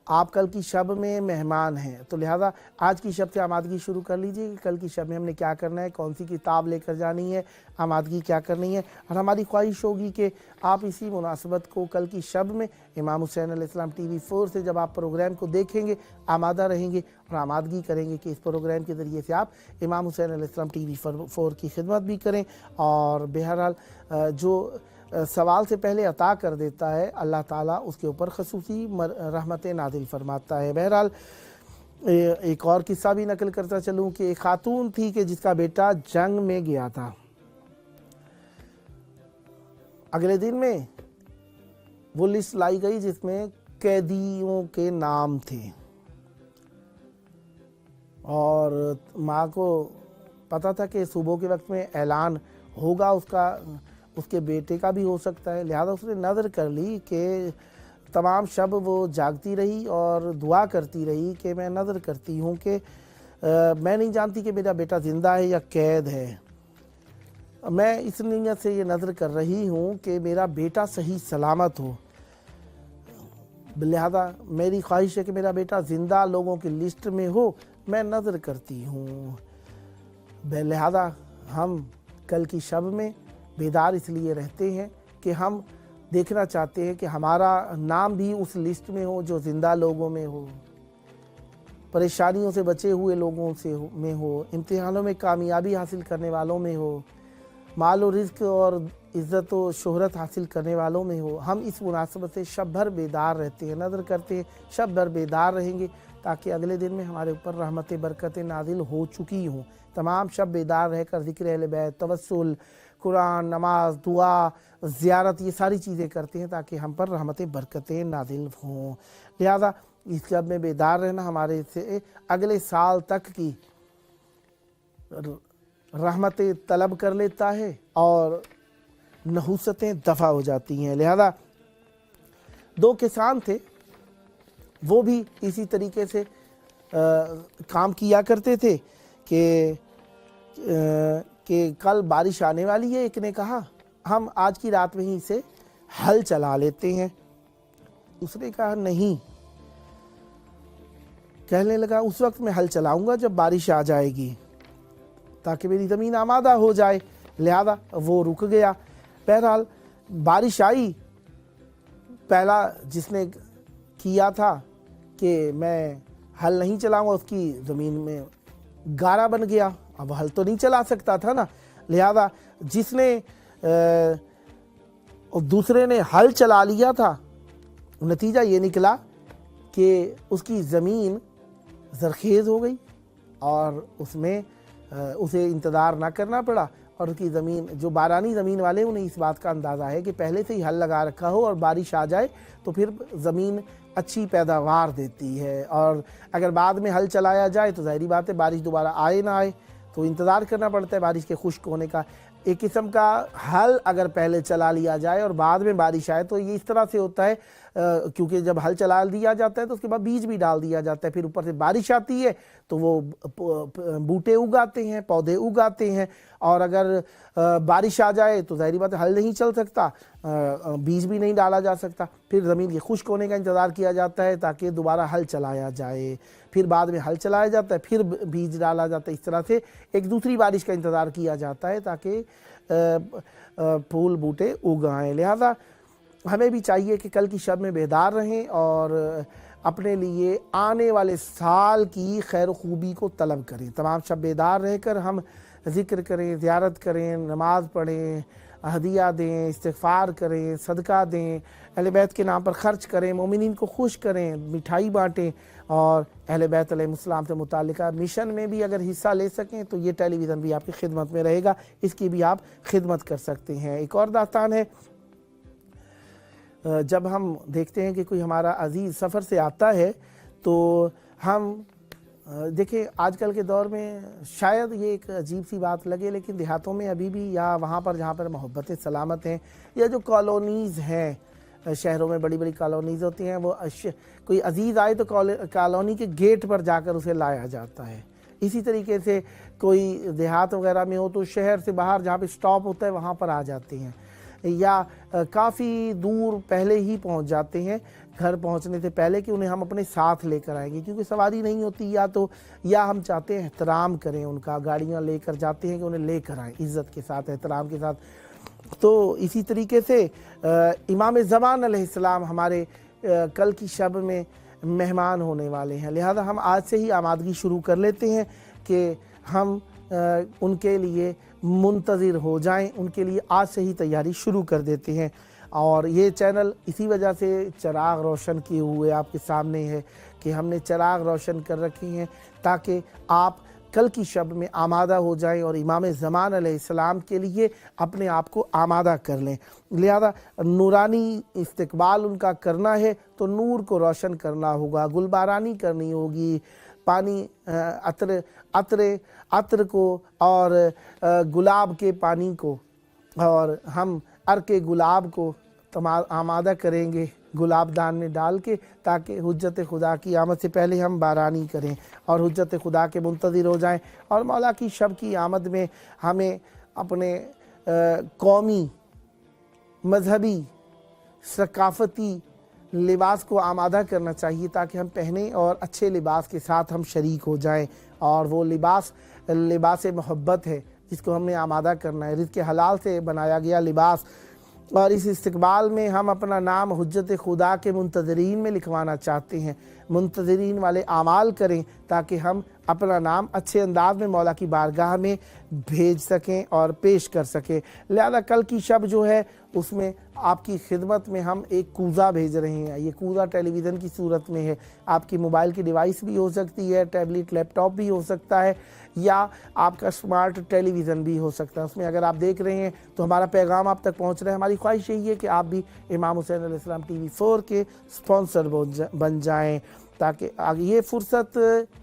आप कल की शब में मेहमान हैं, तो लिहाजा आज की शब से आमादगी शुरू कर लीजिए कि कल की शब में हमने क्या करना है, कौन सी किताब लेकर जानी है, आमादगी क्या करनी है। और हमारी ख्वाहिश होगी कि आप इसी मुनासबत को कल की शब में इमाम हुसैन अलैहिस्सलाम TV 4 से जब आप प्रोग्राम को देखेंगे आमादा रहेंगे और आमादगी करेंगे कि इस प्रोग्राम के ज़रिए से आप इमाम हुसैन अलैहिस्सलाम TV 4 की खिदमत भी करें। और बहरहाल जो सवाल से पहले अता कर देता है अल्लाह ताला उसके ऊपर खसूसी रहमत नादिल फरमाता है। बहरहाल एक और किस्सा भी नकल करता चलूँ कि एक खातून थी कि जिसका बेटा जंग में गया था, अगले दिन में वो लिस्ट लाई गई जिसमें कैदियों के नाम थे और माँ को पता था कि सुबह के वक्त में ऐलान होगा उसके बेटे का भी हो सकता है, लिहाजा उसने नज़र कर ली कि तमाम शब वो जागती रही और दुआ करती रही कि मैं नज़र करती हूँ कि मैं नहीं जानती कि मेरा बेटा ज़िंदा है या कैद है, मैं इस नीयत से ये नज़र कर रही हूँ कि मेरा बेटा सही सलामत हो, लिहाजा मेरी ख्वाहिश है कि मेरा बेटा ज़िंदा लोगों की लिस्ट में हो, मैं नज़र करती हूँ। लिहाजा हम कल की शब में बेदार इसलिए रहते हैं कि हम देखना चाहते हैं कि हमारा नाम भी उस लिस्ट में हो जो ज़िंदा लोगों में हो, परेशानियों से बचे हुए लोगों में हो, इम्तिहानों में कामयाबी हासिल करने वालों में हो, माल और रिज़्क़ और इज़्ज़त और शोहरत हासिल करने वालों में हो। हम इस मुनासबत से शब भर बेदार रहते हैं, नज़र करते हैं शब भर बेदार रहेंगे ताकि अगले दिन में हमारे ऊपर रहमत बरकत नाजिल हो चुकी हों। तमाम शब बेदार रहकर ज़िक्र अहले बैत, तवस्सुल, कुरान, नमाज, दुआ, ज़ियारत, ये सारी चीज़ें करते हैं ताकि हम पर रहमत बरकतें नाजिल हों। लिहाजा इस शब में बेदार रहना हमारे से अगले साल तक की रहमतें तलब कर लेता है और नहुसतें दफ़ा हो जाती हैं। लिहाजा 2 किसान थे, वो भी इसी तरीके से काम किया करते थे कि कल बारिश आने वाली है। एक ने कहा हम आज की रात में ही इसे हल चला लेते हैं, उसने कहा नहीं, कहने लगा उस वक्त मैं हल चलाऊंगा जब बारिश आ जाएगी ताकि मेरी ज़मीन आमादा हो जाए। लिहाजा वो रुक गया। बहरहाल बारिश आई, पहला जिसने किया था कि मैं हल नहीं चलाऊंगा उसकी ज़मीन में गारा बन गया, अब हल तो नहीं चला सकता था ना, लिहाजा जिसने दूसरे ने हल चला लिया था, नतीजा ये निकला कि उसकी ज़मीन ज़रखेज़ हो गई और उसमें उसे इंतज़ार ना करना पड़ा और उसकी ज़मीन, जो बारानी ज़मीन वाले उन्हें इस बात का अंदाज़ा है कि पहले से ही हल लगा रखा हो और बारिश आ जाए तो फिर ज़मीन अच्छी पैदावार देती है, और अगर बाद में हल चलाया जाए तो ज़ाहिरी बात है बारिश दोबारा आए ना आए तो इंतज़ार करना पड़ता है बारिश के खुश्क होने का। एक किस्म का हल अगर पहले चला लिया जाए और बाद में बारिश आए तो ये इस तरह से होता है, क्योंकि जब हल चला दिया जाता है तो उसके बाद बीज भी डाल दिया जाता है, फिर ऊपर से बारिश आती है तो वो बूटे उगाते हैं, पौधे उगाते हैं, और अगर बारिश आ जाए तो ज़ाहिरी बात है हल नहीं चल सकता, बीज भी नहीं डाला जा सकता, फिर ज़मीन के खुश्क होने का इंतज़ार किया जाता है ताकि दोबारा हल चलाया जाए, फिर बाद में हल चलाया जाता है, फिर बीज डाला जाता है। इस तरह से एक दूसरी बारिश का इंतज़ार किया जाता है ताकि फूल बूटे उगाएं। लिहाजा हमें भी चाहिए कि कल की शब में बेदार रहें और अपने लिए आने वाले साल की खैर खूबी को तलब करें। तमाम शब बेदार रहकर हम ज़िक्र करें, ज़ियारत करें, नमाज़ पढ़ें, हदिया दें, इस्तिग़फ़ार करें, सदका दें, अहले बैत के नाम पर ख़र्च करें, मोमिनीन को खुश करें, मिठाई बाँटें, और अहले बैत अलैहिस्सलाम से मुताल्लिक़ा मिशन में भी अगर हिस्सा ले सकें तो ये टेलीविज़न भी आपकी खिदमत में रहेगा, इसकी भी आप खिदमत कर सकते हैं। एक और दास्तान है, जब हम देखते हैं कि कोई हमारा अजीज़ सफ़र से आता है तो हम देखें, आजकल के दौर में शायद ये एक अजीब सी बात लगे लेकिन देहातों में अभी भी, या वहाँ पर जहाँ पर मोहब्बतें सलामत हैं, या जो कॉलोनीज़ हैं, शहरों में बड़ी बड़ी कॉलोनीज़ होती हैं, वो कोई अजीज़ आए तो कॉलोनी के गेट पर जाकर उसे लाया जाता है। इसी तरीके से कोई देहात वगैरह में हो तो शहर से बाहर जहाँ पे स्टॉप होता है वहाँ पर आ जाते हैं, या काफ़ी दूर पहले ही पहुँच जाते हैं घर पहुँचने से पहले कि उन्हें हम अपने साथ लेकर आएंगे, क्योंकि सवारी नहीं होती, या हम चाहते हैं एहतराम करें उनका, गाड़ियाँ लेकर जाते हैं कि उन्हें लेकर आएँ इज़्ज़त के साथ, एहतराम के साथ। तो इसी तरीके से इमाम ज़मान अलैहिस्सलाम हमारे कल की शब में मेहमान होने वाले हैं, लिहाजा हम आज से ही आमादगी शुरू कर लेते हैं कि हम उनके लिए मुंतज़िर हो जाएं, उनके लिए आज से ही तैयारी शुरू कर देते हैं। और ये चैनल इसी वजह से चिराग रोशन किए हुए आपके सामने है कि हमने चिराग रोशन कर रखे हैं ताकि आप کل کی شب میں آمادہ ہو جائیں اور امام زمان علیہ السلام کے لیے اپنے آپ کو آمادہ کر لیں۔ لہذا نورانی استقبال ان کا کرنا ہے تو نور کو روشن کرنا ہوگا، گلبارانی کرنی ہوگی، پانی عطر کو اور گلاب کے پانی کو اور ہم عرق گلاب کو آمادہ کریں گے گلاب دان میں ڈال کے، تاکہ حجت خدا کی آمد سے پہلے ہم بارانی کریں اور حجت خدا کے منتظر ہو جائیں، اور مولا کی شب کی آمد میں ہمیں اپنے قومی، مذہبی، ثقافتی لباس کو آمادہ کرنا چاہیے تاکہ ہم پہنیں اور اچھے لباس کے ساتھ ہم شریک ہو جائیں، اور وہ لباس محبت ہے جس کو ہم نے آمادہ کرنا ہے، رزق حلال سے بنایا گیا لباس، اور اس استقبال میں ہم اپنا نام حجت خدا کے منتظرین میں لکھوانا چاہتے ہیں۔ منتظرین والے اعمال کریں تاکہ ہم اپنا نام اچھے انداز میں مولا کی بارگاہ میں بھیج سکیں اور پیش کر سکیں۔ لہذا کل کی شب جو ہے اس میں آپ کی خدمت میں ہم ایک کوزہ بھیج رہے ہیں۔ یہ کوزہ ٹیلی ویژن کی صورت میں ہے، آپ کی موبائل کی ڈیوائس بھی ہو سکتی ہے، ٹیبلٹ، لیپ ٹاپ بھی ہو سکتا ہے، یا آپ کا سمارٹ ٹیلی ویژن بھی ہو سکتا ہے۔ اس میں اگر آپ دیکھ رہے ہیں تو ہمارا پیغام آپ تک پہنچ رہا ہے۔ ہماری خواہش یہی ہے کہ آپ بھی امام حسین علیہ السلام ٹی وی 4 کے سپانسر بن جائیں، تاکہ یہ فرصت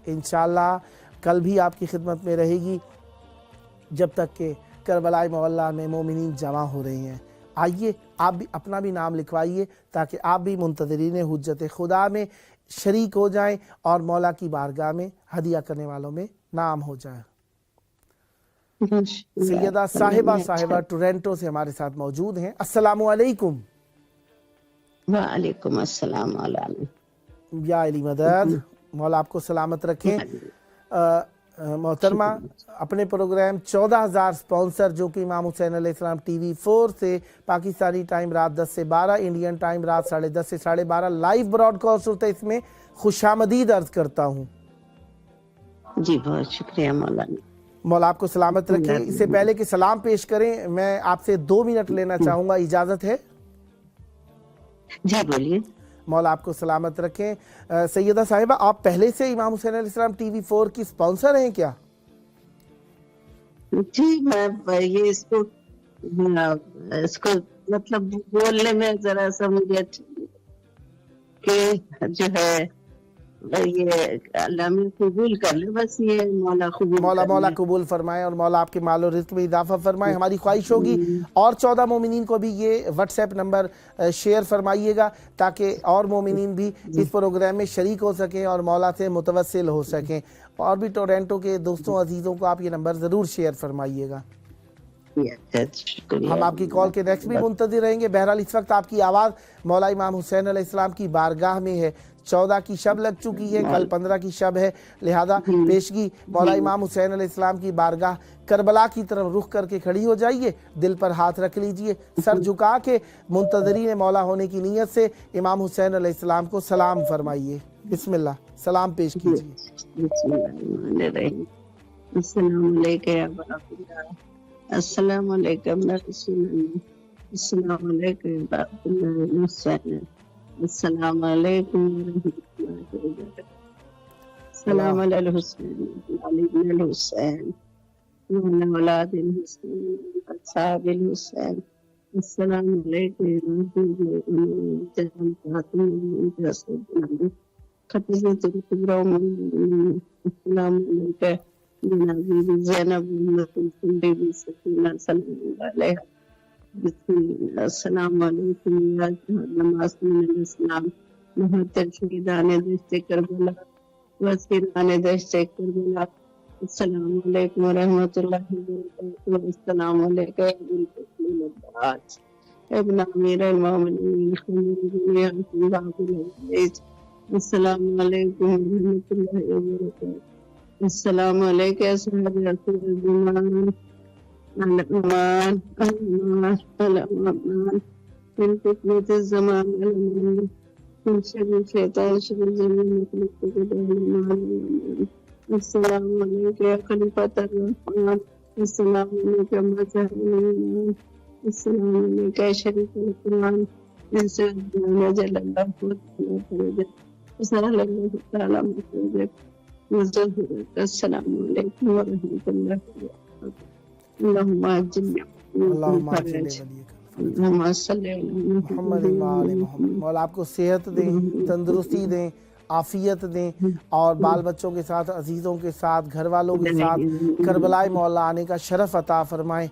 انشاءاللہ کل بھی آپ کی خدمت میں رہے گی جب تک کہ کربلا معلیٰ میں مومنین جمع ہو رہے ہیں۔ آئیے آپ بھی اپنا بھی نام لکھوائیے تاکہ آپ بھی منتظرین حجت خدا میں شریک ہو جائیں اور مولا کی بارگاہ میں ہدیہ کرنے والوں میں نام ہو جائے۔ سیدہ صاحبہ ٹورنٹو سے ہمارے ساتھ موجود ہیں۔ السلام علیکم۔ وعلیکم السلام علیکم۔ یا علی مدد، مولا آپ کو سلامت رکھیں۔ محترمہ، اپنے پروگرام 14,000 سپانسر جو کہ امام حسین علیہ السلام ٹی وی 4 سے پاکستانی ٹائم رات 10 سے 12، انڈین ٹائم رات 10:30 سے 12:30 لائیو براڈ کاسٹ ہوتا ہے، اس میں خوش آمدید عرض کرتا ہوں۔ جی بہت شکریہ مولانا۔ مولا آپ کو سلامت رکھیں۔ اس سے پہلے کہ سلام پیش کریں میں آپ سے 2 منٹ لینا چاہوں گا، اجازت ہے؟ جی بولیے۔ مولا آپ کو سلامت رکھیں۔ سیدہ صاحبہ، آپ پہلے سے امام حسین علیہ السلام ٹی وی 4 کی سپانسر ہیں کیا؟ جی میں یہ اس کو مطلب بولنے میں ذرا سا مجھے کہ جو ہے یہ اللہ میں قبول کر لے، بس یہ مولا قبول مولا قبول فرمائے اور مولا آپ کے مال و رزق میں اضافہ فرمائے۔ ہماری خواہش ہوگی اور 14 مومنین کو بھی یہ واٹس ایپ نمبر شیئر فرمائیے گا تاکہ اور مومنین بھی اس پروگرام میں شریک ہو سکیں اور مولا سے متوسل ہو سکیں، اور بھی ٹورنٹو کے دوستوں عزیزوں کو آپ یہ نمبر ضرور شیئر فرمائیے گا۔ ہم آپ کی کال کے نیکسٹ بھی منتظر رہیں گے۔ بہرحال اس وقت آپ کی آواز مولا امام حسین علیہ السلام کی بارگاہ میں ہے۔ 14 کی شب لگ چکی ہے، کل 15 کی شب ہے، لہذا پیشگی مولا امام حسین علیہ السلام کی بارگاہ کربلا کی طرف رخ کر کے کھڑی ہو جائیے، دل پر ہاتھ رکھ لیجئے، سر جھکا کے منتظرین مولا ہونے کی نیت سے امام حسین علیہ السلام کو سلام فرمائیے۔ بسم اللہ، سلام پیش کیجئے۔ بسم اللہ الرحمن الرحیم۔ السلام علیکم یا باپ اللہ، السلام علیکم یا رسول اللہ، السلام علیکم یا باپ اللہ حسین، السلام علیکم ورحمۃ اللہ وبرکاتہ۔ السلام علی الحسین علی بن الحسین وعلی اولاد الحسین اصحاب الحسین۔ السلام علیکم جناب فاطمہ رسول اللہ خطیبۃ الکبریٰ۔ السلام علیکم جناب زینب بنت بی بی سکینہ صلی اللہ علیہ۔ السلام علیکم یا معصومین الاسلام مہتر شہیدان دشت کربلا وسیران دشت کربلا۔ السلام علیکم ورحمۃ اللہ وبرکاتہ۔ السلام علیکم ابو الفضل العباس ابن امیر المومنین خلیل باب العزیز۔ السلام علیکم ورحمۃ اللہ وبرکاتہ۔ السلام علیکم اصحاب رسول اللہ الامان الامان الامان من فتنة الزمان الامان من شر الشیطان شر الزمان مخلوق الامان۔ السلام علیکم یا خلیفۃ الرحمن، السلام علیکم مظہر الایمان، السلام علیکم شریف القرآن، جل اللہ فرجہ وسهل اللہ تعالی مخرجک۔ السلام علیکم ورحمۃ اللہ وبرکاتہ اللہم اجرنی اللہم اجر ولیک اللہم صلی علی محمد وآل محمد. مولا آپ کو صحت دیں، تندرستی دیں، عافیت دیں، اور بال بچوں کے ساتھ، عزیزوں کے ساتھ، گھر والوں کے ساتھ کربلائے مولا آنے کا شرف عطا فرمائیں،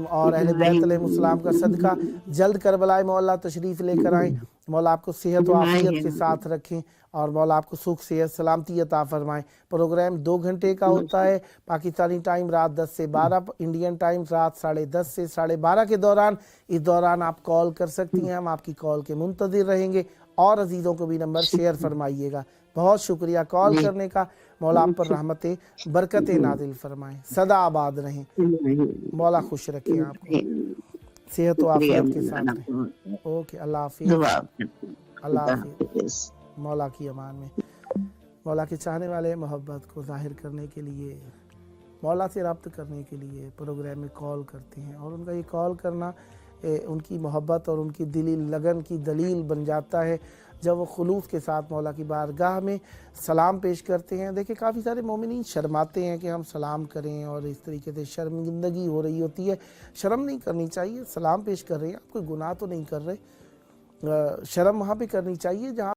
اور اہل بیت علیہ السلام کا صدقہ جلد کربلائے مولا تشریف لے کر آئیں. مولا آپ کو صحت و عافیت کے ساتھ رکھیں، اور مولا آپ کو سکھ صحت سلامتی عطا فرمائیں. پروگرام 2 گھنٹے کا ہوتا ہے، پاکستانی ٹائم رات 10 سے 12، انڈین ٹائم رات 10:30 سے 12:30 کے دوران. اس دوران آپ کال کر سکتی ہیں، ہم آپ کی کال کے منتظر رہیں گے، اور عزیزوں کو بھی نمبر شیئر فرمائیے گا. بہت شکریہ کال کرنے کا. مولا آپ پر رحمتیں برکتیں نازل فرمائیں، سدا آباد رہیں، مولا خوش رکھیں آپ کو، صحت و عافیت کے ساتھ رہیں. اوکے، اللہ حافظ. اللہ حافظ. مولا کی امان میں. مولا کے چاہنے والے محبت کو ظاہر کرنے کے لیے، مولا سے رابطہ کرنے کے لیے پروگرام میں کال کرتے ہیں، اور ان کا یہ کال کرنا ان کی محبت اور ان کی دلی لگن کی دلیل بن جاتا ہے جب وہ خلوص کے ساتھ مولا کی بارگاہ میں سلام پیش کرتے ہیں. دیکھیں کافی سارے مومنین شرماتے ہیں کہ ہم سلام کریں، اور اس طریقے سے شرمندگی ہو رہی ہوتی ہے. شرم نہیں کرنی چاہیے، سلام پیش کر رہے ہیں، آپ کوئی گناہ تو نہیں کر رہے. شرم وہاں پہ کرنی چاہیے جہاں